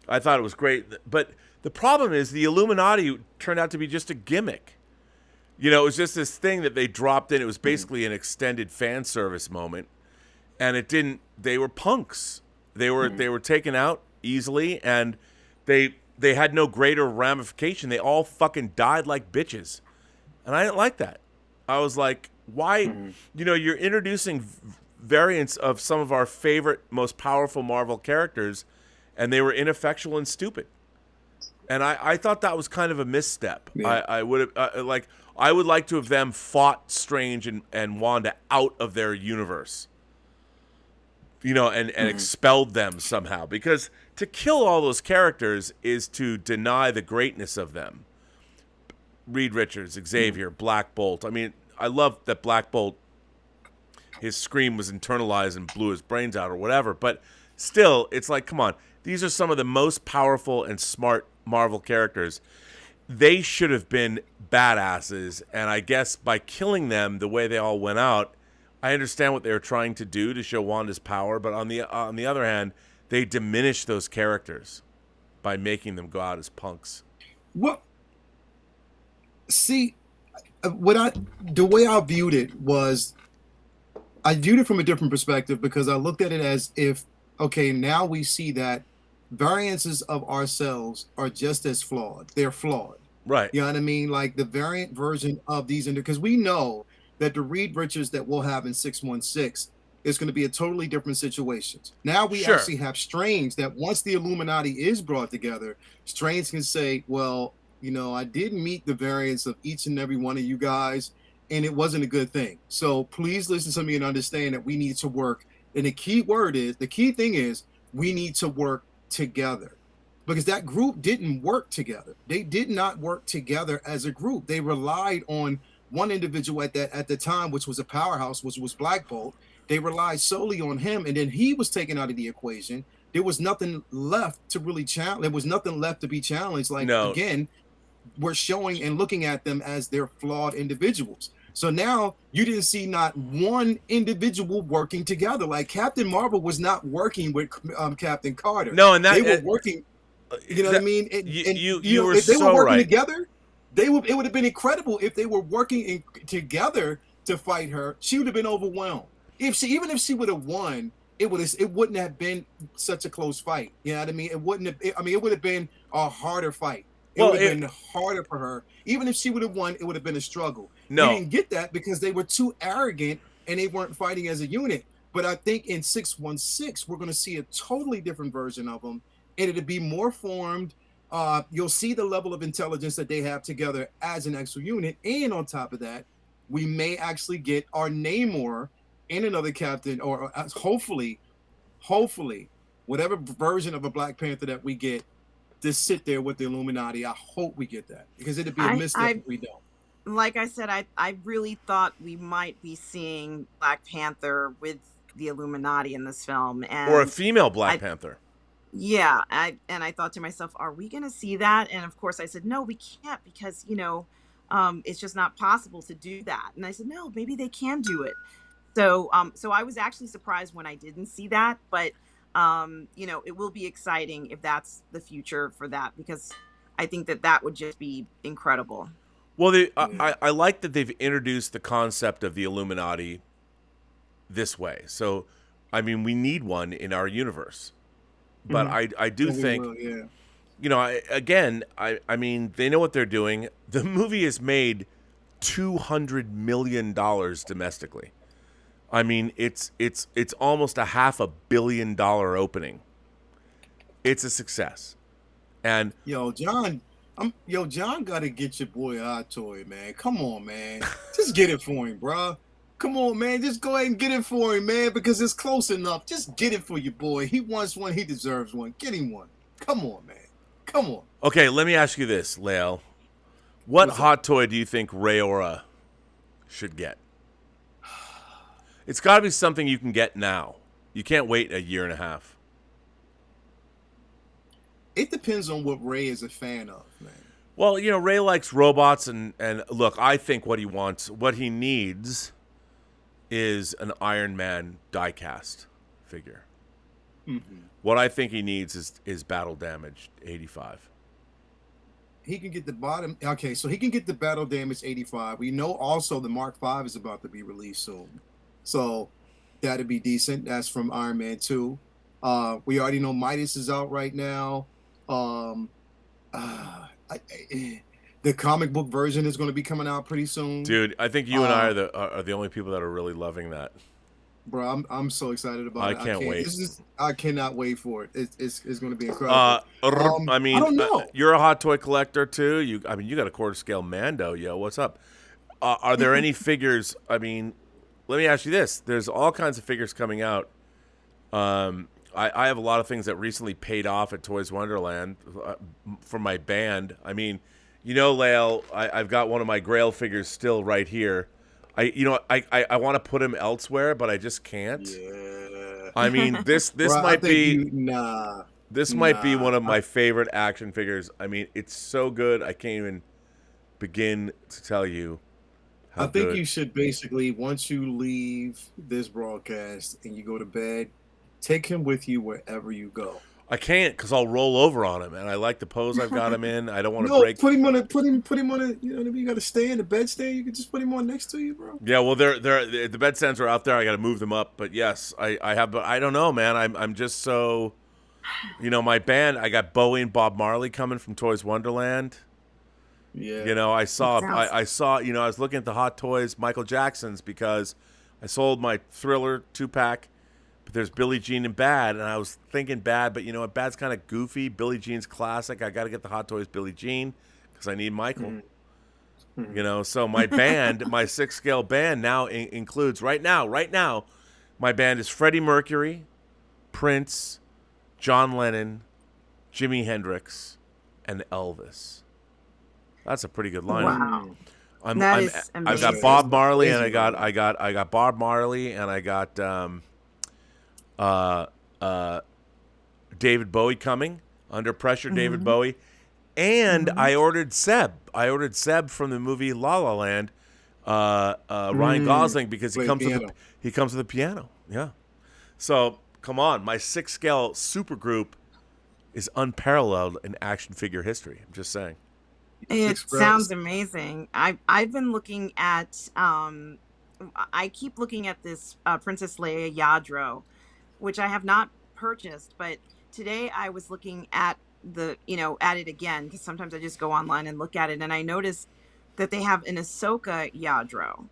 I thought it was great. But the problem is the Illuminati turned out to be just a gimmick. It was just this thing that they dropped in. It was basically an extended fan service moment, and it didn't. They were punks. They were taken out easily, and they had no greater ramification. They all fucking died like bitches, and I didn't like that. I was like, why? You're introducing variants of some of our favorite, most powerful Marvel characters, and they were ineffectual and stupid. And I thought that was kind of a misstep. Yeah. I would have I would like to have them fought Strange and Wanda out of their universe, and expelled them somehow. Because to kill all those characters is to deny the greatness of them. Reed Richards, Xavier, Black Bolt. I mean, I love that Black Bolt, his scream was internalized and blew his brains out or whatever. But still, it's like, come on. These are some of the most powerful and smart Marvel characters. They should have been badasses, and I guess by killing them the way they all went out, I understand what they were trying to do to show Wanda's power, but on the other hand, they diminished those characters by making them go out as punks. Well, see, the way I viewed it was, I viewed it from a different perspective, because I looked at it as if, okay, now we see that variances of ourselves are just as flawed. They're flawed. Right. You know what I mean? Like the variant version of these, because we know that the Reed Richards that we'll have in 616 is going to be a totally different situation. Now we actually have Strange, that once the Illuminati is brought together, Strange can say, well, I did meet the variants of each and every one of you guys, and it wasn't a good thing. So please listen to me and understand that we need to work. And the key thing is, we need to work together, because that group didn't work together. They did not work together as a group. They relied on one individual at the time, which was a powerhouse, which was Black Bolt. They relied solely on him, and then he was taken out of the equation. There was nothing left to really challenge. There was nothing left to be challenged. Again, we're showing and looking at them as they're flawed individuals. So now you didn't see not one individual working together. Like Captain Marvel was not working with Captain Carter. No, and they were working. You know what I mean? If they were working together, it would have been incredible if they were working together to fight her. She would have been overwhelmed. Even if she would have won, it wouldn't have been such a close fight. You know what I mean? It would have been a harder fight. It would have been harder for her. Even if she would have won, it would have been a struggle. No. We didn't get that because they were too arrogant and they weren't fighting as a unit. But I think in 616, we're going to see a totally different version of them, and it'll be more formed. You'll see the level of intelligence that they have together as an actual unit. And on top of that, we may actually get our Namor and another captain, or hopefully, whatever version of a Black Panther that we get, to sit there with the Illuminati. I hope we get that, because it'd be a mistake if we don't. Like I said, I really thought we might be seeing Black Panther with the Illuminati in this film, or a female Black Panther. Yeah, I thought to myself, are we going to see that? And of course, I said, no, we can't, because it's just not possible to do that. And I said, no, maybe they can do it. So I was actually surprised when I didn't see that, but it will be exciting if that's the future for that, because I think that would just be incredible. Well, I like that they've introduced the concept of the Illuminati this way. So, I mean, we need one in our universe. But I do think, I mean, they know what they're doing. The movie has made $200 million domestically. I mean, it's almost $500 million opening. It's a success. And John got to get your boy a hot toy, man. Come on, man. Just get it for him, bro. Come on, man. Just go ahead and get it for him, man, because it's close enough. Just get it for your boy. He wants one. He deserves one. Get him one. Come on, man. Come on. Okay, let me ask you this, Lael. What hot toy do you think Rayora should get? It's got to be something you can get now. You can't wait a year and a half. It depends on what Ray is a fan of, man. Well, Ray likes robots, and look, I think what he needs is an Iron Man die-cast figure. Mm-hmm. What I think he needs is battle damage 85. He can get the bottom. Okay, so he can get the battle damage 85. We know also the Mark V is about to be released soon, so that'd be decent. That's from Iron Man 2. We already know Midas is out right now. The comic book version is going to be coming out pretty soon. Dude, I think you and I are the only people that are really loving that. Bro, I'm so excited about it. I can't wait. I cannot wait for it. It's going to be incredible. I mean, I don't know. You're a hot toy collector too. You got a quarter scale Mando, yo. What's up? Are there any figures? I mean, let me ask you this: there's all kinds of figures coming out. I have a lot of things that recently paid off at Toys Wonderland for my band. I mean, Lael, I've got one of my Grail figures still right here. I want to put him elsewhere, but I just can't. Yeah. I mean, this Bro, might be might be one of my favorite action figures. I mean, it's so good. I can't even begin to tell you how I think good. you should basically, once you leave this broadcast and you go to bed, take him with you wherever you go. I can't because I'll roll over on him, and I like the pose I've got him in. I don't want to No, break. put him on a. You got to stay in the bed stand. You can just put him on next to you, bro. Yeah, well, the bed stands are out there. I got to move them up, but yes, I have. But I don't know, man. I'm just so, my band. I got Bowie and Bob Marley coming from Toys Wonderland. Yeah. I saw. I was looking at the Hot Toys Michael Jacksons because I sold my Thriller 2-pack. But there's Billie Jean and Bad, and I was thinking Bad, but Bad's kind of goofy. Billie Jean's classic. I got to get the Hot Toys Billie Jean because I need Michael. Mm-hmm. So my band, my 6-scale band now includes right now, my band is Freddie Mercury, Prince, John Lennon, Jimi Hendrix, and Elvis. That's a pretty good lineup. Wow. I've got amazing. Bob Marley, and I got Bob Marley, and I got David Bowie coming, Under Pressure, David Bowie, and I ordered Seb. I ordered Seb from the movie La La Land, Ryan Gosling, because he comes with a piano. Yeah. So come on, my 6-scale super group is unparalleled in action figure history. I'm just saying. It sounds amazing. I've been looking at I keep looking at this Princess Leia Yadro, which I have not purchased, but today I was looking at at it again because sometimes I just go online and look at it, and I noticed that they have an Ahsoka Yadro,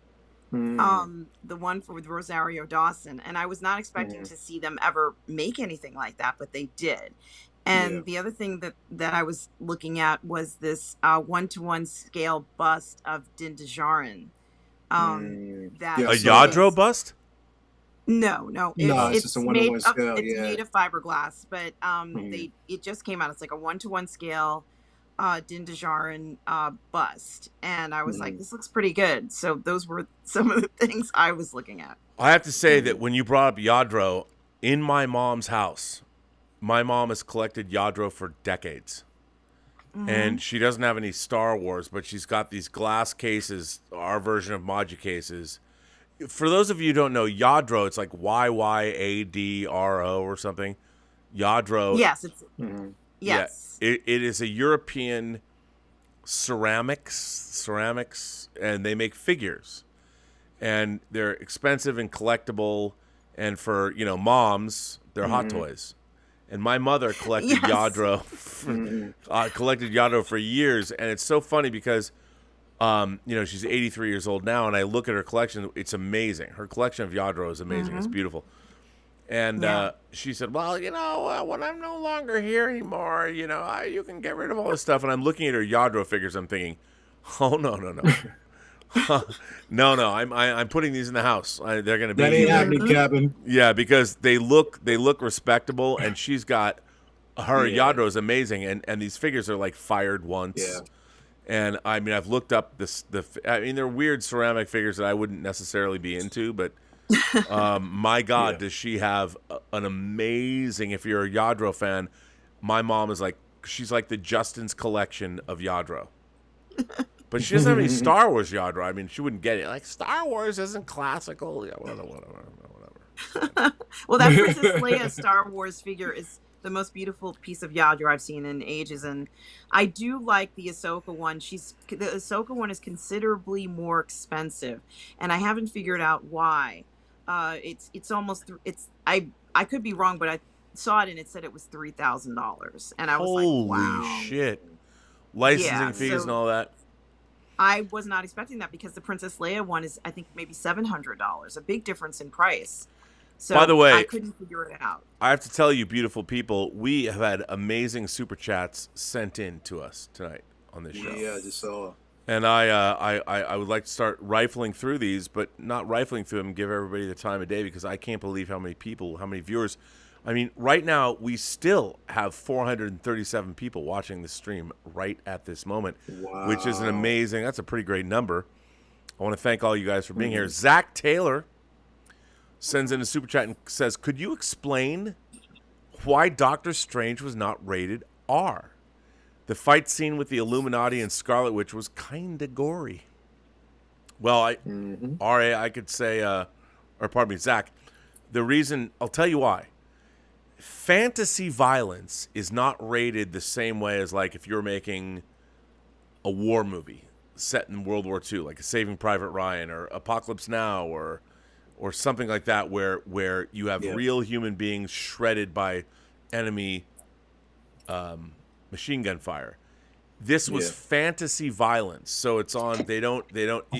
the one with Rosario Dawson, and I was not expecting to see them ever make anything like that, but they did. And the other thing that I was looking at was this 1-to-1 scale bust of Din Djarin. That a Yadro bust? No, it's just a 1-to-1 scale. It's made of fiberglass, but it just came out. It's like a 1-to-1 scale Din Djarin bust, and I was like, this looks pretty good. So those were some of the things I was looking at. I have to say that when you brought up Yadro, in my mom's house, my mom has collected Yadro for decades. And she doesn't have any Star Wars, but she's got these glass cases, our version of Maji cases. For those of you who don't know, Yadro, it's like Yadro or something. Yadro. Yes. Yes. Yeah, it is a European ceramics, and they make figures. And they're expensive and collectible. And for, moms, they're hot toys. And my mother collected Yadro, collected Yadro for years, and it's so funny because, she's 83 years old now, and I look at her collection. It's amazing. Her collection of Yadro is amazing. It's beautiful. And she said, "Well, when I'm no longer here anymore, you can get rid of all this stuff." And I'm looking at her Yadro figures. I'm thinking, "Oh no." No, I'm putting these in the house. They're going to be. That ain't happening, Captain. Yeah, because they look respectable, and she's got her Yadro is amazing, and these figures are like fired once. Yeah. And I mean, I've looked up they're weird ceramic figures that I wouldn't necessarily be into, but my God, does she have an amazing? If you're a Yadro fan, my mom is she's like the Justin's collection of Yadro. But she doesn't have any Star Wars Yadra. I mean, she wouldn't get it. Like, Star Wars isn't classical. Yeah, whatever. Well, that Princess Leia Star Wars figure is the most beautiful piece of Yadra I've seen in ages, and I do like the Ahsoka one. The Ahsoka one is considerably more expensive, and I haven't figured out why. It's almost I could be wrong, but I saw it and it said it was $3,000, and I was Holy like, wow, shit! Licensing fees and all that. I was not expecting that because the Princess Leia one is, I think, maybe $700, a big difference in price. So by the way, I couldn't figure it out. I have to tell you, beautiful people, we have had amazing super chats sent in to us tonight on this show. Yeah, I just saw. And I would like to start rifling through these, but not rifling through them and give everybody the time of day, because I can't believe how many viewers. I mean, right now, we still have 437 people watching the stream right at this moment, which is that's a pretty great number. I want to thank all you guys for being here. Zach Taylor sends in a super chat and says, could you explain why Doctor Strange was not rated R? The fight scene with the Illuminati and Scarlet Witch was kind of gory. Well, RA, I could say, or pardon me, Zach, the reason, I'll tell you why. Fantasy violence is not rated the same way as, like, if you're making a war movie set in World War II, like a Saving Private Ryan or Apocalypse Now or something like that, where you have real human beings shredded by enemy machine gun fire. This was fantasy violence, so it's on. They don't.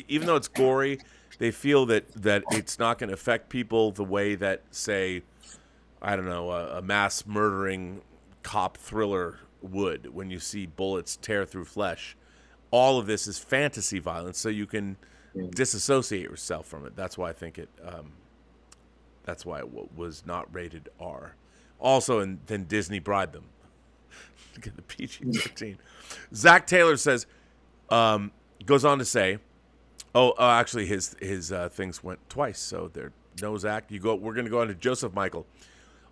Even though it's gory, they feel that it's not going to affect people the way that, say, I don't know, a mass murdering cop thriller would when you see bullets tear through flesh. All of this is fantasy violence, so you can disassociate yourself from it. That's why I think it. That's why it was not rated R. Also, and then Disney bribed them to get the PG-13. Zach Taylor says, goes on to say, actually his things went twice, so there. No, Zach, you go. We're going to go on to Joseph Michael.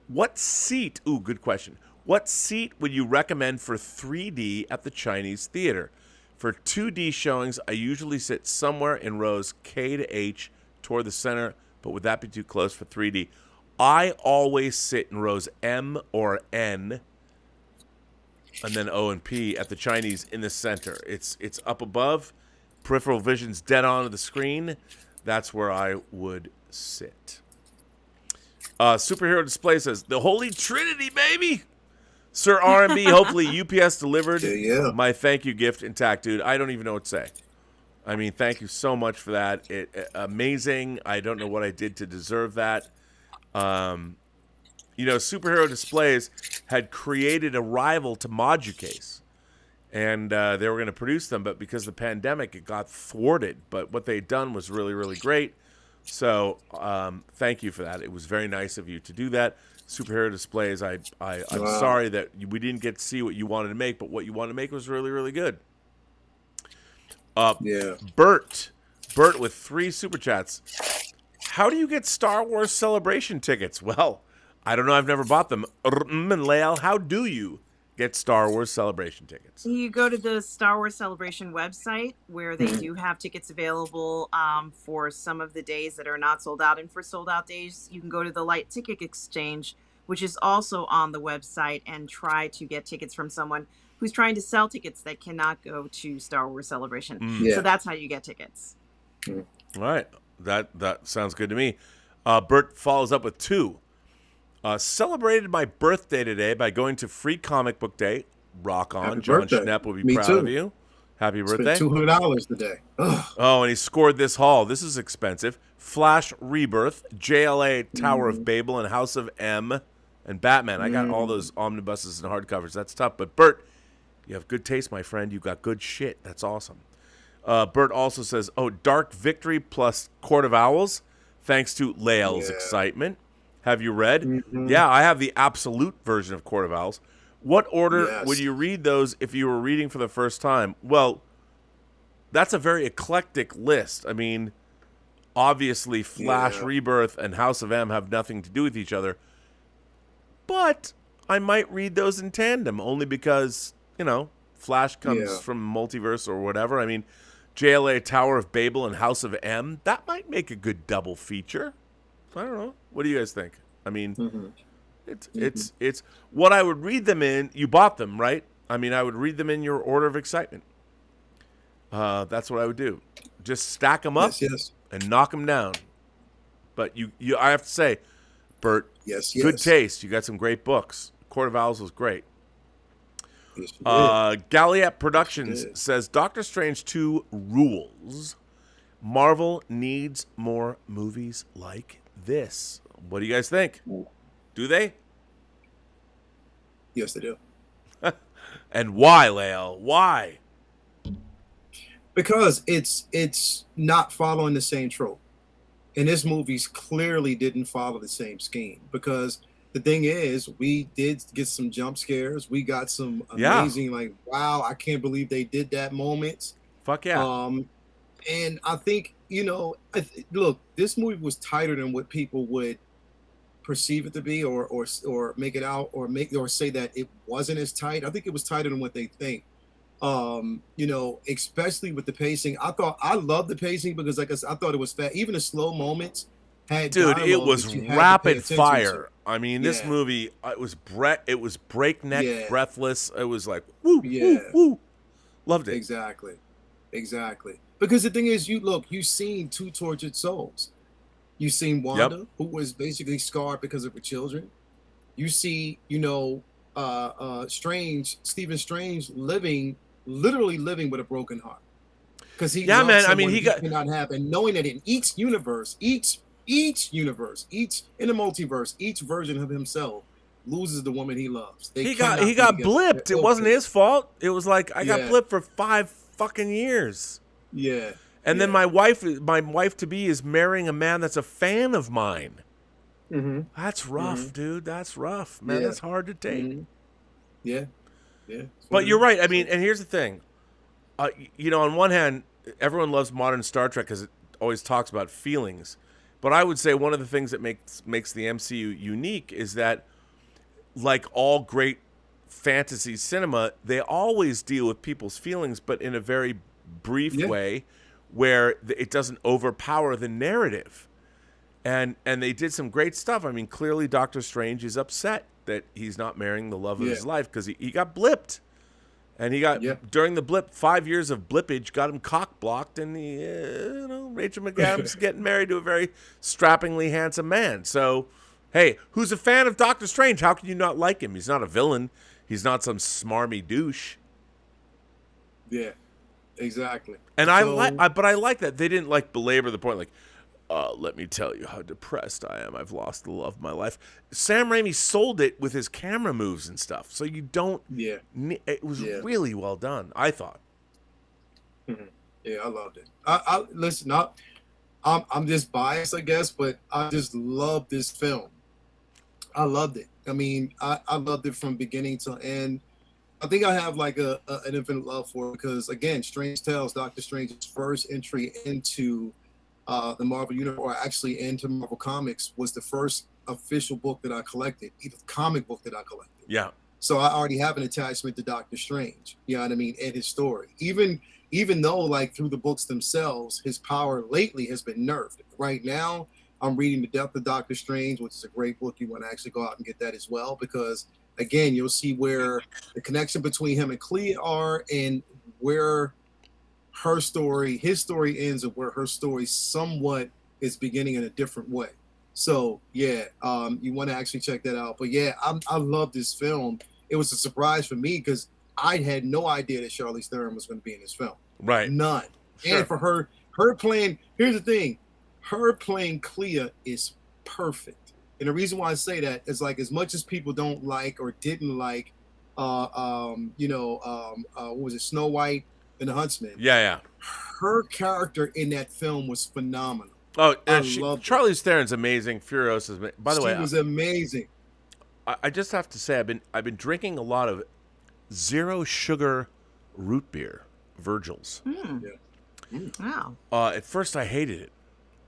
What seat? Ooh, good question. What seat would you recommend for 3D at the Chinese theater? For 2D showings, I usually sit somewhere in rows K to H toward the center, but would that be too close for 3D? I always sit in rows M or N, and then O and P at the Chinese in the center. It's up above, peripheral vision's dead on to the screen. That's where I would sit. Superhero Display says, the Holy Trinity, baby! Sir R&B, hopefully UPS delivered my thank you gift intact. Dude, I don't even know what to say. I mean, thank you so much for that. Amazing. I don't know what I did to deserve that. Superhero Displays had created a rival to Moducase. And they were going to produce them, but because of the pandemic, it got thwarted. But what they'd done was really, really great. So thank you for that. It was very nice of you to do that. Superhero Displays, I'm sorry that we didn't get to see what you wanted to make, but what you wanted to make was really, really good. Bert with 3 super chats. How do you get Star Wars Celebration tickets? Well, I don't know. I've never bought them. And Lael, how do you get Star Wars Celebration tickets? You go to the Star Wars Celebration website, where they do have tickets available for some of the days that are not sold out. And for sold out days, you can go to the Light Ticket Exchange, which is also on the website, and try to get tickets from someone who's trying to sell tickets that cannot go to Star Wars Celebration. So that's how you get tickets. All right. That sounds good to me. Bert follows up with 2. Celebrated my birthday today by going to Free Comic Book Day. Rock on. Happy John birthday. Schnepp will be Me proud too. of you. Happy birthday. Spent $200 today. Ugh. Oh, and he scored this haul. This is expensive. Flash Rebirth, JLA Tower of Babel, and House of M, and Batman. I got all those omnibuses and hardcovers. That's tough. But Bert, you have good taste, my friend. You got good shit. That's awesome. Bert also says, Dark Victory plus Court of Owls, thanks to Lael's excitement. Have you read? Yeah, I have the absolute version of Court of Owls. What order would you read those if you were reading for the first time? Well, that's a very eclectic list. I mean, obviously Flash Rebirth and House of M have nothing to do with each other. But I might read those in tandem, only because, Flash comes Yeah. from Multiverse or whatever. I mean, JLA Tower of Babel and House of M, that might make a good double feature. I don't know. What do you guys think? I mean, it's what I would read them in. You bought them, right? I mean, I would read them in your order of excitement. That's what I would do. Just stack them up and knock them down. But I have to say, Bert, good taste. You got some great books. Court of Owls was great. Yes, Galliette Productions says Doctor Strange 2 rules. Marvel needs more movies like this. What do you guys think? Do they? Yes, they do. And why, Lael? Why? Because it's not following the same trope. And this movie's clearly didn't follow the same scheme. Because the thing is, we did get some jump scares. We got some amazing, like, wow, I can't believe they did that moments. Fuck yeah. And I think, look, this movie was tighter than what people would perceive it to be, or make it out, or say that it wasn't as tight. I think it was tighter than what they think. Especially with the pacing. I loved the pacing because, like I said, I thought it was fast. Even the slow moments had it was rapid fire. I mean, this movie, it was breakneck, breathless. It was like woo, woo, woo. Loved it. Exactly. Because the thing is, you've seen two tortured souls. You've seen Wanda, who was basically scarred because of her children. You see, Stephen Strange literally living with a broken heart. Because he cannot have, and knowing that in each universe, each in the multiverse, each version of himself loses the woman he loves. He got blipped. It wasn't his fault. It was like I got blipped for 5 fucking years. Yeah. And then my wife to be is marrying a man that's a fan of mine. Mm-hmm. That's rough, dude. That's rough, man. That's hard to take. Mm-hmm. Yeah. But you're right. I mean, and here's the thing. On one hand, everyone loves modern Star Trek because it always talks about feelings. But I would say one of the things that makes the MCU unique is that, like all great fantasy cinema, they always deal with people's feelings, but in a very brief way, where it doesn't overpower the narrative. And they did some great stuff. I mean, clearly Doctor Strange is upset that he's not marrying the love of his life because he got blipped. And he got, during the blip, 5 years of blippage got him cock-blocked, and Rachel McAdams getting married to a very strappingly handsome man. So, hey, who's a fan of Doctor Strange? How can you not like him? He's not a villain. He's not some smarmy douche. Yeah, exactly. And but I like that they didn't belabor the point. Let me tell you how depressed I am. I've lost the love of my life. Sam Raimi sold it with his camera moves and stuff. So you don't. Yeah. It was really well done, I thought. Mm-hmm. Yeah, I loved it. I listen. I'm just biased, I guess, but I just love this film. I loved it. I mean, I loved it from beginning to end. I think I have an infinite love for it because, again, Strange Tales, Doctor Strange's first entry into the Marvel Universe, or actually into Marvel Comics, was the first official book that I collected, either comic book that I collected. Yeah. So I already have an attachment to Doctor Strange, you know what I mean, and his story. Even though, through the books themselves, his power lately has been nerfed. Right now, I'm reading The Death of Doctor Strange, which is a great book. You want to actually go out and get that as well, because, again, you'll see where the connection between him and Clea are, and where his story ends, and where her story somewhat is beginning in a different way. So you want to actually check that out. But I love this film. It was a surprise for me because I had no idea that Charlize Theron was going to be in this film. Right. None. Sure. And for her playing, here's the thing, her playing Clea is perfect. And the reason why I say that is, as much as people don't like or didn't like, what was it, Snow White and the Huntsman? Yeah. Her character in that film was phenomenal. Oh, Charlize Theron's amazing. Furiosa's, by the way, she was amazing. I just have to say, I've been drinking a lot of zero sugar root beer, Virgil's. Wow. At first, I hated it.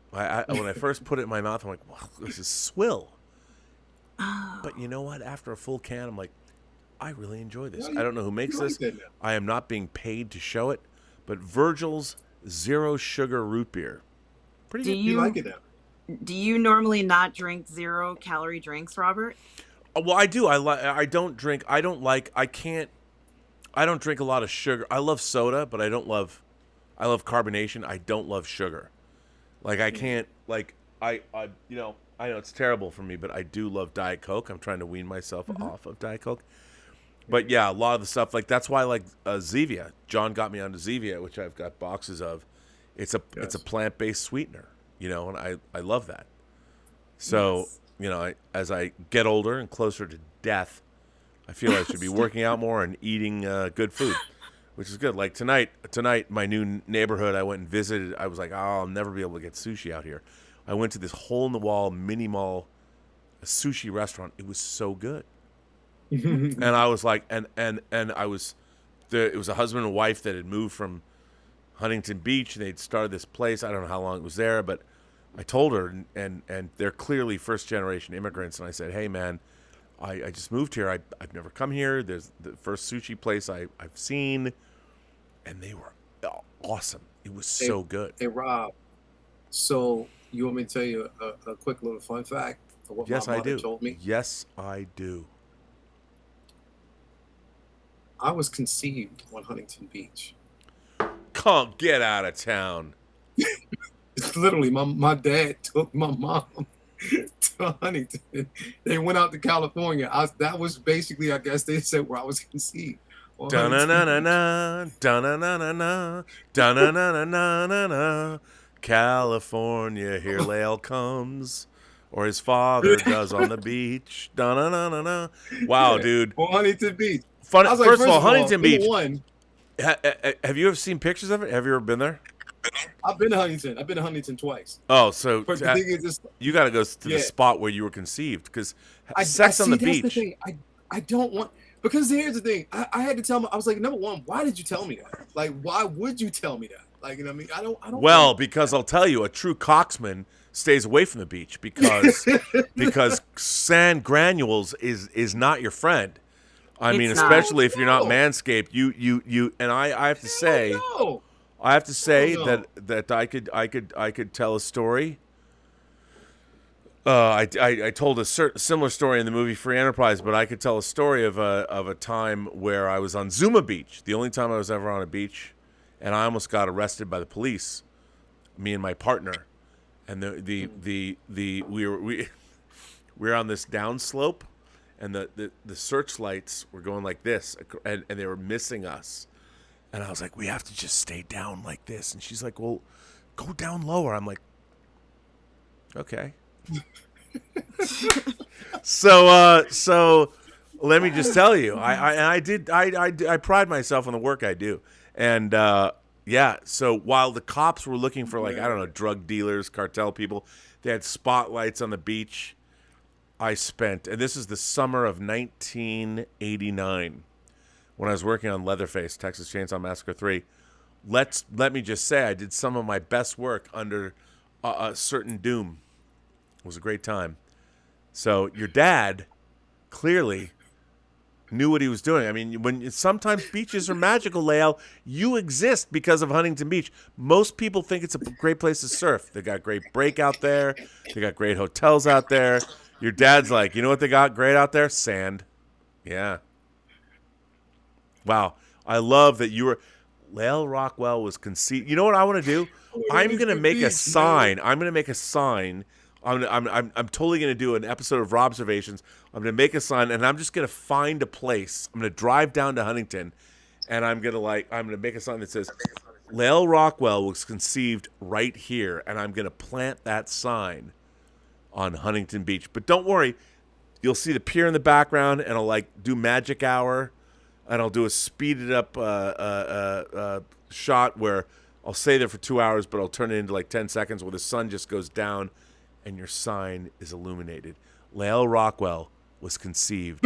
When I first put it in my mouth, I'm like, wow, this is swill. But you know what? After a full can, I'm like, I really enjoy this. Yeah, I don't know who makes this. like that now. I am not being paid to show it, but Virgil's Zero Sugar Root Beer. Pretty Do good. You like it now? Do you normally not drink 0-calorie drinks, Robert? Well, I do. I don't drink. I don't drink a lot of sugar. I love soda, but I love carbonation. I don't love sugar. Like I can't I know it's terrible for me, but I do love Diet Coke. I'm trying to wean myself off of Diet Coke. But yeah, a lot of the stuff that's why I like Zevia. John got me onto Zevia, which I've got boxes of. It's a plant-based sweetener, and I love that. So, as I get older and closer to death, I feel I should be working out more and eating good food, which is good. Like tonight, my new neighborhood, I went and visited. I was like, I'll never be able to get sushi out here. I went to this hole-in-the-wall mini mall sushi restaurant. It was so good. And I was like, and I was, it was a husband and wife that had moved from Huntington Beach, and they'd started this place. I don't know how long it was there, but I told her, and they're clearly first-generation immigrants, and I said, hey, man, I just moved here. I've never come here. There's the first sushi place I've seen, and they were awesome. It was so good. Hey, Rob, so you want me to tell you a quick little fun fact of what Yes, my I mother do. told me? Yes, I do. I was conceived on Huntington Beach. Come get out of town. It's literally my dad took my mom to Huntington. They went out to California. That was basically, I guess they said, where I was conceived. Da-na-na-na-na, da-na-na-na-na, da-na-na-na-na-na. California, here Lael comes, or his father does on the beach. Da-na-na-na-na. Wow, dude. On Huntington Beach. Fun, I was like, first of all, Huntington number Beach. one, Have you ever seen pictures of it? Have you ever been there? I've been to Huntington. I've been to Huntington twice. Oh, so But the thing is, this, you got to go to the Yeah. spot where you were conceived, because I sex on the see, that's beach. thing. I don't want, because here's the thing. I had to tell him. I was like, number one, why did you tell me that? Like, why would you tell me that? Like, you know what I mean? I don't. Well, because I'll tell you, a true coxman stays away from the beach because sand granules is not your friend. I mean, It's not. especially if you're not No. manscaped. You and I have to say, No. I have to say Hell no. that I could tell a story. I told a similar story in the movie Free Enterprise, but I could tell a story of a time where I was on Zuma Beach, the only time I was ever on a beach, and I almost got arrested by the police, me and my partner, and we were on this downslope, and the searchlights were going like this, and they were missing us. And I was like, we have to just stay down like this. And she's like, well, go down lower. I'm like, okay. So let me just tell you, I pride myself on the work I do. And yeah, so while the cops were looking for, like, I don't know, drug dealers, cartel people, they had spotlights on the beach. I spent, and this is the summer of 1989. When I was working on Leatherface, Texas Chainsaw Massacre 3, let me just say I did some of my best work under a certain doom. It was a great time. So your dad clearly knew what he was doing. I mean, sometimes beaches are magical, Lael. You exist because of Huntington Beach. Most people think it's a great place to surf. They got great break out there. They got great hotels out there. Your dad's like, you know what they got great out there? Sand. Yeah. Wow. I love that you were... Lael Rockwell was conceived. You know what I want to do? I'm going to make a sign. I'm going to make a sign. I'm totally going to do an episode of Robservations. I'm going to make a sign, and I'm just going to find a place. I'm going to drive down to Huntington, and I'm going to make a sign that says, Lael Rockwell was conceived right here, and I'm going to plant that sign on Huntington Beach. But don't worry. You'll see the pier in the background, and I'll, like, do magic hour. And I'll do a speeded up shot where I'll stay there for 2 hours, but I'll turn it into like 10 seconds where the sun just goes down and your sign is illuminated. Lael Rockwell was conceived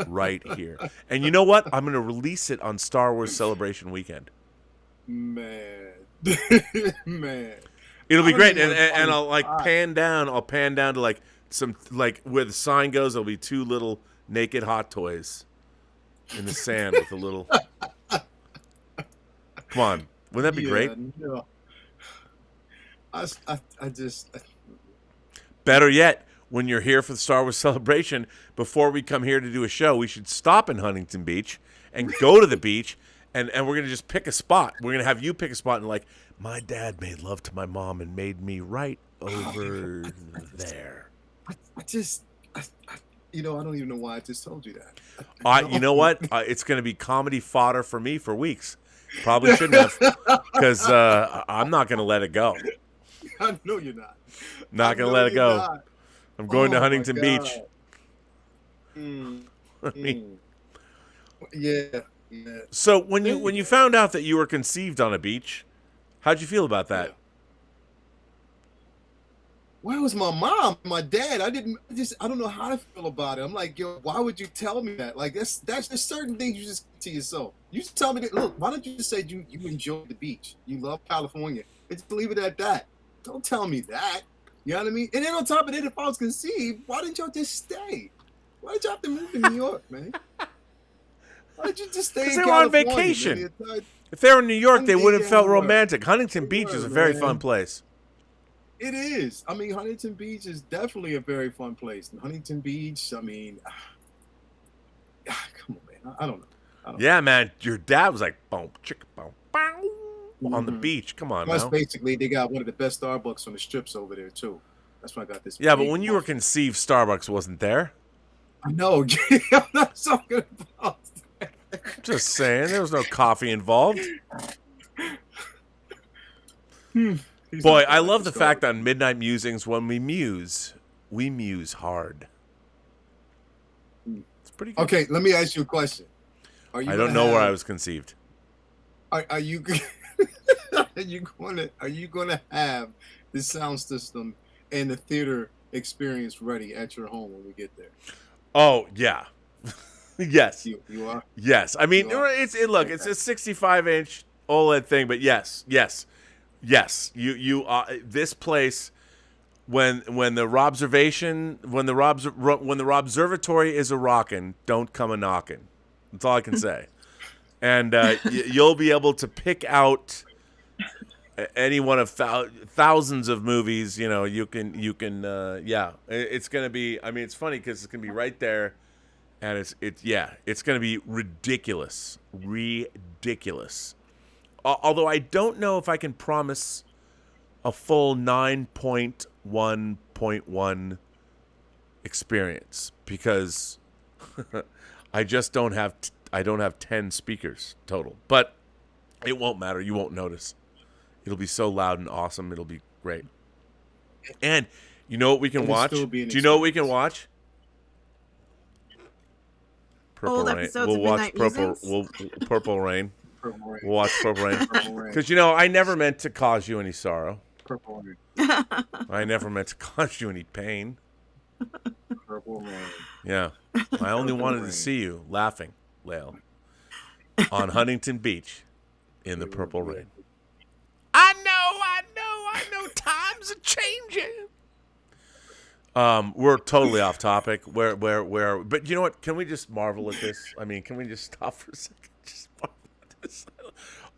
right here. And you know what? I'm going to release it on Star Wars Celebration Weekend. Man. Man. It'll be great. And I'll like pan down. I'll pan down to like some, like where the sign goes. There'll be two little naked hot toys in the sand with a little. Come on, wouldn't that be great? No. I just. Better yet, when you're here for the Star Wars celebration, before we come here to do a show, we should stop in Huntington Beach and go to the beach, and we're going to just pick a spot. We're going to have you pick a spot and like, my dad made love to my mom and made me right over there. I don't even know why I just told you that. You know what? It's going to be comedy fodder for me for weeks. Probably shouldn't have, because I'm not going to let it go. I know you're not. Not going to let it go. Not. I'm going to Huntington my Beach. God. Yeah. So when you found out that you were conceived on a beach, how'd you feel about that? Yeah. Well, it was my mom, my dad. I don't know how to feel about it. I'm like, yo, why would you tell me that? Like, that's just certain things you just to yourself. You just tell me that. Look, why don't you just say you enjoy the beach, you love California, and just leave it at that. Don't tell me that. You know what I mean? And then on top of it, if I was conceived, why didn't y'all just stay? Why did y'all have to move to New York, man? Why did you just stay in Because they were California? on vacation. Man? If they were in New York, they would have felt Yeah, romantic. Huntington Beach is a very fun place. It is. I mean, Huntington Beach is definitely a very fun place. And Huntington Beach, I mean, come on, man. I don't know. Yeah, man. Your dad was like, boom, chicka, boom, bow, on the beach. Come on, Plus, now. basically, they got one of the best Starbucks on the strips over there, too. That's why I got this. Yeah, but when you were conceived, Starbucks wasn't there. I know. I'm not talking about that. Just saying. There was no coffee involved. Boy, I love the fact on Midnight Musings, when we muse hard. It's pretty good. Okay, let me ask you a question. I don't know where I was conceived. Are you going to have the sound system and the theater experience ready at your home when we get there? Oh, yeah. Yes. You are? Yes. I mean, it's a 65-inch OLED thing, but yes. You this place, when the Robservatory is a rockin', don't come a knockin'. That's all I can say. And you'll be able to pick out any one of thousands of movies. You know, you can it's gonna be. I mean, it's funny because it's gonna be right there, and it's gonna be ridiculous. Although I don't know if I can promise a full 9.1.1 experience, because I just don't have I don't have 10 speakers total. But it won't matter. You won't notice. It'll be so loud and awesome. It'll be great. And you know what we can watch? Do you know what we can watch? Purple Rain. We'll watch Purple Rain. We'll watch Purple Rain. Because, I never meant to cause you any sorrow. Purple Rain. I never meant to cause you any pain. Purple Rain. Yeah. I only wanted to see you laughing, Lael, on Huntington Beach in the Purple Rain. I know. Times are changing. We're totally off topic. But you know what? Can we just marvel at this? I mean, can we just stop for a second? Just marvel at this.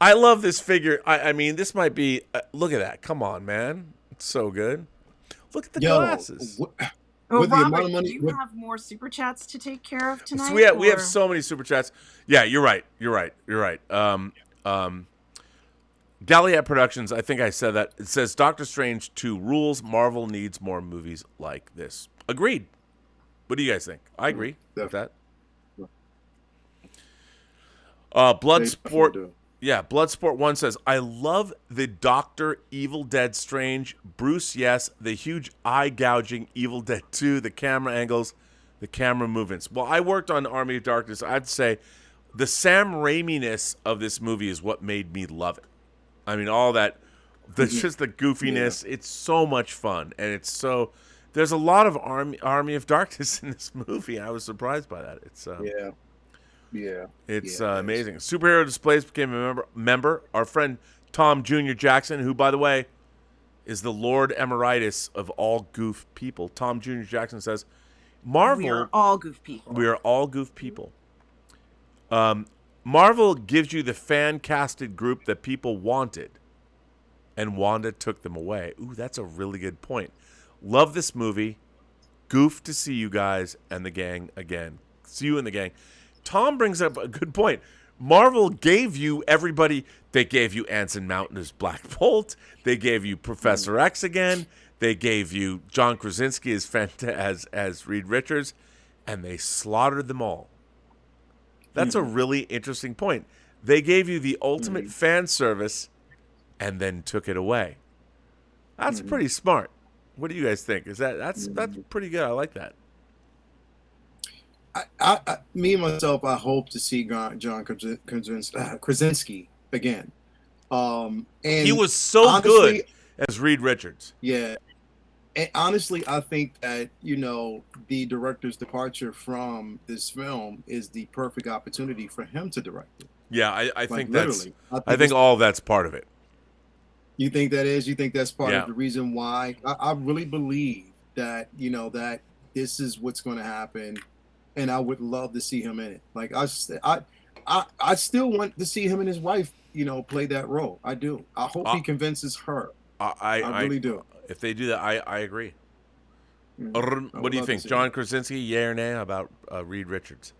I love this figure. I mean, this might be. Look at that. Come on, man. It's so good. Look at the glasses. Well, Robert, do you have more super chats to take care of tonight? So we have so many super chats. Yeah, you're right. Galliat Productions, I think I said that. It says Doctor Strange 2 rules. Marvel needs more movies like this. Agreed. What do you guys think? I agree with that. Bloodsport. Yeah, Bloodsport 1 says, I love the Dr. Evil Dead Strange. Bruce, yes. The huge eye gouging Evil Dead 2. The camera angles. The camera movements. Well, I worked on Army of Darkness. I'd say the Sam Raimi-ness of this movie is what made me love it. I mean, all that, just the goofiness. Yeah. It's so much fun. And there's a lot of Army of Darkness in this movie. I was surprised by that. It's It's amazing. Superhero Displays became a member. Our friend Tom Jr. Jackson, who, by the way, is the Lord Emeritus of all goof people. Tom Jr. Jackson says, Marvel, We are all goof people. we are all goof people. Marvel gives you the fan-casted group that people wanted, and Wanda took them away. Ooh, that's a really good point. Love this movie. Goof to see you guys and the gang again. See you in the gang. Tom brings up a good point. Marvel gave you everybody. They gave you Anson Mountain as Black Bolt. They gave you Professor X again. They gave you John Krasinski as Reed Richards, and they slaughtered them all. That's a really interesting point. They gave you the ultimate fan service and then took it away. That's pretty smart. What do you guys think? That's pretty good. I like that. Me myself, I hope to see John Krasinski again. And He was so honestly, good as Reed Richards. Yeah. And honestly, I think that, the director's departure from this film is the perfect opportunity for him to direct it. Yeah, I think that's. Literally. I think all of that's part of it. You think that is? You think that's part Yeah. of the reason why? I really believe that, that this is what's going to happen, and I would love to see him in it. Like I still want to see him and his wife, play that role. I do. I hope he convinces her. I really do. If they do that, I agree. What do you think, to see John it. Krasinski? Yeah or nay about Reed Richards?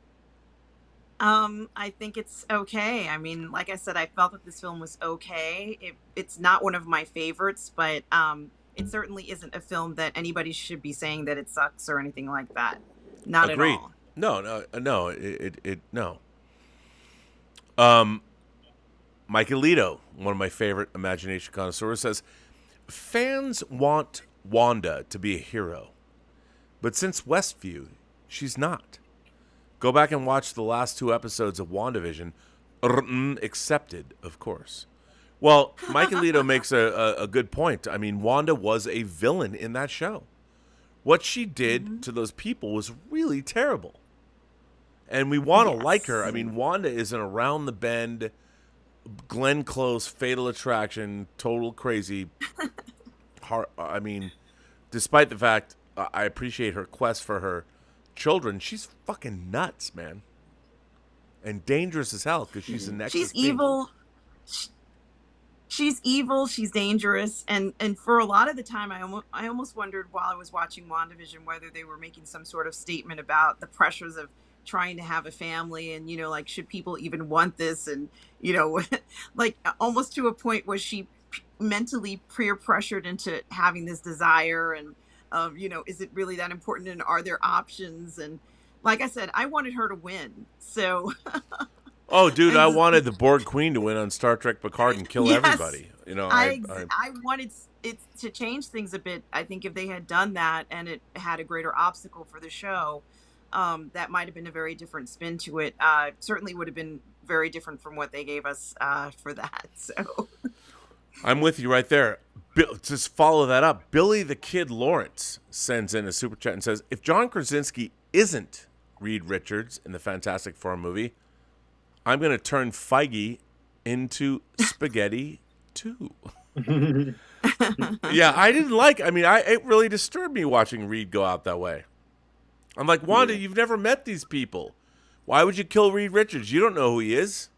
I think it's okay. I mean, like I said, I felt that this film was okay. It's not one of my favorites, but it certainly isn't a film that anybody should be saying that it sucks or anything like that. Not Agreed. at all. No. No. Mike Alito, one of my favorite imagination connoisseurs, says fans want Wanda to be a hero, but since Westview, she's not. Go back and watch the last 2 episodes of WandaVision, accepted, of course. Well, Mike Alito makes a good point. I mean, Wanda was a villain in that show. What she did to those people was really terrible. And we want to like her. I mean, Wanda is an around the bend, Glenn Close, Fatal Attraction, total crazy. I mean, despite the fact I appreciate her quest for her children, she's fucking nuts, man. And dangerous as hell because she's a nexus. She's being. evil. She's evil. She's dangerous, and for a lot of the time, I almost wondered while I was watching WandaVision whether they were making some sort of statement about the pressures of trying to have a family, and like, should people even want this, and like almost to a point where she mentally peer pressured into having this desire, and is it really that important, and are there options? And like I said, I wanted her to win, so. Oh, dude, I wanted the Borg Queen to win on Star Trek Picard and kill everybody. I wanted it to change things a bit. I think if they had done that and it had a greater obstacle for the show, that might have been a very different spin to it. Certainly would have been very different from what they gave us for that. So I'm with you right there. Just follow that up. Billy the Kid Lawrence sends in a super chat and says, if John Krasinski isn't Reed Richards in the Fantastic Four movie, I'm going to turn Feige into spaghetti too. Yeah, I didn't like. I mean, it really disturbed me watching Reed go out that way. I'm like, Wanda, you've never met these people. Why would you kill Reed Richards? You don't know who he is.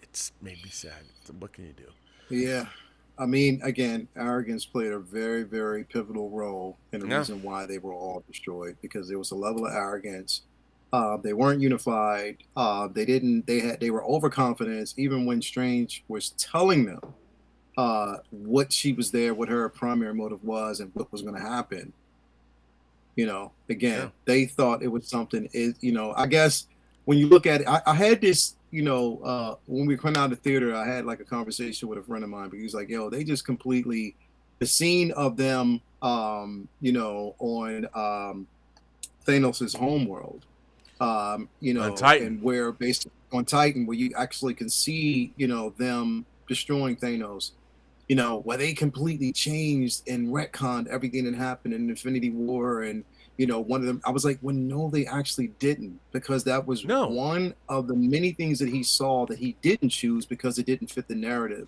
It's made me sad. What can you do? Yeah. I mean, again, arrogance played a very, very pivotal role in the reason why they were all destroyed, because there was a level of arrogance. They weren't unified. They were overconfident, even when Strange was telling them what she was there, what her primary motive was, and what was going to happen. They thought it was something. I guess when you look at it, I had this. When we went out of the theater, I had like a conversation with a friend of mine, but he was like, "Yo, they just completely the scene of them, on Thanos' homeworld." On Titan. And where based on Titan, where you actually can see, them destroying Thanos, where they completely changed and retconned everything that happened in Infinity War. And, one of them, I was like, well, no, they actually didn't, because that was one of the many things that he saw that he didn't choose because it didn't fit the narrative.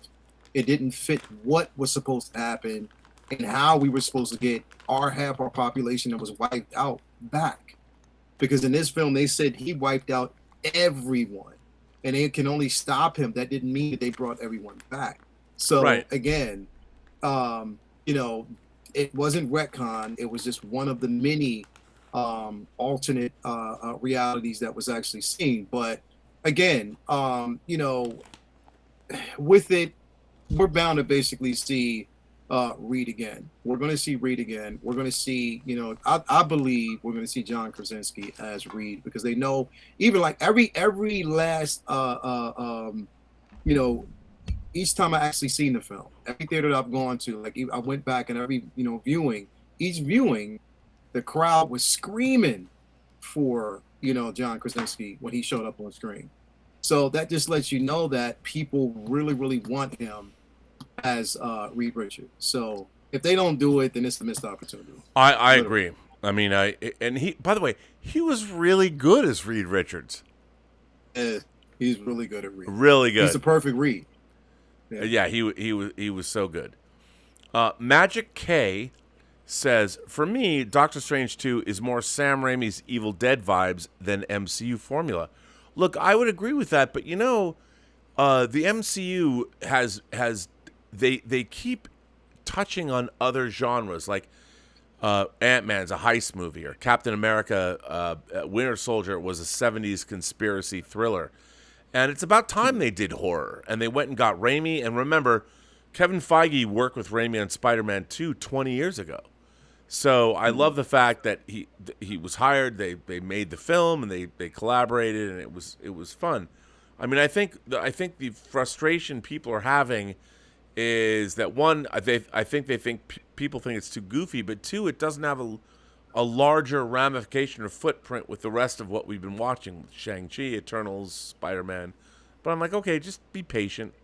It didn't fit what was supposed to happen. and how we were supposed to get our half our population that was wiped out back. Because in this film, they said he wiped out everyone, and they can only stop him. That didn't mean that they brought everyone back. So Right. again, you know, it wasn't retcon. It was just one of the many alternate realities that was actually seen. But again, you know, with it, we're bound to basically see Reed again. We're going to see Reed again. We're going to see, you know, I believe we're going to see John Krasinski as Reed, because they know, even like every last you know, each time I actually seen the film, every theater that I've gone to, like I went back and every, you know, each viewing, the crowd was screaming for, you know, John Krasinski when he showed up on screen. So that just lets you know that people really, really want him as Reed Richards. So if they don't do it, then it's a missed opportunity. I agree. I mean, and he, by the way, he was really good as Reed Richards. He's really good at Reed. Really good. He's the perfect Reed. Yeah, he was so good. Magic K says, for me, Doctor Strange 2 is more Sam Raimi's Evil Dead vibes than MCU formula. Look, I would agree with that, but you know, the MCU has they keep touching on other genres, like Ant-Man's a heist movie, or Captain America Winter Soldier was a 70s conspiracy thriller. And it's about time they did horror, and they went and got Raimi. And remember, Kevin Feige worked with Raimi on Spider-Man 2 20 years ago. So I love the fact that he was hired. They made the film, and they collaborated, and it was fun. I mean, I think the frustration people are having is that, one, people think it's too goofy, but two, it doesn't have a larger ramification or footprint with the rest of what we've been watching, Shang-Chi, Eternals, Spider-Man. But I'm like, okay, just be patient.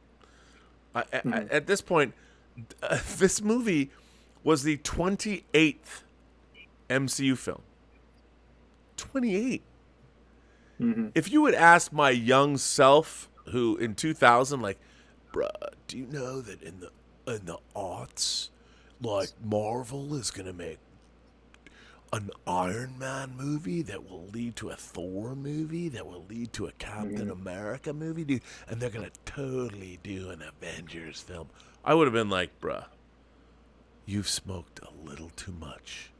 At this point, this movie was the 28th MCU film. 28. Mm-hmm. If you had asked my young self, who in 2000, like, bruh, do you know that in the aughts, like, Marvel is gonna make an Iron Man movie that will lead to a Thor movie that will lead to a Captain America movie, dude, and they're gonna totally do an Avengers film, I would have been like, bruh, you've smoked a little too much.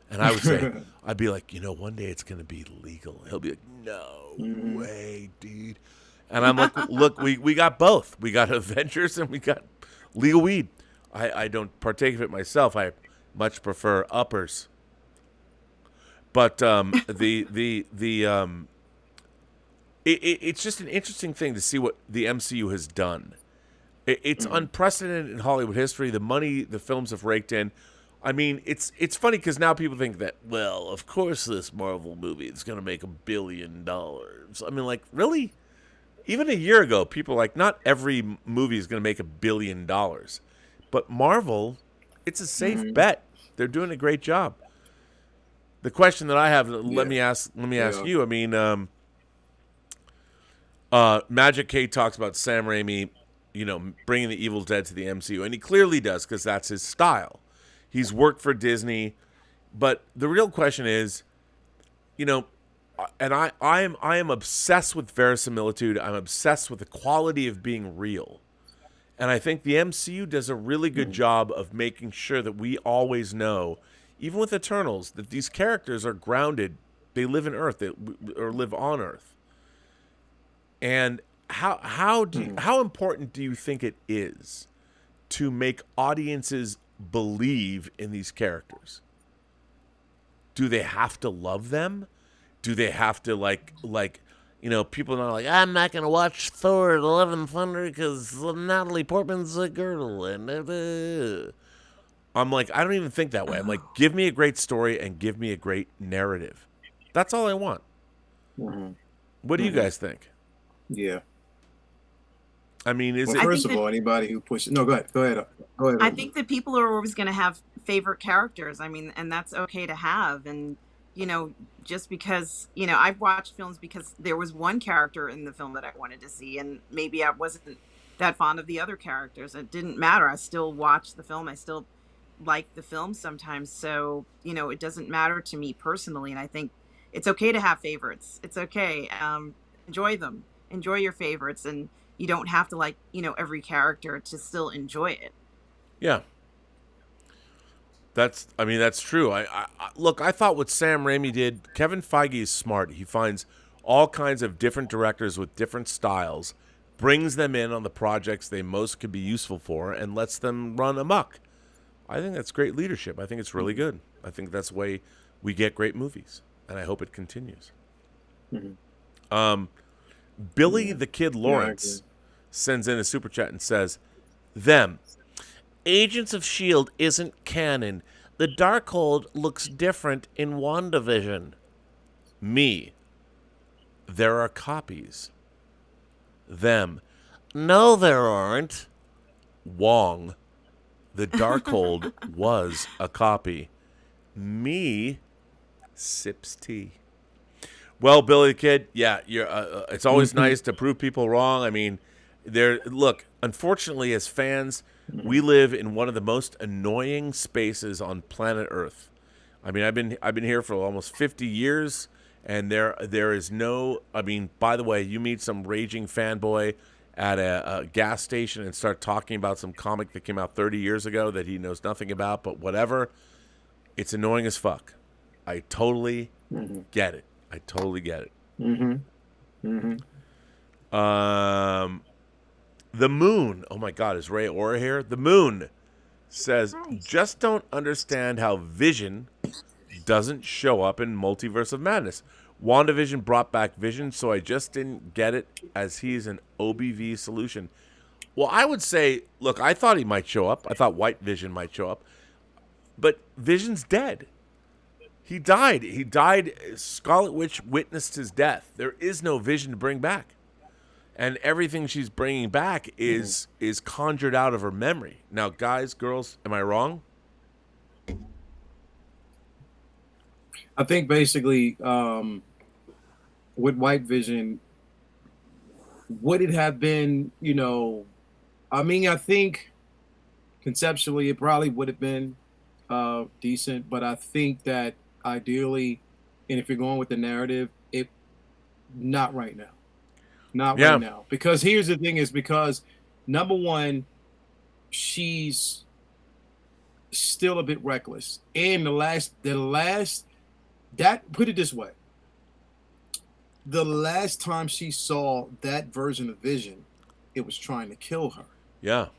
And I would say, I'd be like, you know, one day it's gonna be legal. He'll be like, no way, dude. And I'm like, look, we got both. We got Avengers and we got legal weed. I don't partake of it myself. I much prefer uppers. But it's just an interesting thing to see what the MCU has done. It's unprecedented in Hollywood history. The money the films have raked in. I mean, it's funny because now people think that, well, of course this Marvel movie is going to make $1 billion. I mean, like, really? Even a year ago, people were like, not every movie is going to make $1 billion. But Marvel, it's a safe bet. They're doing a great job. The question that I have, let me ask you. I mean, Magic K talks about Sam Raimi, you know, bringing the Evil Dead to the MCU, and he clearly does because that's his style. He's worked for Disney, but the real question is, you know, and I am obsessed with verisimilitude. I'm obsessed with the quality of being real, and I think the MCU does a really good job of making sure that we always know, even with Eternals, that these characters are grounded. They live in Earth, or live on Earth. And how important do you think it is to make audiences believe in these characters? Do they have to love them? Do they have to like you know, people are like, I'm not gonna watch Thor: Love and Thunder because Natalie Portman's a girl, and I'm like, I don't even think that way. I'm like, give me a great story and give me a great narrative. That's all I want. What do you guys think? Yeah. I mean, is Well, it? first of all, anybody who pushes, no, go ahead. I think that people are always going to have favorite characters. I mean, and that's okay to have. And, you know, just because, you know, I've watched films because there was one character in the film that I wanted to see, and maybe I wasn't that fond of the other characters. It didn't matter. I still watched the film. I still like the film sometimes. So, it doesn't matter to me personally. And I think it's okay to have favorites. It's okay. Enjoy them. Enjoy your favorites. And you don't have to like, every character to still enjoy it. Yeah. That's true. Look, I thought what Sam Raimi did, Kevin Feige is smart. He finds all kinds of different directors with different styles, brings them in on the projects they most could be useful for, and lets them run amok. I think that's great leadership. I think it's really good. I think that's the way we get great movies, and I hope it continues. Mm-hmm. Billy the Kid Lawrence sends in a super chat and says, "Them. Agents of S.H.I.E.L.D. isn't canon. The Darkhold looks different in WandaVision. Me. There are copies. Them. No, there aren't. Wong. The Darkhold was a copy. Me. Sips tea." Well, Billy the Kid, yeah, you're. It's always nice to prove people wrong. I mean, look, unfortunately, as fans, we live in one of the most annoying spaces on planet Earth. I mean, I've been here for almost 50 years, and there is no. I mean, by the way, you meet some raging fanboy at a gas station and start talking about some comic that came out 30 years ago that he knows nothing about, but whatever. It's annoying as fuck. I totally get it. I totally get it. The Moon. Oh my God, is Ray Ora here? The Moon says, "Just don't understand how Vision doesn't show up in Multiverse of Madness. WandaVision brought back Vision, so I just didn't get it as he's an OBV solution." Well, I would say, look, I thought he might show up. I thought White Vision might show up. But Vision's dead. He died. Scarlet Witch witnessed his death. There is no Vision to bring back. And everything she's bringing back is conjured out of her memory. Now, guys, girls, am I wrong? I think basically with White Vision, would it have been, I think conceptually it probably would have been decent, but I think that ideally, and if you're going with the narrative, not right now. Right now. Because here's the thing is because, number one, she's still a bit reckless. And put it this way. The last time she saw that version of Vision, it was trying to kill her. Yeah.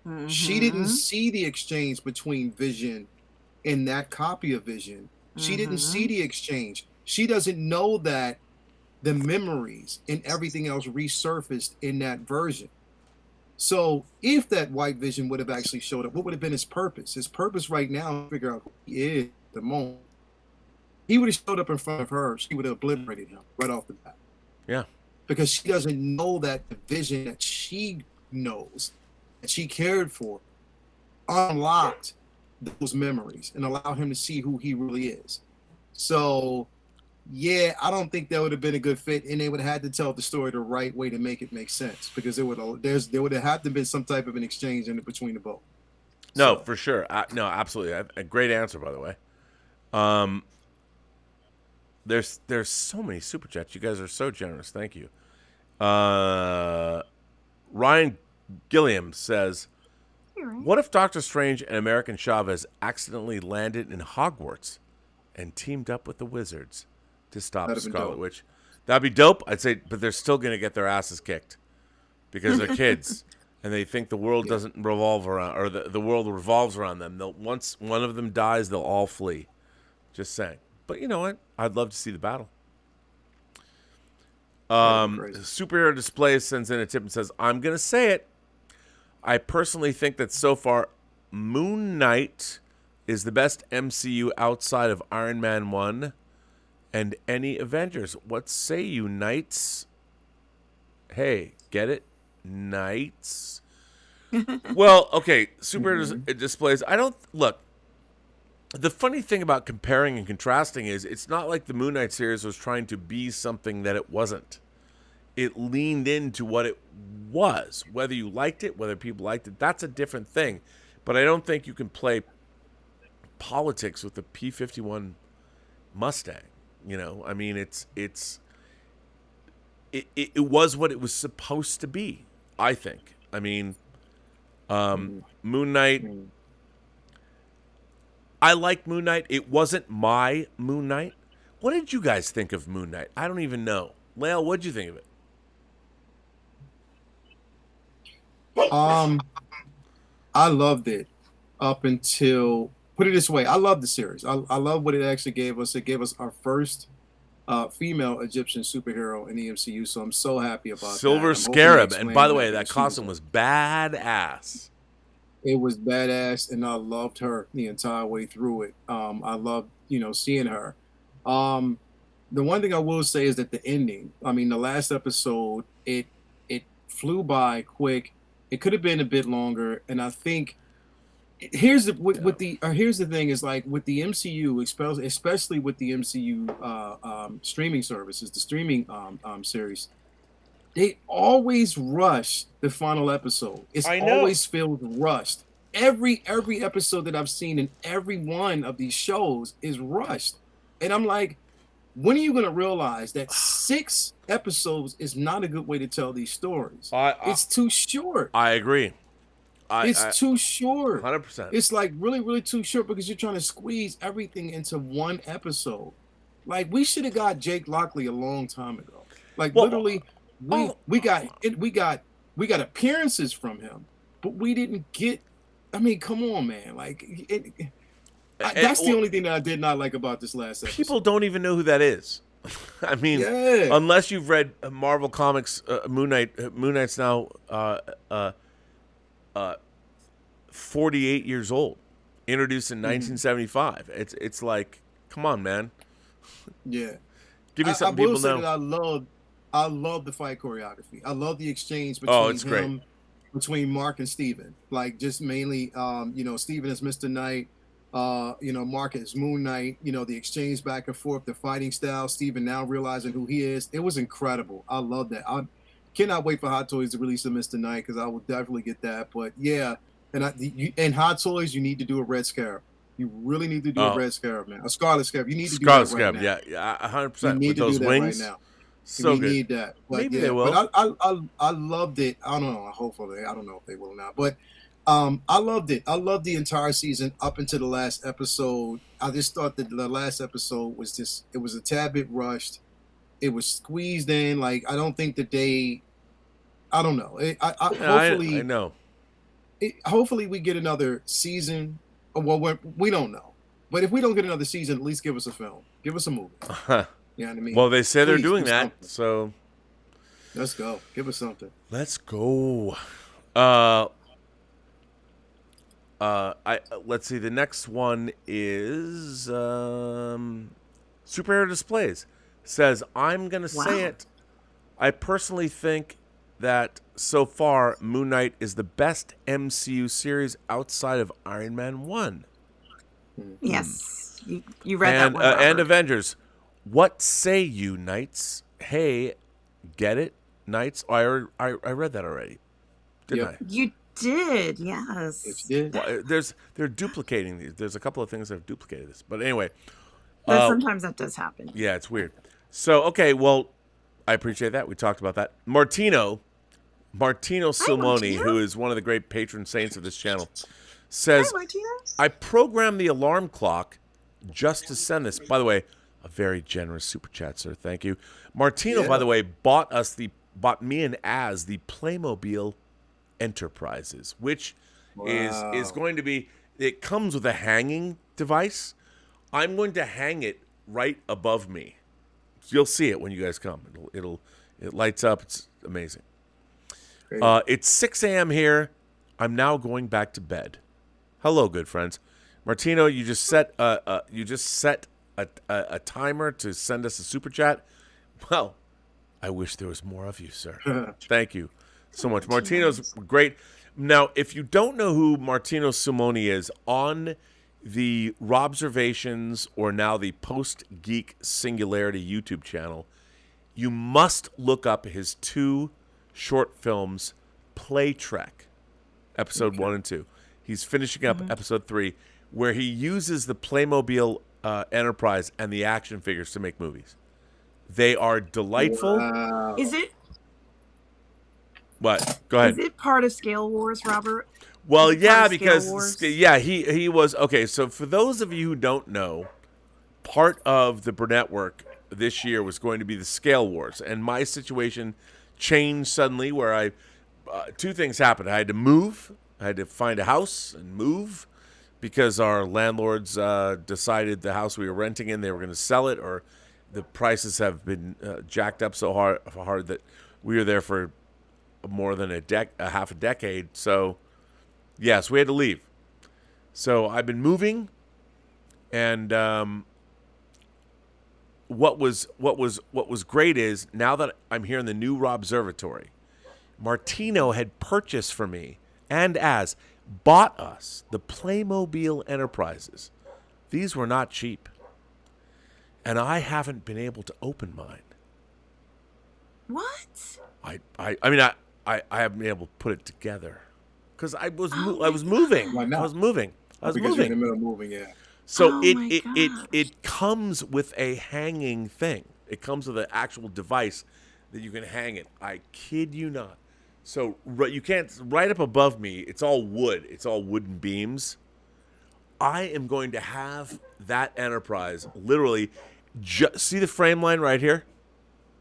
Mm-hmm. She didn't see the exchange between Vision and that copy of Vision. She didn't see the exchange. She doesn't know that the memories and everything else resurfaced in that version. So if that White Vision would have actually showed up, what would have been his purpose? His purpose right now is to figure out who he is at the moment. He would have showed up in front of her. She would have obliterated him right off the bat. Yeah. Because she doesn't know that the Vision that she knows, that she cared for, unlocked those memories and allowed him to see who he really is. So, yeah, I don't think that would have been a good fit, and they would have had to tell the story the right way to make it make sense, because there would have had to been some type of an exchange in between the both. No, for sure. No, absolutely. A great answer, by the way. There's so many super chats. You guys are so generous. Thank you. Ryan Gilliam says, "What if Doctor Strange and American Chavez accidentally landed in Hogwarts and teamed up with the wizards to stop Scarlet Witch?" That'd be dope. I'd say, but they're still going to get their asses kicked because they're kids and they think the world doesn't revolve around, or the world revolves around them. Once one of them dies, they'll all flee. Just saying. But you know what? I'd love to see the battle. Superhero Display sends in a tip and says, "I'm going to say it. I personally think that so far, Moon Knight is the best MCU outside of Iron Man 1 and any Avengers. What say you, Knights?" Hey, get it? Knights. Well, okay, Superhero Displays. Look, the funny thing about comparing and contrasting is it's not like the Moon Knight series was trying to be something that it wasn't. It leaned into what it was. Whether you liked it, whether people liked it, that's a different thing. but I don't think you can play politics with the P-51 Mustang. You know, I mean, it was what it was supposed to be, I think. I mean, Moon Knight, I like Moon Knight. It wasn't my Moon Knight. What did you guys think of Moon Knight? I don't even know. Lael, what did you think of it? I loved it up until, put it this way, I love the series. I love what it actually gave us. It gave us our first female Egyptian superhero in the MCU, so I'm so happy about Silver that. Scarab. And by the way, that costume was badass. It was badass, and I loved her the entire way through it. I loved, seeing her. The one thing I will say is that the ending, I mean, the last episode, it flew by quick. It could have been a bit longer, and I think here's the thing is, like, with the MCU, especially with the MCU streaming services, the streaming series, they always rush the final episode. It's always feels rushed. Every episode that I've seen in every one of these shows is rushed, and I'm like, when are you going to realize that 6 episodes is not a good way to tell these stories? It's too short. I agree. It's too short. 100%. It's like really, really too short because you're trying to squeeze everything into one episode. Like, we should have got Jake Lockley a long time ago. Like, literally, we got appearances from him, but we didn't get. I mean, come on, man. Like, that's the only thing that I did not like about this last episode. People don't even know who that is. I mean, unless you've read Marvel Comics, Moon Knight. Moon Knight's now 48 years old, introduced in 1975. It's like, come on, man. Yeah, give me something people know. That I love the fight choreography. I love the exchange between between Mark and Steven. Like, just mainly, Steven is Mr. Knight. Mark is Moon Knight, the exchange back and forth, the fighting style, Steven now realizing who he is. It was incredible. I love that. I cannot wait for Hot Toys to release a Mr. Knight, because I will definitely get that. But yeah, and Hot Toys, you need to do a Red Scarab. You really need to do a Red Scarab, man. A Scarlet Scarab. You need to do that right now. Yeah, 100%. You need with to those do that wings. right now. So we good. need that. But maybe they will. But I loved it. I don't know. Hopefully, I don't know if they will or not. But I loved it. I loved the entire season up until the last episode. I just thought that the last episode was it was a tad bit rushed. It was squeezed in. Like, I don't think that I don't know. Hopefully, I know. Hopefully we get another season. Well, we don't know. But if we don't get another season, at least give us a film. Give us a movie. You know what I mean? Well, they say they're Please doing do that, something. so Let's go. Give us something. let's go. Let's see. The next one is Superhero Displays. Says, I'm gonna say it. I personally think that so far Moon Knight is the best MCU series outside of Iron Man 1. Yes, you read that one. And Avengers. What say you, Knights? Hey, get it, Knights? Oh, I read that already, didn't I? You did, yes. Yes, you did. Well, they're duplicating these. There's a couple of things that have duplicated this, but anyway. But sometimes that does happen. Yeah, it's weird. So, okay, well, I appreciate that. We talked about that. Martino Simoni, who is one of the great patron saints of this channel, says, I programmed the alarm clock just to send this. By the way, a very generous super chat, sir. Thank you. Martino, by the way, bought me and Az the Playmobil Enterprises, which is going to be, it comes with a hanging device. I'm going to hang it right above me. You'll see it when you guys come. It lights up. It's amazing. It's 6 a.m. here. I'm now going back to bed. Hello, good friends. Martino, you just set a timer to send us a super chat. Well, I wish there was more of you, sir. Thank you so much. Martino's great. Now, if you don't know who Martino Simoni is, on the Robservations, or now the Post-Geek Singularity YouTube channel, you must look up his 2 short films, Play Trek, episode 1 and 2. He's finishing up episode 3, where he uses the Playmobil Enterprise and the action figures to make movies. They are delightful. Wow. Is it What? Go ahead. is it part of Scale Wars, Robert? Well, Is it part yeah, of Scale because Wars? he was okay. So for those of you who don't know, part of the Burnettwork this year was going to be the Scale Wars, and my situation changed suddenly. Where I two things happened. I had to move. I had to find a house and move because our landlords decided the house we were renting in, they were going to sell it, or the prices have been jacked up so hard that we were there for more than a half a decade. So yes, we had to leave. So I've been moving, and what was great is now that I'm here in the new Robservatory, Martino had purchased for me and bought us the Playmobil Enterprises. These were not cheap, and I haven't been able to open mine. What? I mean I haven't been able to put it together because I was moving. Why not? I was moving. Because you're in the middle of moving, yeah. So Oh my it comes with a hanging thing. It comes with an actual device that you can hang it. I kid you not. So you can't, right up above me, it's all wood. It's all wooden beams. I am going to have that Enterprise literally, see the frame line right here?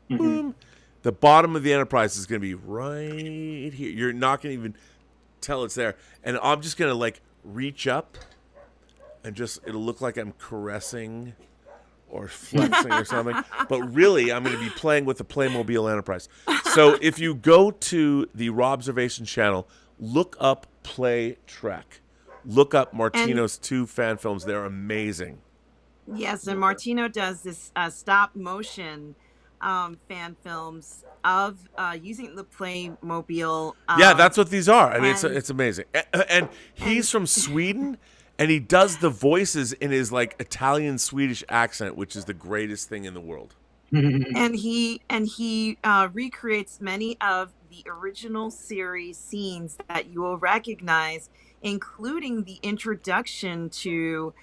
Boom. The bottom of the Enterprise is going to be right here. You're not going to even tell it's there. And I'm just going to like reach up and it'll look like I'm caressing or flexing or something. But really, I'm going to be playing with the Playmobil Enterprise. So if you go to the Robservations channel, look up Play Trek. Look up Martino's 2 fan films. They're amazing. Yes, and Martino does this stop motion fan films of using the Playmobil. Yeah, that's what these are. I mean, and- it's amazing. And he's from Sweden, and he does the voices in his like Italian Swedish accent, which is the greatest thing in the world. and he recreates many of the original series scenes that you will recognize, including the introduction to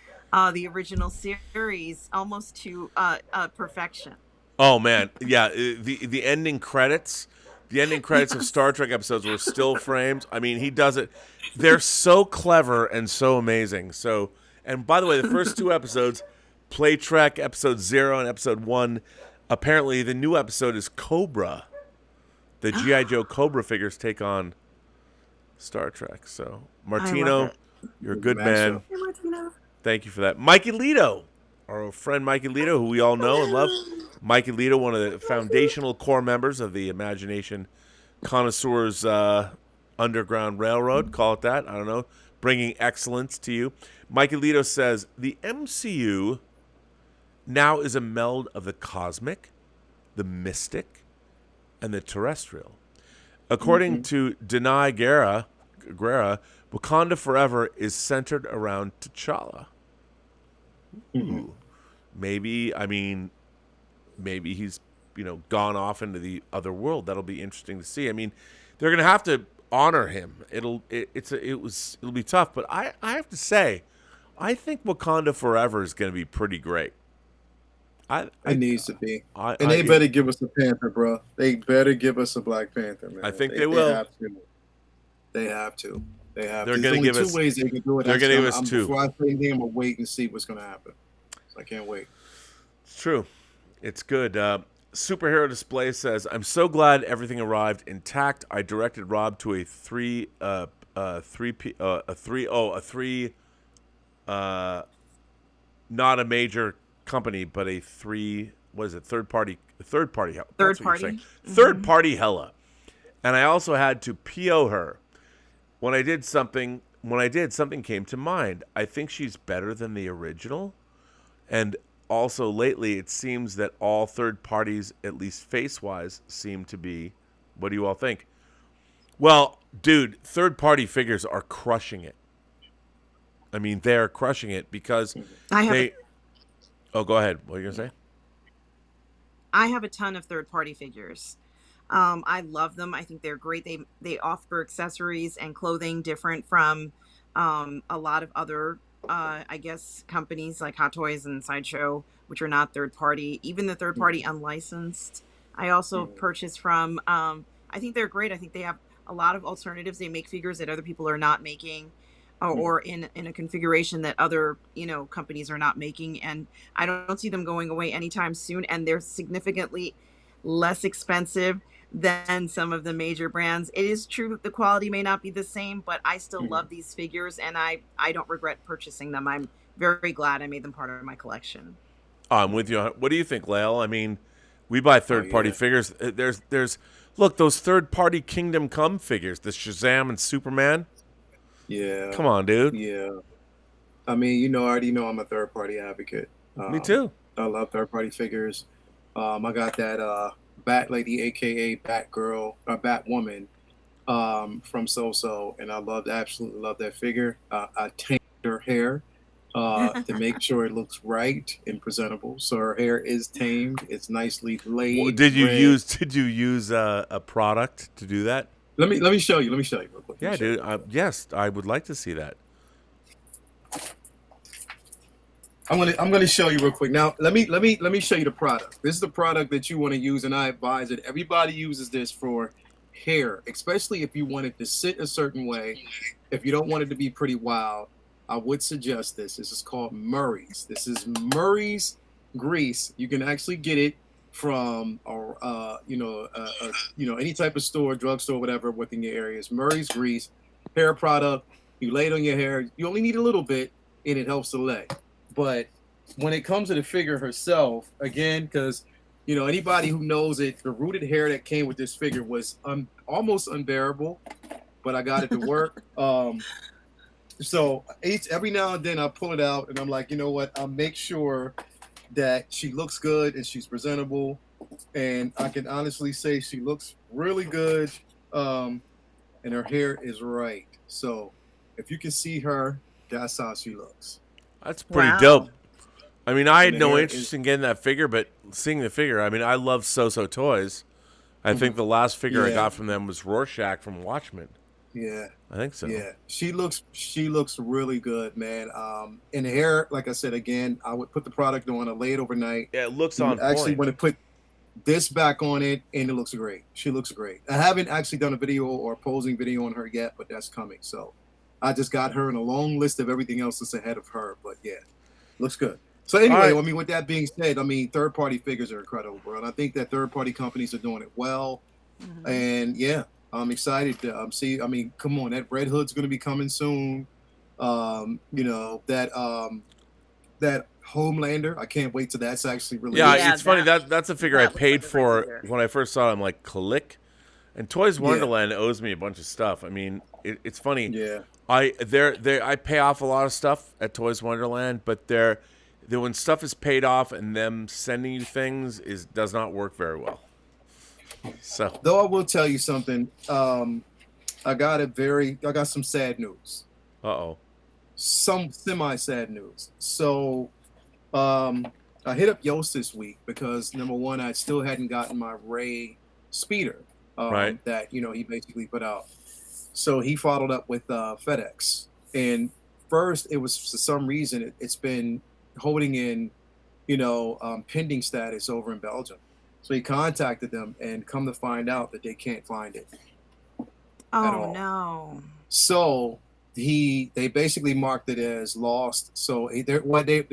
the original series, almost to perfection. Oh man, yeah. The ending credits, of Star Trek episodes were still framed. I mean, he does it. They're so clever and so amazing. So, and by the way, the first 2 episodes, Play Trek episode 0 and episode 1. Apparently, the new episode is Cobra. The G.I. Joe Cobra figures take on Star Trek. So, Martino, you're a good man. Hey, Martino. Thank you for that. Mikey Lito, our friend Mikey Lito, who we all know and love. Mikey Lito, one of the foundational core members of the Imagination Connoisseurs Underground Railroad, call it that. I don't know. Bringing excellence to you. Mikey Lito says, the MCU now is a meld of the cosmic, the mystic, and the terrestrial. According to Denai Guerra, Wakanda Forever is centered around T'Challa. Ooh. Maybe he's, gone off into the other world. That'll be interesting to see. I mean, they're going to have to honor him. It'll be tough, but I have to say, I think Wakanda Forever is going to be pretty great. It needs to be. They better give us a Panther, bro. They better give us a Black Panther, man. I think they will. They have to. They're going to give us 2 ways they can do it. They're going to give us 2. Before I say anything, I'm going to wait and see what's going to happen. So I can't wait. It's true. It's good. Superhero Display says, I'm so glad everything arrived intact. I directed Rob to a three not a major company, but a third party hella. And I also had to PO her. When I did something came to mind. I think she's better than the original. And also lately it seems that all third parties, at least face-wise, seem to be. What do you all think? Well, dude, third party figures are crushing it. I mean, they're crushing it because Oh, go ahead. What are you going to say? I have a ton of third-party figures. I love them. I think they're great. They offer accessories and clothing different from A lot of other, I guess, companies like Hot Toys and Sideshow, which are not third party, even the third party unlicensed. I also purchase from. I think they're great. I think they have a lot of alternatives. They make figures that other people are not making, or in a configuration that other companies are not making, and I don't see them going away anytime soon. And they're significantly less expensive than some of the major brands. It is true that the quality may not be the same, but I still love these figures, and I don't regret purchasing them. I'm very glad I made them part of my collection. I'm with you. What do you think, Lael? I mean, we buy third-party figures. There's look, those third-party Kingdom Come figures, the Shazam and Superman. Yeah. Come on, dude. Yeah. I mean, I already know I'm a third-party advocate. Me too. I love third-party figures. I got that Bat Lady, aka Batgirl or Batwoman, from So, and I absolutely love that figure. I tamed her hair to make sure it looks right and presentable. So her hair is tamed. It's nicely laid. Well, did you use a product to do that? Let me show you. Let me show you real quick. Yeah, dude. Yes, I would like to see that. I'm gonna show you real quick. Now let me show you the product. This is the product that you want to use, and I advise that everybody uses this for hair, especially if you want it to sit a certain way. If you don't want it to be pretty wild, I would suggest this. This is called Murray's. This is Murray's grease. You can actually get it from any type of store, drugstore, whatever within your areas. Murray's grease, hair product. You lay it on your hair. You only need a little bit, and it helps to lay. But when it comes to the figure herself, again, because anybody who knows it, the rooted hair that came with this figure was almost unbearable, but I got it to work. So every now and then I pull it out, and I'm like, you know what? I'll make sure that she looks good and she's presentable, and I can honestly say she looks really good, and her hair is right. So if you can see her, that's how she looks. That's pretty dope. I mean, I had no interest in getting that figure, but seeing the figure, I mean, I love So Toys. I think the last figure I got from them was Rorschach from Watchmen. Yeah, I think so. Yeah, she looks really good, man. And the hair, like I said again, I would put the product on, I lay it overnight. Yeah, it looks on point. Actually, want to put this back on it, and it looks great. She looks great. I haven't actually done a video or a posing video on her yet, but that's coming. So I just got her in a long list of everything else that's ahead of her. But yeah, looks good. So anyway, I mean, with that being said, I mean, third-party figures are incredible, bro. And I think that third-party companies are doing it well. And yeah, I'm excited to see. I mean, come on, that Red Hood's going to be coming soon. That Homelander, I can't wait till that's actually released. Yeah, it's funny that's a figure I paid for when I first saw it. I'm like, click. And Toys Wonderland owes me a bunch of stuff. I mean, it's funny. Yeah. I pay off a lot of stuff at Toys Wonderland, but when stuff is paid off and them sending you things does not work very well. So, though I will tell you something, I got some sad news. Some semi-sad news. So, I hit up Yost this week because number one, I still hadn't gotten my Ray speeder that he basically put out. So he followed up with FedEx, and first it was for some reason it's been holding in pending status over in Belgium. So he contacted them, and come to find out that they can't find it. Oh no! So they basically marked it as lost. So they're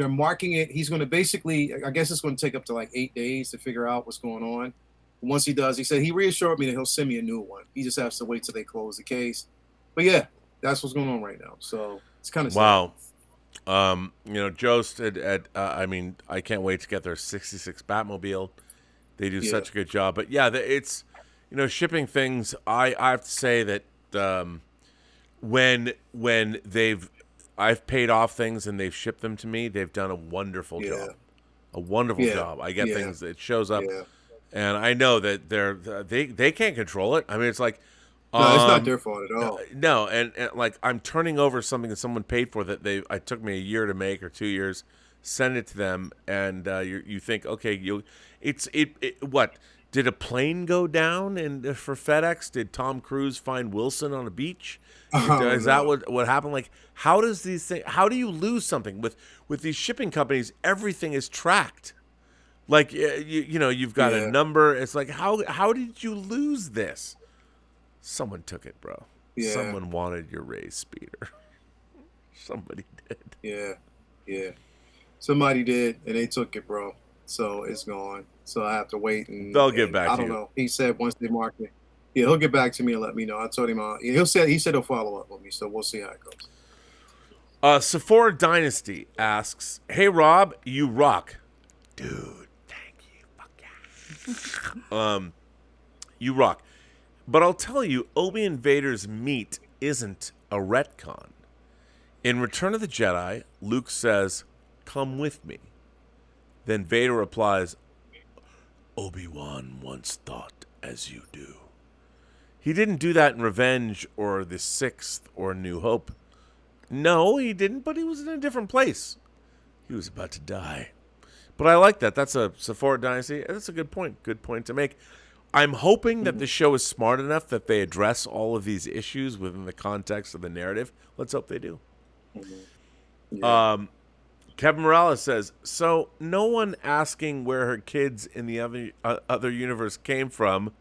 marking it. He's going to basically, I guess it's going to take up to like 8 days to figure out what's going on. And once he does, he said he reassured me that he'll send me a new one. He just has to wait till they close the case. But yeah, that's what's going on right now. So it's kind of wow. Jost I mean, I can't wait to get their 66 Batmobile. They do such a good job. But yeah, it's shipping things. I have to say that when I've paid off things and they've shipped them to me, they've done a wonderful job. A wonderful job. I get things, it shows up, and I know that they can't control it. I mean, it's like no, it's not their fault at all. No, and like I'm turning over something that someone paid for that it took me a year to make or 2 years. Send it to them, and you think, okay, what Did a plane go down and for FedEx? Did Tom Cruise find Wilson on a beach? Is that what happened? Like, how does these things? How do you lose something with these shipping companies? Everything is tracked. Like you've got a number. It's like how did you lose this? Someone took it, bro. Yeah. Someone wanted your raised speeder. Somebody did. Yeah. Somebody did, and they took it, bro. So it's gone. So I have to wait, and they'll get back to you. I don't know. He said once they mark it, yeah, he'll get back to me and let me know. I told him he said he'll follow up with me. So we'll see how it goes. Sephora Dynasty asks, "Hey Rob, you rock, dude. Thank you. Fuck yeah. You rock. But I'll tell you, Obi and Vader's meet isn't a retcon. In Return of the Jedi, Luke says, 'Come with me.' Then Vader replies, 'Obi-Wan once thought as you do.' He didn't do that in Revenge or The Sixth or New Hope. No, he didn't, but he was in a different place. He was about to die. But I like that. That's a Sephora Dynasty. That's a good point. Good point to make. I'm hoping that the show is smart enough that they address all of these issues within the context of the narrative. Let's hope they do. Yeah. Kevin Morales says, so no one asking where her kids in the other universe came from.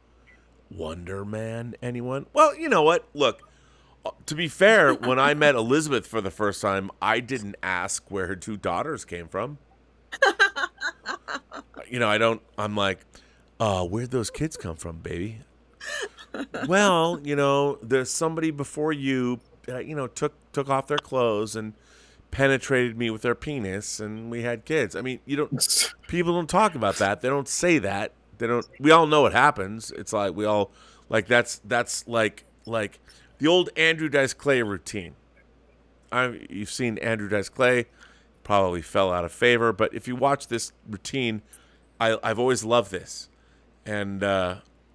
Wonder Man, anyone? Well, you know what? Look, to be fair, when I met Elizabeth for the first time, I didn't ask where her two daughters came from. I'm like, where'd those kids come from, baby? Well, there's somebody before you, took off their clothes and penetrated me with their penis, and we had kids. I mean, people don't talk about that. They don't say that. We all know what happens. It's like we all like that's like the old Andrew Dice Clay routine. You've seen Andrew Dice Clay, probably fell out of favor, but if you watch this routine, I've always loved this. And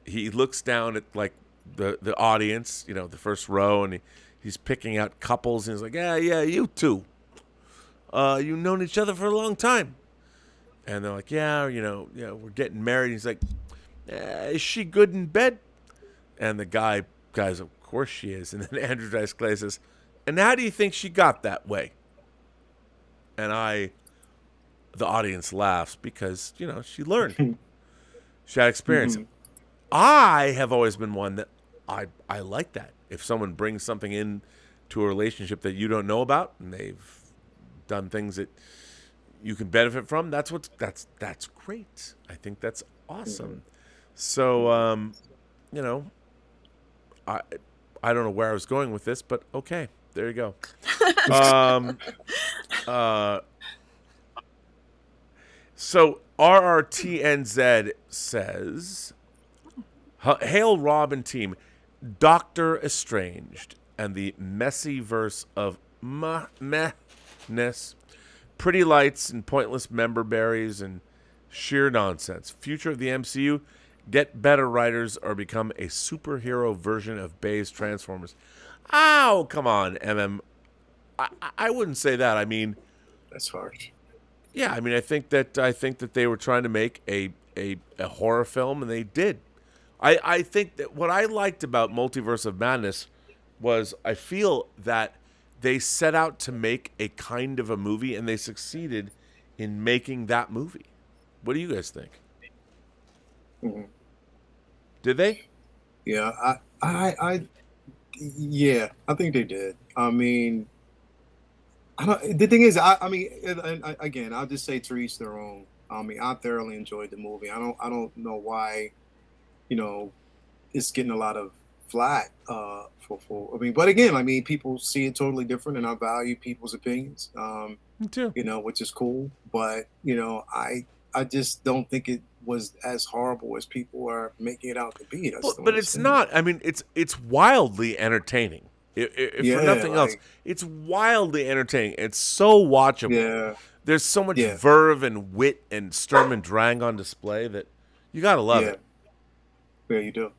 he looks down at like the audience, the first row, and he's picking out couples, and he's like, yeah, you two. You've known each other for a long time. And they're like, yeah, we're getting married. He's like, is she good in bed? And the guy's, of course she is. And then Andrew Dice Clay says, and how do you think she got that way? And the audience laughs because, she learned. She had experience. Mm-hmm. I have always been one that I like that. If someone brings something in to a relationship that you don't know about, and they've done things that you can benefit from, that's great. I think that's awesome. So, I don't know where I was going with this, but okay, there you go. So RRTNZ says, hail Rob and team, Doctor Estranged and the messy verse of mehness, pretty lights and pointless member berries and sheer nonsense. Future of the MCU, get better writers or become a superhero version of Bay's Transformers. Oh, come on, MM. I wouldn't say that. I mean, that's harsh. Yeah, I mean, I think that they were trying to make a horror film, and they did. I think that what I liked about Multiverse of Madness was I feel that they set out to make a kind of a movie, and they succeeded in making that movie. What do you guys think? Mm-hmm. Did they? Yeah, I think they did. I mean, the thing is, I mean, again, I'll just say to each their own. I mean, I thoroughly enjoyed the movie. I don't know why, it's getting a lot of flack for. I mean, but again, I mean, people see it totally different, and I value people's opinions. Me too. Which is cool. But I just don't think it was as horrible as people are making it out to be. But it's not. I mean, it's wildly entertaining. If for nothing else, it's wildly entertaining. It's so watchable. Yeah. There's so much verve and wit and Sturm and Drang on display that you gotta love it. Yeah, you do.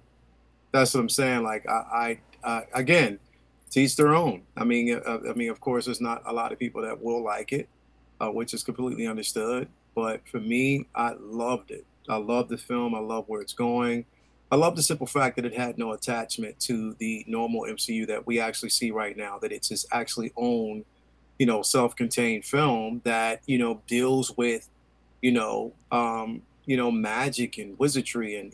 That's what I'm saying. Like I again, to each their own. I mean, of course, there's not a lot of people that will like it, which is completely understood. But for me, I loved it. I love the film. I love where it's going. I love the simple fact that it had no attachment to the normal MCU that we actually see right now, that it's its actually own, self-contained film that, deals with, magic and wizardry and,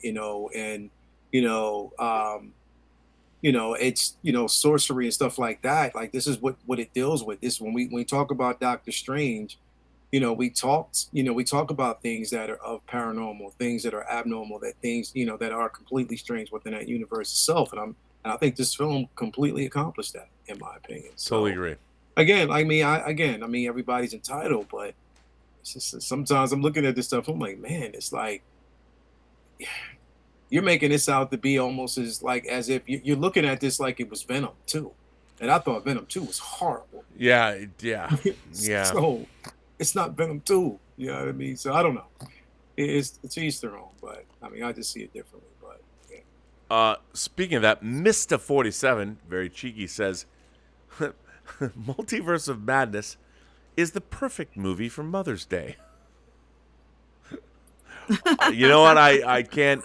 it's, sorcery and stuff like that. Like, this is what it deals with. This, when we talk about Doctor Strange, we talk about things that are of paranormal, things that are abnormal, that things, that are completely strange within that universe itself. And I think this film completely accomplished that, in my opinion. So, Totally agree. Again, I mean, everybody's entitled, but it's just, sometimes I'm looking at this stuff, I'm like, man, it's like, you're making this out to be almost as if you're looking at this like it was Venom 2. And I thought Venom 2 was horrible. Yeah. So it's not Venom 2. You know what I mean? So I don't know. It's each their own, but I mean, I just see it differently. But yeah. Speaking of that, Mr. 47, very cheeky, says, Multiverse of Madness is the perfect movie for Mother's Day. You know what? I can't.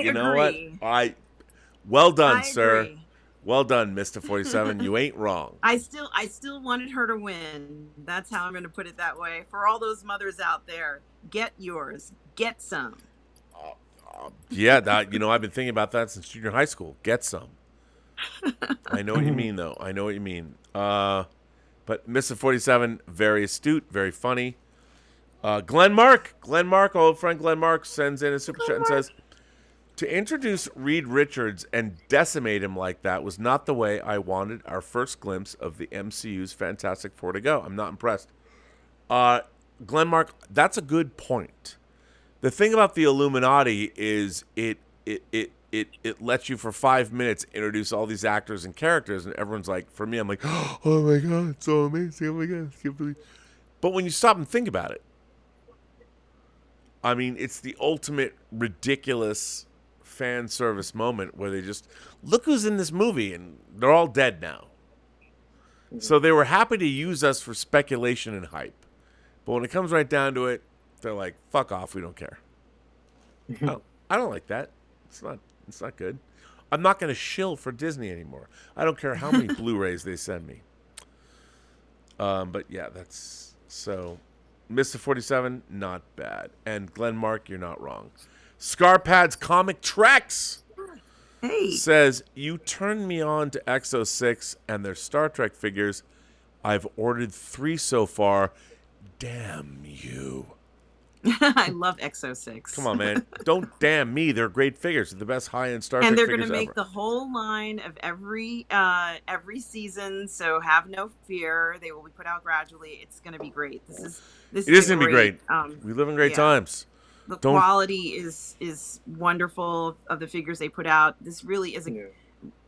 You know what? Well done, sir. Agree. Well done, Mr. 47. You ain't wrong. I still wanted her to win. That's how I'm going to put it that way. For all those mothers out there, get yours. Get some. Yeah, I've been thinking about that since junior high school. Get some. I know what you mean, though. I know what you mean. But Mr. 47, very astute, very funny. Glenn Mark, our old friend Glenn Mark, sends in a super chat and says, to introduce Reed Richards and decimate him like that was not the way I wanted our first glimpse of the MCU's Fantastic Four to go. I'm not impressed. Glenn Mark, that's a good point. The thing about the Illuminati is it lets you for 5 minutes introduce all these actors and characters, and everyone's like, for me, I'm like, oh my God, it's so amazing. Oh my God, I can't believe. But when you stop and think about it, I mean, it's the ultimate ridiculous fan service moment where they just, look who's in this movie, and they're all dead now. So they were happy to use us for speculation and hype. But when it comes right down to it, they're like, fuck off, we don't care. I don't like that. It's not good. I'm not going to shill for Disney anymore. I don't care how many Blu-rays they send me. But yeah, that's so. Mr. 47, not bad. And Glenn Mark, you're not wrong. Scarpad's Comic Treks says, you turned me on to Exo 6 and their Star Trek figures. I've ordered 3 so far. Damn you. I love Exo 6. Come on, man. Don't damn me. They're great figures. They're the best high-end Star Trek and they're figures going to make ever. the whole line of every season, so have no fear. They will be put out gradually. It's going to be great. This is going to be great. We live in great times. The quality is wonderful of the figures they put out. This really is a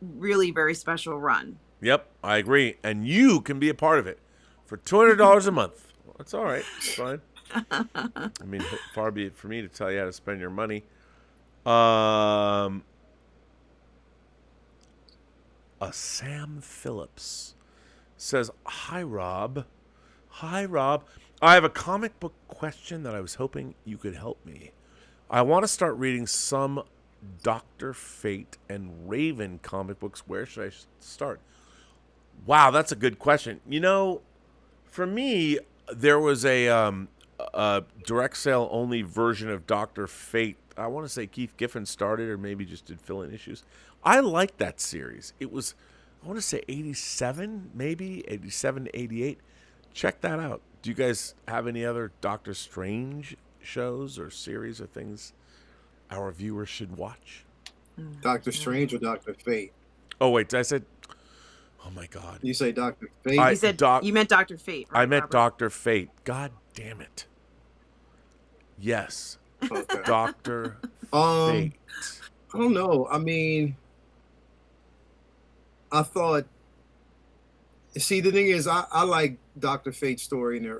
really very special run. Yep, I agree. And you can be a part of it for $200 a month. That's all right. It's fine. I mean, far be it for me to tell you how to spend your money. A Sam Phillips says, Hi, Rob. I have a comic book question that I was hoping you could help me. I want to start reading some Dr. Fate and Raven comic books. Where should I start? Wow, that's a good question. For me, there was a direct sale only version of Dr. Fate. I want to say Keith Giffen started, or maybe just did fill-in issues. I liked that series. It was, I want to say 87, maybe 87 to 88. Check that out. Do you guys have any other Doctor Strange shows or series or things our viewers should watch? Doctor Strange or Dr. Fate? Oh wait, I said. Oh my God. You say Dr. Fate? You said you meant Dr. Fate, right, I meant Robert? Dr. Fate. God damn it. Yes. Okay. Dr. Fate. I don't know. I mean, I thought. See, the thing is, I like Dr. Fate's story in the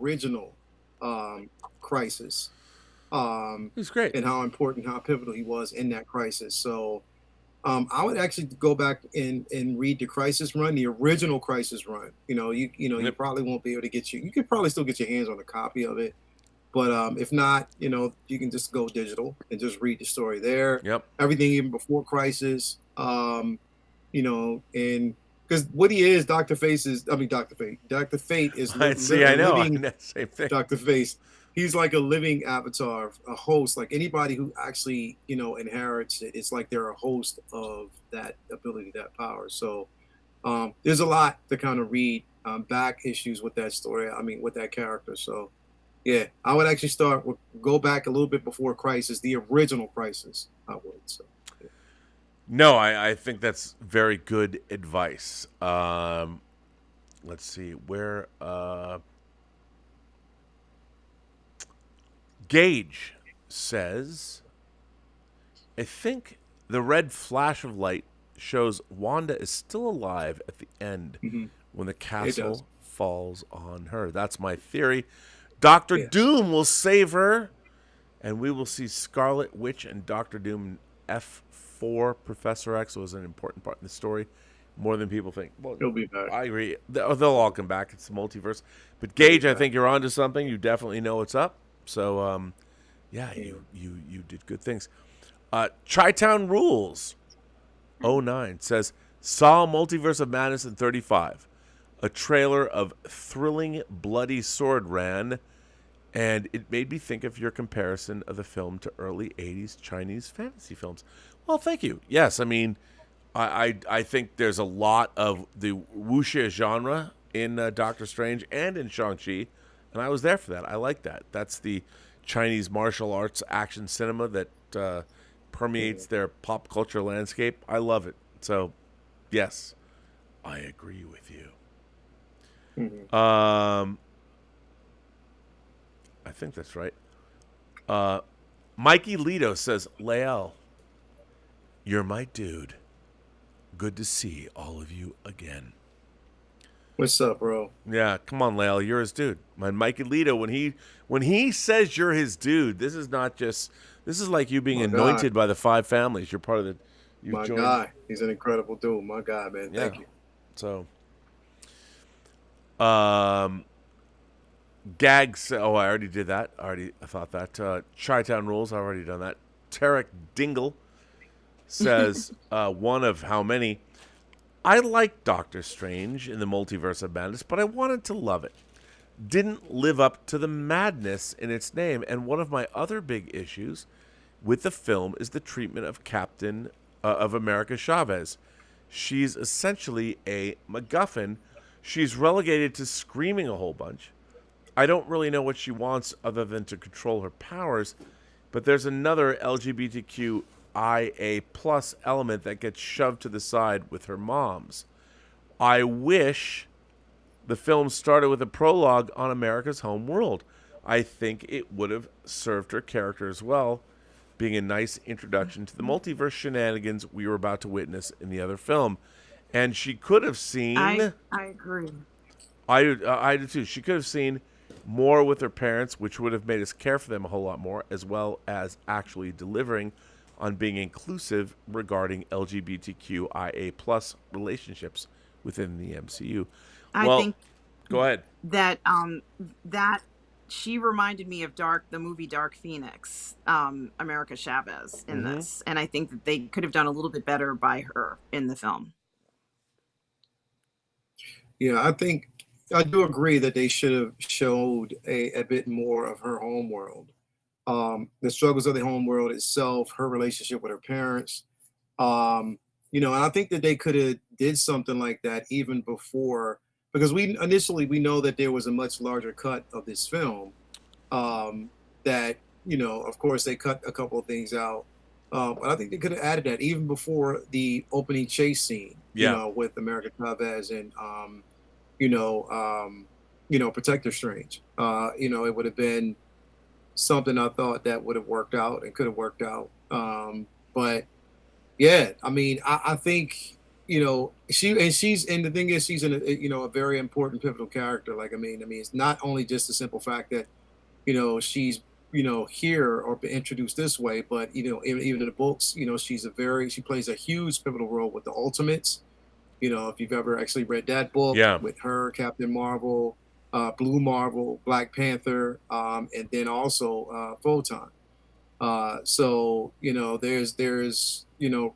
original Crisis. He's great. And how important, how pivotal he was in that Crisis. So I would actually go back and read the Crisis run, the original Crisis run. You probably won't be able to you could probably still get your hands on a copy of it. But if not, you can just go digital and just read the story there. Yep. Everything even before Crisis. And because what he is, Dr. Fate is See, I know. living Same thing. Dr. Fate. He's like a living avatar, a host. Like anybody who actually, inherits it, it's like they're a host of that ability, that power. So there's a lot to kind of read back issues with that story. I mean, with that character. So yeah, I would actually go back a little bit before Crisis, the original Crisis. I would. So. No, I think that's very good advice. Let's see where Gage says, I think the red flash of light shows Wanda is still alive at the end when the castle falls on her. That's my theory. Doctor Doom will save her, and we will see Scarlet Witch and Doctor Doom F4. Professor X was an important part in the story, more than people think. Well, he'll be back. I agree. They'll all come back. It's the multiverse. But Gage, I think you're onto something. You definitely know what's up. So, you did good things. Chi-Town Rules 09 says, saw Multiverse of Madness in 35. A trailer of thrilling, bloody sword ran, and it made me think of your comparison of the film to early 80s Chinese fantasy films. Well, thank you. Yes, I mean, I think there's a lot of the wuxia genre in Doctor Strange and in Shang-Chi, and I was there for that. I like that. That's the Chinese martial arts action cinema that permeates their pop culture landscape. I love it. So, yes, I agree with you. I think that's right. Mikey Lito says, Lael, you're my dude. Good to see all of you again. What's up, bro? Yeah, come on, Lael, you're his dude. My Mikey Lito, when he says you're his dude, this is like you being anointed by the five families. You're part of the. My guy, he's an incredible dude. My guy, man. Yeah. Thank you. So. Gags. Oh, I already did that. I thought that. Chi-Town Rules. I've already done that. Tarek Dingle says, one of how many. I like Doctor Strange in the Multiverse of Madness, but I wanted to love it. Didn't live up to the madness in its name. And one of my other big issues with the film is the treatment of Captain of America Chavez. She's essentially a MacGuffin. She's relegated to screaming a whole bunch. I don't really know what she wants other than to control her powers, but there's another LGBTQIA plus element that gets shoved to the side with her moms. I wish the film started with a prologue on America's home world. I think it would have served her character as well, being a nice introduction to the multiverse shenanigans we were about to witness in the other film. And she could have seen... I agree. I do too. She could have seen more with her parents, which would have made us care for them a whole lot more, as well as actually delivering on being inclusive regarding LGBTQIA plus relationships within the MCU. I think go ahead. That that she reminded me of the movie Dark Phoenix, America Chavez in this, and I think that they could have done a little bit better by her in the film. Yeah, I do agree that they should have showed a bit more of her homeworld. The struggles of the homeworld itself, her relationship with her parents. And I think that they could have did something like that even before, because we know that there was a much larger cut of this film that, of course they cut a couple of things out. But I think they could have added that even before the opening chase scene, with America Chavez and, Protector Strange. It would have been something I thought that would have worked out and could have worked out. But yeah, I mean, I think, the thing is, she's a very important pivotal character. Like, I mean, it's not only just the simple fact that, she's, here or been introduced this way, but, even in the books, she plays a huge pivotal role with the Ultimates. If you've ever actually read that book with her, Captain Marvel, Blue Marvel, Black Panther, and then also Photon. So there's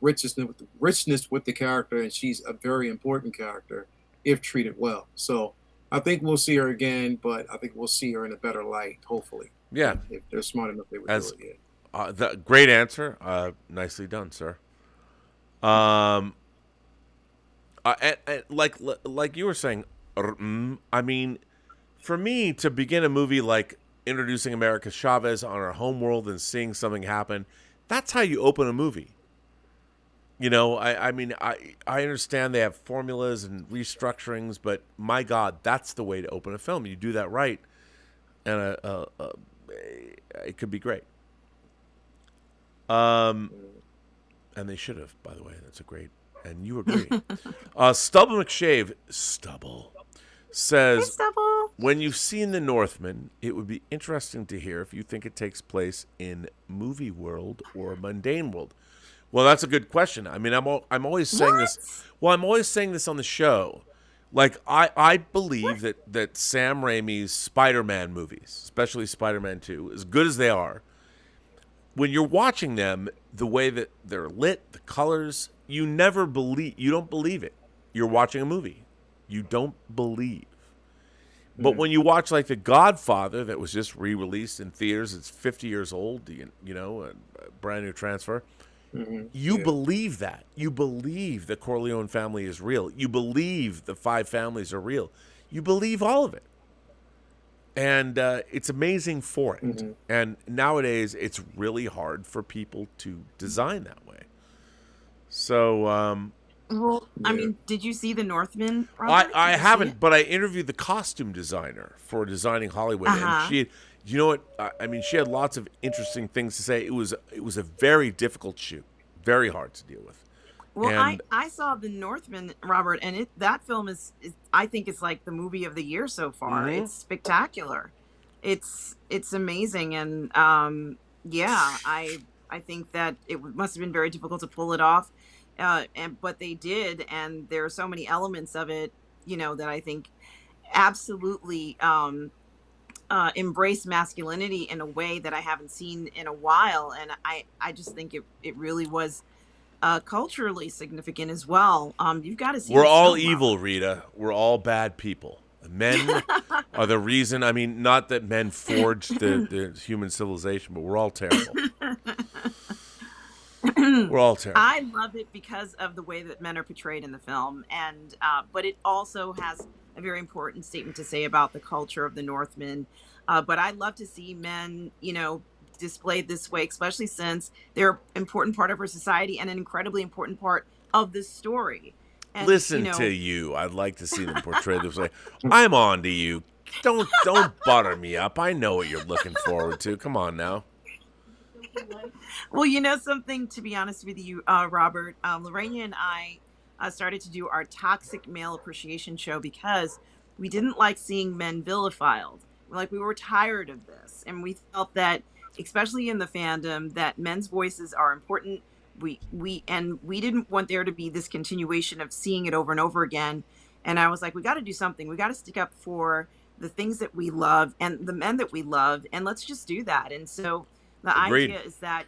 richness with the character, and she's a very important character if treated well. So I think we'll see her again, but I think we'll see her in a better light, hopefully. Yeah, if they're smart enough, they would as do it. the great answer, nicely done, sir. Like you were saying, I mean, for me to begin a movie like introducing America Chavez on our home world and seeing something happen, that's how you open a movie. I mean, I understand they have formulas and restructurings, but my God, that's the way to open a film. You do that right, and it could be great. And they should have, by the way. That's a great, and you agree. Stubble McShave, says, Stubble. when you've seen The Northman, it would be interesting to hear if you think it takes place in movie world or mundane world. Well, that's a good question. I mean, I'm always saying this. Well, I'm always saying this on the show. Like, I believe that Sam Raimi's Spider-Man movies, especially Spider-Man 2, as good as they are, when you're watching them, the way that they're lit, the colors, you don't believe it. You're watching a movie. You don't believe. But when you watch like The Godfather, that was just re-released in theaters, it's 50 years old, a brand new transfer. You believe that. You believe the Corleone family is real. You believe the 5 families are real. You believe all of it. And it's amazing for it. And nowadays, it's really hard for people to design that way. So... well, I mean, did you see The Northman, Robert? I haven't, but I interviewed the costume designer for Designing Hollywood, and she, I mean, she had lots of interesting things to say. It was a very difficult shoot, very hard to deal with. Well, I saw The Northman, Robert, and that film is I think it's like the movie of the year so far. It's spectacular. It's amazing, and I think that it must have been very difficult to pull it off. But they did, and there are so many elements of it, that I think absolutely embrace masculinity in a way that I haven't seen in a while, and I just think it really was culturally significant as well. You've got to see. We're all evil, Rita. We're all bad people. Men are the reason. I mean, not that men forged the human civilization, but we're all terrible. We're all terrible. I love it because of the way that men are portrayed in the film, and but it also has a very important statement to say about the culture of the Northmen. But I love to see men, displayed this way, especially since they're an important part of our society and an incredibly important part of the story. And, Listen to you. I'd like to see them portrayed this way. I'm on to you. Don't butter me up. I know what you're looking forward to. Come on now. Well, something, to be honest with you, Robert, Lorraine and I started to do our Toxic Male Appreciation show because we didn't like seeing men vilified. We were tired of this. And we felt that, especially in the fandom, that men's voices are important. We didn't want there to be this continuation of seeing it over and over again. And I was like, we got to do something. We got to stick up for the things that we love and the men that we love. And let's just do that. And so the Agreed. idea is that,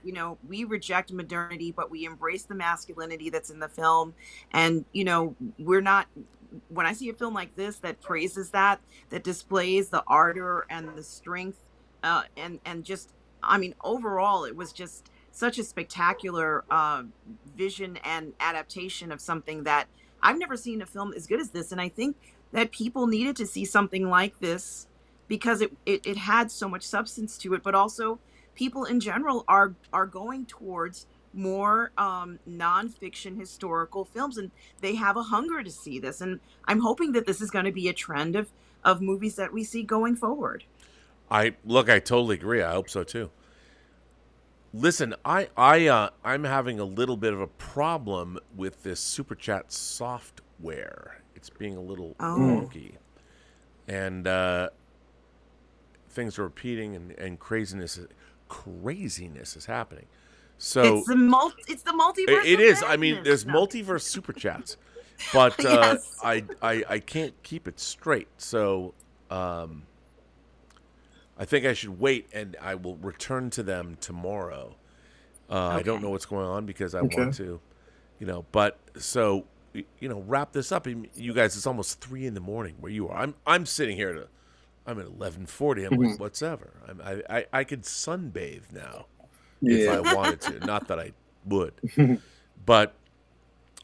we reject modernity, but we embrace the masculinity that's in the film. And, we're not, when I see a film like this that praises that displays the ardor and the strength, and just, I mean, overall, it was just such a spectacular vision and adaptation of something that I've never seen a film as good as this. And I think that people needed to see something like this because it had so much substance to it, but also people in general are going towards more nonfiction historical films, and they have a hunger to see this. And I'm hoping that this is going to be a trend of movies that we see going forward. I totally agree. I hope so too. Listen, I'm having a little bit of a problem with this Super Chat software. It's being a little wonky, and things are repeating, and craziness is happening. So it's the multiverse. It is. Madness. I mean, there's multiverse super chats, but Yes. I can't keep it straight. So I think I should wait, and I will return to them tomorrow. I don't know what's going on because I want to, But so, wrap this up. You guys, it's almost 3 a.m. where you are. I'm sitting here I'm at 11:40. I'm like, whatever. I could sunbathe now if I wanted to. Not that I would, but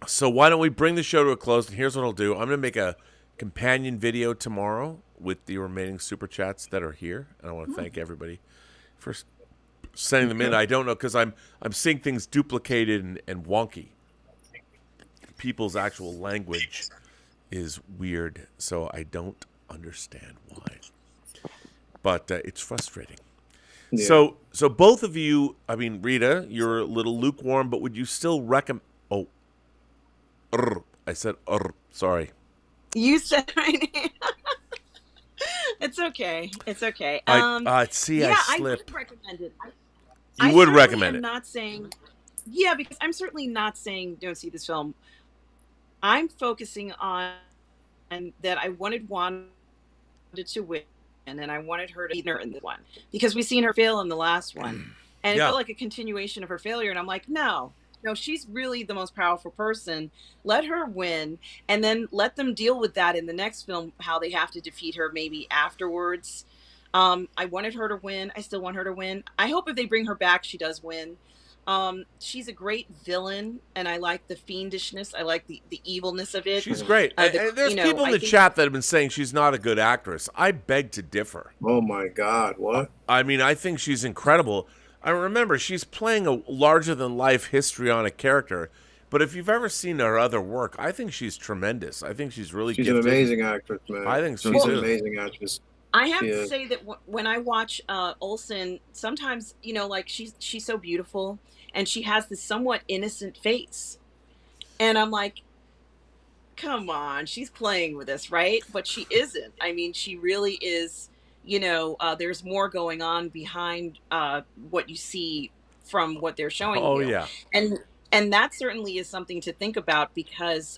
so why don't we bring the show to a close? And here's what I'll do. I'm gonna make a companion video tomorrow with the remaining super chats that are here, and I want to thank everybody for sending them in. I don't know because I'm seeing things duplicated and wonky. People's actual language is weird, so I don't understand why. But it's frustrating. Yeah. So both of you, I mean, Rita, you're a little lukewarm, but would you still recommend? Oh, I said, sorry. You said my name. It's okay. It's okay. I slip. I would recommend it. You would recommend it. I'm not saying, because I'm certainly not saying don't see this film. I'm focusing on that I wanted Wanda to win, and I wanted her to beat her in this one because we've seen her fail in the last one, and it felt like a continuation of her failure. And I'm like, no, she's really the most powerful person. Let her win, and then let them deal with that in the next film, how they have to defeat her maybe afterwards. I wanted her to win. I still want her to win. I hope if they bring her back, she does win. She's a great villain, and I like the fiendishness. I like the evilness of it. She's great. And there's people in the chat that have been saying she's not a good actress. I beg to differ. Oh my God, what? I mean, I think she's incredible. I remember she's playing a larger-than-life histrionic character, but if you've ever seen her other work, I think she's tremendous. I think she's really gifted. She's an amazing actress, man. I think so, she's too. An amazing actress. I have to say that when I watch Olsen, sometimes, like she's so beautiful, and she has this somewhat innocent face. And I'm like, come on, she's playing with us, right? But she isn't. I mean, she really is, there's more going on behind what you see from what they're showing you. Oh, yeah. And that certainly is something to think about because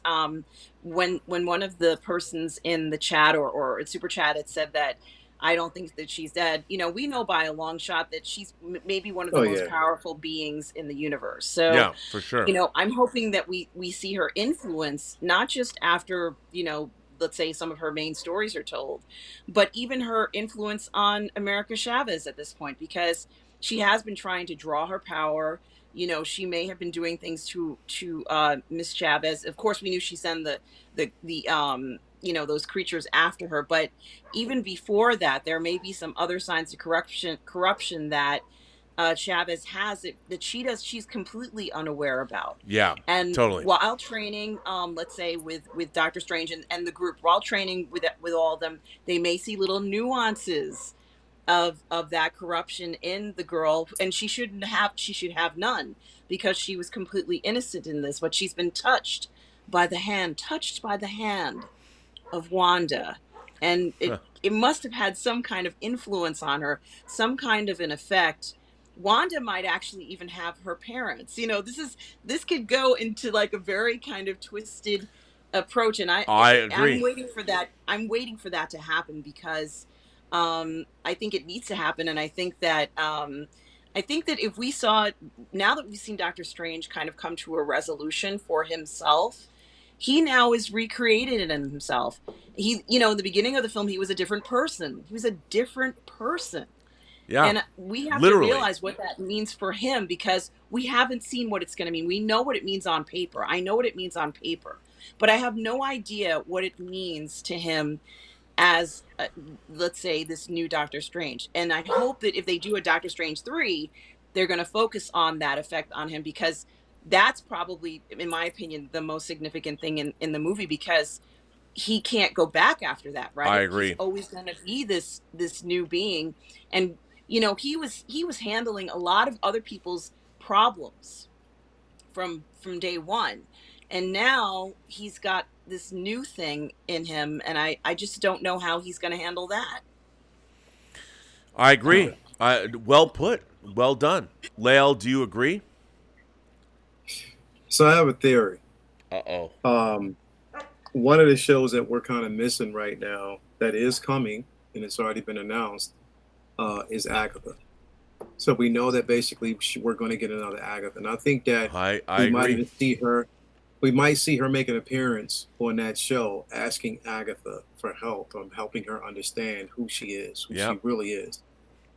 when one of the persons in the chat or super chat had said that I don't think that she's dead, we know by a long shot that she's maybe one of the most powerful beings in the universe. So, yeah, for sure. I'm hoping that we see her influence, not just after, let's say some of her main stories are told, but even her influence on America Chavez at this point, because she has been trying to draw her power. She may have been doing things to Miss Chavez. Of course, we knew she sent the those creatures after her, but even before that, there may be some other signs of corruption that Chavez has that she's completely unaware about. Yeah, and totally. While training, let's say with Dr. Strange and the group, while training with all of them, they may see little nuances of that corruption in the girl, and she should have none because she was completely innocent in this, but she's been touched by the hand of Wanda, and it must have had some kind of influence on her, some kind of an effect. Wanda might actually even have her parents. This could go into like a very kind of twisted approach, and I agree. I'm waiting for that to happen because I think it needs to happen, and I think that if we saw it now that we've seen Doctor Strange kind of come to a resolution for himself, he now is recreated in himself. He, in the beginning of the film, he was a different person. Yeah, and we have to realize what that means for him because we haven't seen what it's going to mean. We know what it means on paper. I know what it means on paper, but I have no idea what it means to him as let's say this new Doctor Strange. And I hope that if they do a Doctor Strange 3, they're going to focus on that effect on him because that's probably, in my opinion, the most significant thing in the movie because he can't go back after that, right? I agree. He's always going to be this new being, and he was handling a lot of other people's problems from day one, and now he's got this new thing in him, and I just don't know how he's going to handle that. I agree. Well put. Well done. Lael, do you agree? So I have a theory. Uh-oh. One of the shows that we're kind of missing right now that is coming and it's already been announced, is Agatha. So we know that basically we're going to get another Agatha, and I think that I we might agree. even see her. We might see her make an appearance on that show, asking Agatha for help, helping her understand who she is, who Yep. she really is.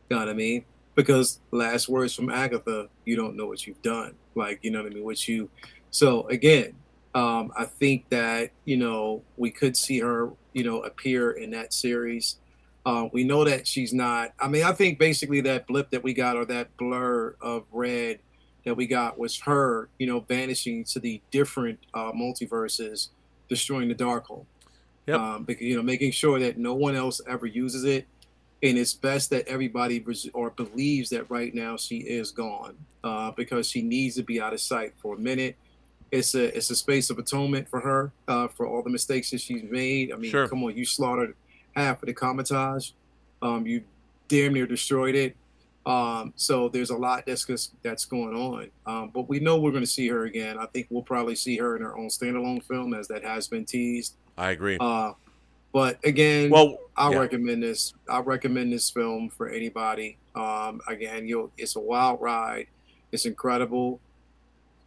You know what I mean? Because last words from Agatha, you don't know what you've done. Like, you know what I mean? So again, I think that, we could see her, appear in that series. We know that she's not, I think basically that blip that we got, or that blur of red that we got, was her, vanishing to the different multiverses, destroying the Darkhold. Yep. Because, making sure that no one else ever uses it. And it's best that everybody believes that right now she is gone, because she needs to be out of sight for a minute. It's a space of atonement for her, for all the mistakes that she's made. I mean, Sure. come on, you slaughtered half of the Comitage. You damn near destroyed it. So there's a lot that's going on. But we know we're going to see her again. I think we'll probably see her in her own standalone film, as that has been teased. I agree. But again, Well, I yeah. recommend this. I recommend this film for anybody. Again, it's a wild ride. It's incredible.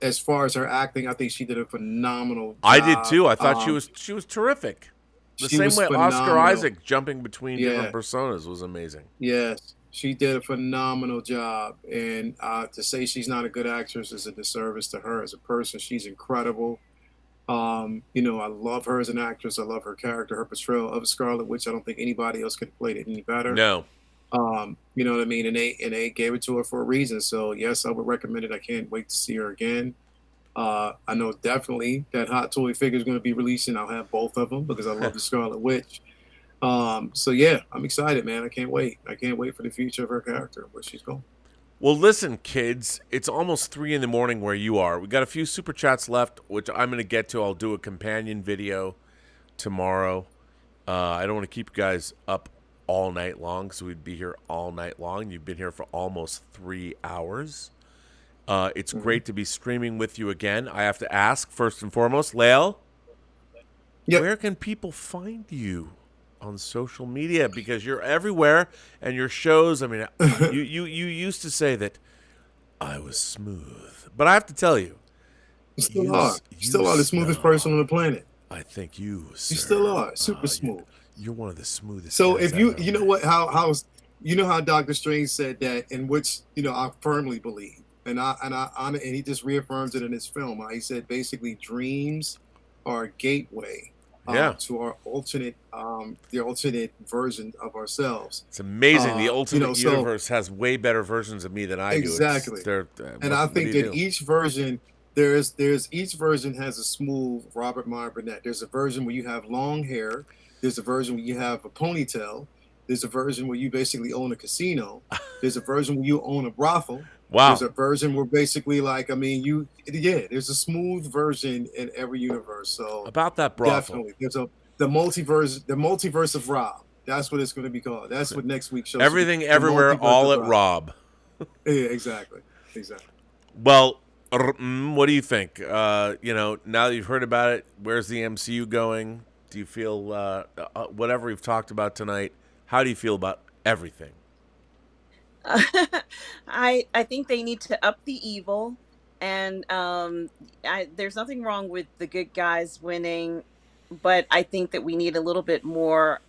As far as her acting, I think she did a phenomenal job. I did too. I thought she was terrific. The she same was way Oscar phenomenal. Isaac jumping between Yeah. different personas was amazing. Yes, she did a phenomenal job. And to say she's not a good actress is a disservice to her as a person. She's incredible. I love her as an actress. I love her character, her portrayal of Scarlet Witch. I don't think anybody else could have played it any better. No. You know what I mean? And they gave it to her for a reason. So yes, I would recommend it. I can't wait to see her again. I know definitely that Hot Toy figure is going to be releasing. I'll have both of them because I love the Scarlet Witch. So yeah, I'm excited, man. I can't wait. I can't wait for the future of her character, where she's going. Well, listen, kids, it's almost 3 a.m. where you are. We got a few super chats left, which I'm going to get to. I'll do a companion video tomorrow. I don't want to keep you guys up all night long, so we'd be here all night long. You've been here for almost 3 hours. It's great to be streaming with you again. I have to ask, first and foremost, Lael, where can people find you on social media? Because you're everywhere, and your shows, I mean, you used to say that I was smooth, but I have to tell you, You still are. You still are the smoothest person on the planet. I think you, sir, You still are super smooth. You're one of the smoothest. So guys if you I've ever you know met. what how Doctor Strange said that, in which I firmly believe, and he just reaffirms it in his film. He said basically dreams are a gateway to our alternate the alternate version of ourselves. It's amazing. The ultimate so- universe has way better versions of me than I do. Exactly. And I think that each version each version has a smooth Robert Meyer Burnett. There's a version where you have long hair. There's a version where you have a ponytail. There's a version where you basically own a casino. There's a version where you own a brothel. Wow. There's a version where basically there's a smooth version in every universe. So about that brothel. definitely there's the multiverse of Rob. That's what it's going to be called. That's what next week's show. Everything, everywhere, all at Rob. Yeah, exactly. Well, what do you think? Now that you've heard about it, where's the MCU going? Do you feel whatever we've talked about tonight? How do you feel about everything? I think they need to up the evil, and there's nothing wrong with the good guys winning, but I think that we need a little bit more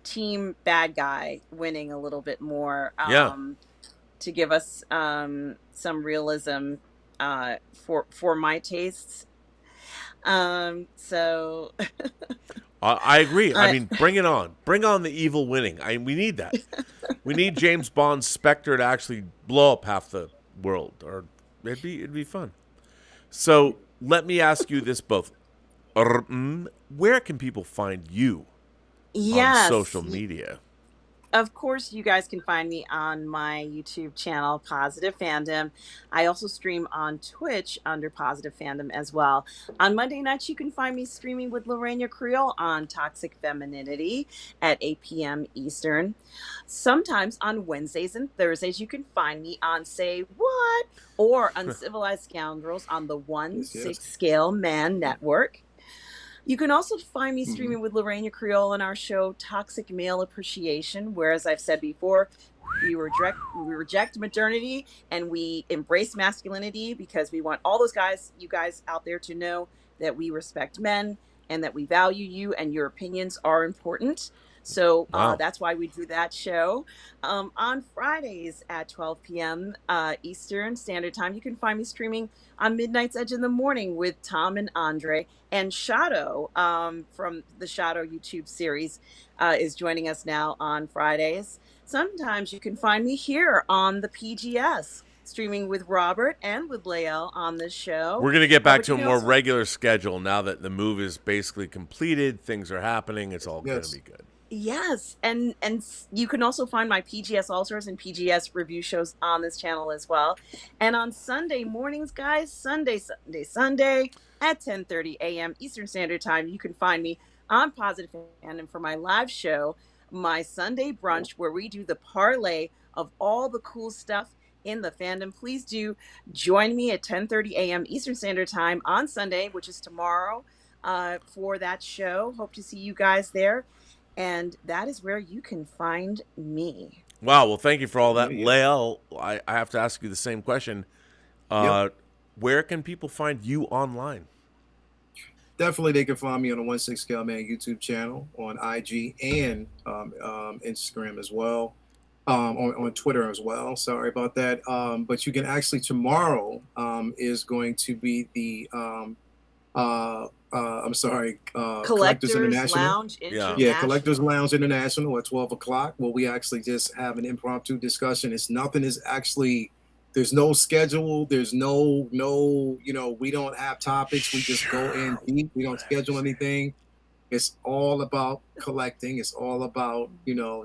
team bad guy winning a little bit more to give us some realism for my tastes. So I agree. I mean, bring it on. Bring on the evil winning. We need that. We need James Bond's Spectre to actually blow up half the world, or it'd be fun. So let me ask you this both. Where can people find you on social media? Of course, you guys can find me on my YouTube channel, Positive Fandom. I also stream on Twitch under Positive Fandom as well. On Monday nights, you can find me streaming with Lorena Creole on Toxic Femininity at 8 p.m. Eastern. Sometimes on Wednesdays and Thursdays, you can find me on Say What? Or Uncivilized Scoundrels on the 1/6 Scale Man Network. You can also find me streaming with Lorena Creole on our show Toxic Male Appreciation, where, as I've said before, we reject modernity and we embrace masculinity because we want all those guys, you guys out there, to know that we respect men and that we value you and your opinions are important. So that's why we do that show. On Fridays at 12 p.m. Eastern Standard Time, you can find me streaming on Midnight's Edge in the Morning with Tom and Andre. And Shadow from the Shadow YouTube series is joining us now on Fridays. Sometimes you can find me here on the PGS, streaming with Robert and with Lael on the show. We're going to get back to a more regular schedule now that the move is basically completed. Things are happening. It's all going to be good. Yes, and you can also find my PGS All-Stars and PGS review shows on this channel as well. And on Sunday mornings, guys, Sunday at 10:30 a.m. Eastern Standard Time, you can find me on Positive Fandom for my live show, my Sunday brunch, where we do the parlay of all the cool stuff in the fandom. Please do join me at 10:30 a.m. Eastern Standard Time on Sunday, which is tomorrow, for that show. Hope to see you guys there. And that is where you can find me. Wow. Well, thank you for all that. Lael, I have to ask you the same question. Where can people find you online? Definitely, they can find me on the 1/6 Scale Man YouTube channel, on IG and Instagram as well, on Twitter as well. Sorry about that. But you can actually, tomorrow is going to be the Collectors International. Lounge International. Yeah, Collectors Lounge International at 12 o'clock. Well, we actually just have an impromptu discussion. There's no schedule. There's no, we don't have topics. We just go in deep. We don't schedule anything. It's all about collecting. It's all about,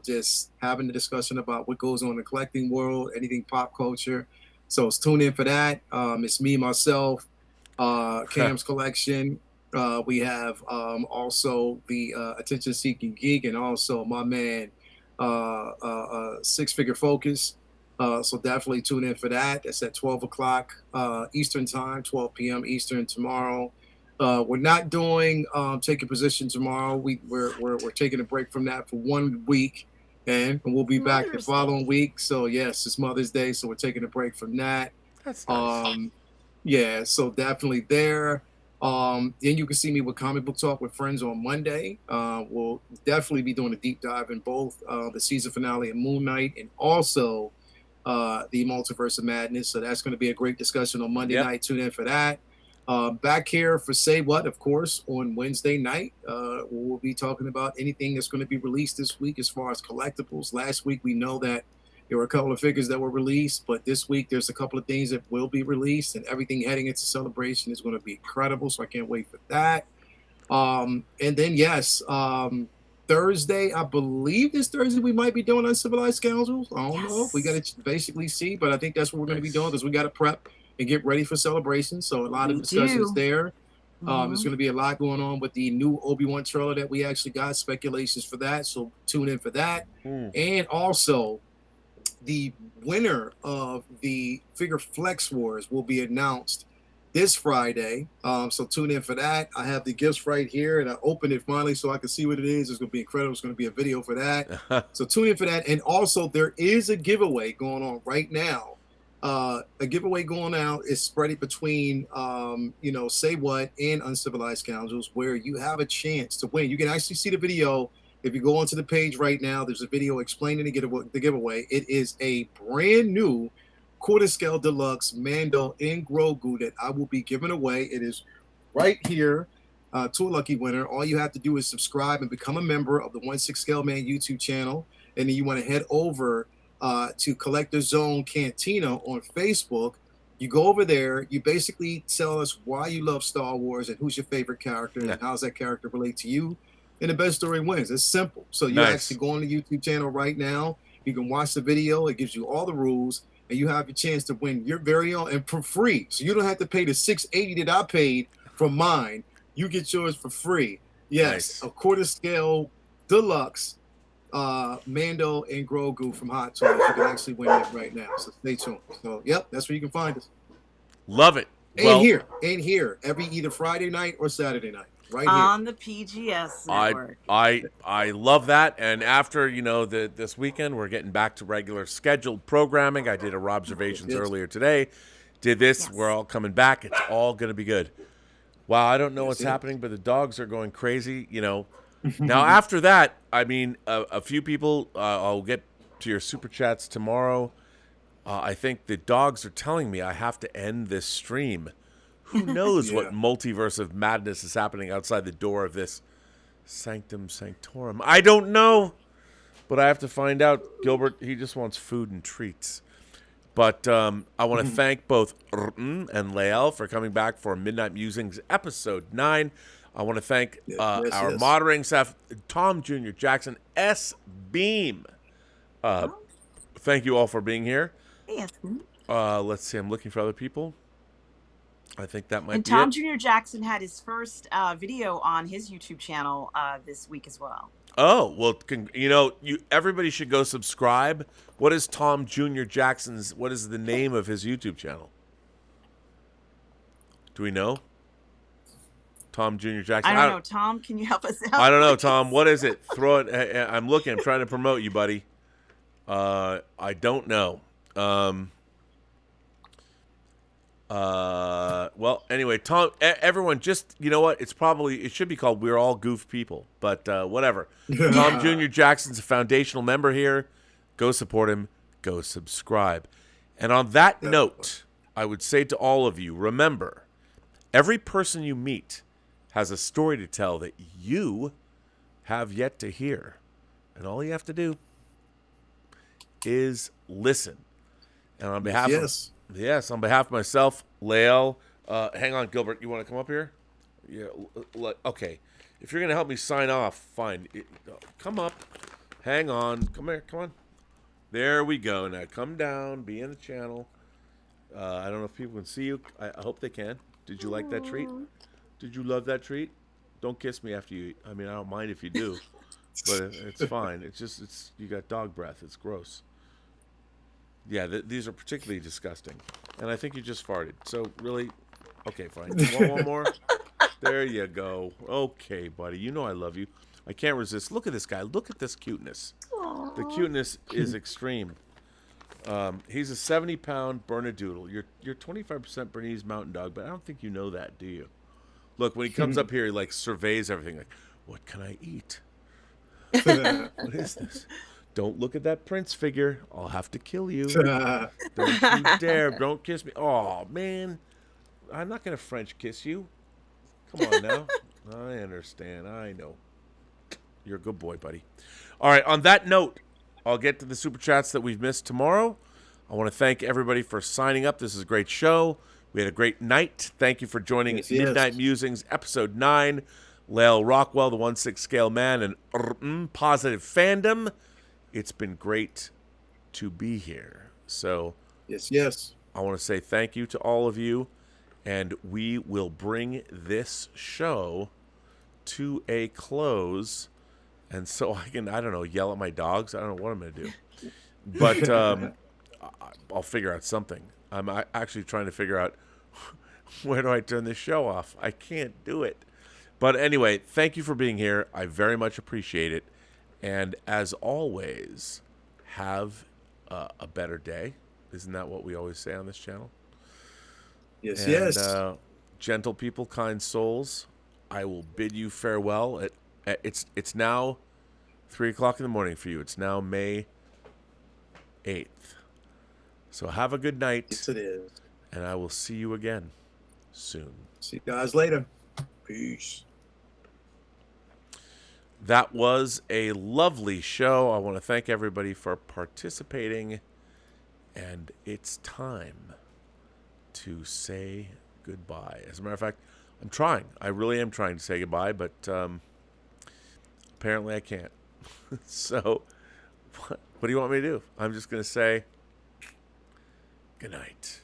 just having a discussion about what goes on in the collecting world, anything pop culture. So tune in for that. It's me, myself, Cam's Collection. We have also the Attention Seeking Geek, and also my man, Six Figure Focus. So definitely tune in for that. It's at 12 o'clock Eastern Time, 12 p.m. Eastern tomorrow. We're not doing Take a Position tomorrow. We're taking a break from that for 1 week, and we'll be back the following week. So yes, it's Mother's Day, so we're taking a break from that. That's nice. Yeah, so definitely there. Then you can see me with Comic Book Talk with Friends on Monday. We'll definitely be doing a deep dive in both the season finale of Moon Knight and also the Multiverse of Madness. So that's going to be a great discussion on Monday night. Tune in for that. Back here for Say What, of course, on Wednesday night. We'll be talking about anything that's going to be released this week as far as collectibles. Last week, we know that there were a couple of figures that were released, but this week there's a couple of things that will be released, and everything heading into Celebration is going to be incredible. So I can't wait for that. And then, yes, Thursday, I believe this Thursday we might be doing Uncivilized Scoundrels. I don't know. We got to basically see, but I think that's what we're going to be doing because we got to prep and get ready for Celebration. So a lot of discussions there. There's going to be a lot going on with the new Obi-Wan trailer that we actually got, speculations for that. So tune in for that. And also, the winner of the Figure Flex Wars will be announced this Friday. So tune in for that. I have the gifts right here, and I opened it finally so I can see what it is. It's going to be incredible. It's going to be a video for that. So tune in for that. And also, there is a giveaway going on right now. A giveaway going out is spread between, Say What and Uncivilized Scoundrels, where you have a chance to win. You can actually see the video. If you go onto the page right now, there's a video explaining the giveaway. It is a brand new quarter scale deluxe Mando and Grogu that I will be giving away. It is right here to a lucky winner. All you have to do is subscribe and become a member of the 1/6 Scale Man YouTube channel. And then you want to head over to Collector Zone Cantina on Facebook. You go over there. You basically tell us why you love Star Wars and who's your favorite character and how's that character relate to you. And the best story wins. It's simple. So you actually go on the YouTube channel right now. You can watch the video. It gives you all the rules, and you have a chance to win your very own and for free. So you don't have to pay the $6.80 that I paid for mine. You get yours for free. Yes, a quarter scale deluxe Mando and Grogu from Hot Toys. You can actually win it right now. So stay tuned. So that's where you can find us. Love it. And here every either Friday night or Saturday night. right here. On the PGS network. I love that. And after, this weekend, we're getting back to regular scheduled programming. I did a Robservations Yes. earlier today. Did this. Yes. We're all coming back. It's all going to be good. Wow, I don't know what's Yes. happening, but the dogs are going crazy, Now, after that, I mean, a few people, I'll get to your super chats tomorrow. I think the dogs are telling me I have to end this stream. Who knows Yeah. what multiverse of madness is happening outside the door of this sanctum sanctorum? I don't know, but I have to find out. Gilbert, he just wants food and treats. But I want to thank both Mmmm and Lael for coming back for Midnight Musings episode 9. I want to thank our moderating staff, Tom Jr., Jackson, S. Beam. Thank you all for being here. Yes. Let's see. I'm looking for other people. I think that might And be Tom it. Jr. Jackson had his first video on his YouTube channel this week as well. Oh, well, everybody should go subscribe. What is Tom Jr. Jackson's, what is the name of his YouTube channel? Do we know? Tom Jr. Jackson? I don't know. Tom, can you help us out? I don't know, Tom. What is it? Throw it. I'm looking. I'm trying to promote you, buddy. I don't know. Well, anyway, Tom, everyone, just, you know what? It should be called We're All Goof People, but whatever. Tom Jr. Jackson's a foundational member here. Go support him. Go subscribe. And on that note, I would say to all of you, remember, every person you meet has a story to tell that you have yet to hear. And all you have to do is listen. And on behalf on behalf of myself, Lael, hang on, Gilbert, you want to come up here? Yeah, okay. If you're going to help me sign off, fine. Come up. Hang on. Come here. Come on. There we go. Now come down. Be in the channel. I don't know if people can see you. I hope they can. Did you like that treat? Did you love that treat? Don't kiss me after you eat. I mean, I don't mind if you do. But it's fine. It's you got dog breath. It's gross. Yeah, these are particularly disgusting. And I think you just farted. So really, okay, fine. You want one more? There you go. Okay, buddy. You know I love you. I can't resist. Look at this guy. Look at this cuteness. Aww. The cuteness is extreme. He's a 70-pound Bernedoodle. You're 25% Bernese Mountain Dog, but I don't think you know that, do you? Look, when he comes up here, he like surveys everything. Like, what can I eat? What is this? Don't look at that Prince figure. I'll have to kill you. Don't you dare. Don't kiss me. Oh, man. I'm not going to French kiss you. Come on now. I understand. I know. You're a good boy, buddy. All right. On that note, I'll get to the super chats that we've missed tomorrow. I want to thank everybody for signing up. This is a great show. We had a great night. Thank you for joining Midnight Musings, Episode 9. Lael Rockwell, the 1/6 Scale Man, and Positive Fandom. It's been great to be here. So, yes. I want to say thank you to all of you, and we will bring this show to a close. And so I can, I don't know, yell at my dogs. I don't know what I'm going to do. But I'll figure out something. I'm actually trying to figure out where do I turn this show off. I can't do it. But anyway, thank you for being here. I very much appreciate it. And as always, have a better day. Isn't that what we always say on this channel? Yes. Gentle people, kind souls, I will bid you farewell. It's now 3 o'clock in the morning for you. It's now May 8th. So have a good night. Yes, it is. And I will see you again soon. See you guys later. Peace. That was a lovely show. I want to thank everybody for participating. And it's time to say goodbye. As a matter of fact, I'm trying. I really am trying to say goodbye, but apparently I can't. So, what do you want me to do? I'm just going to say good night.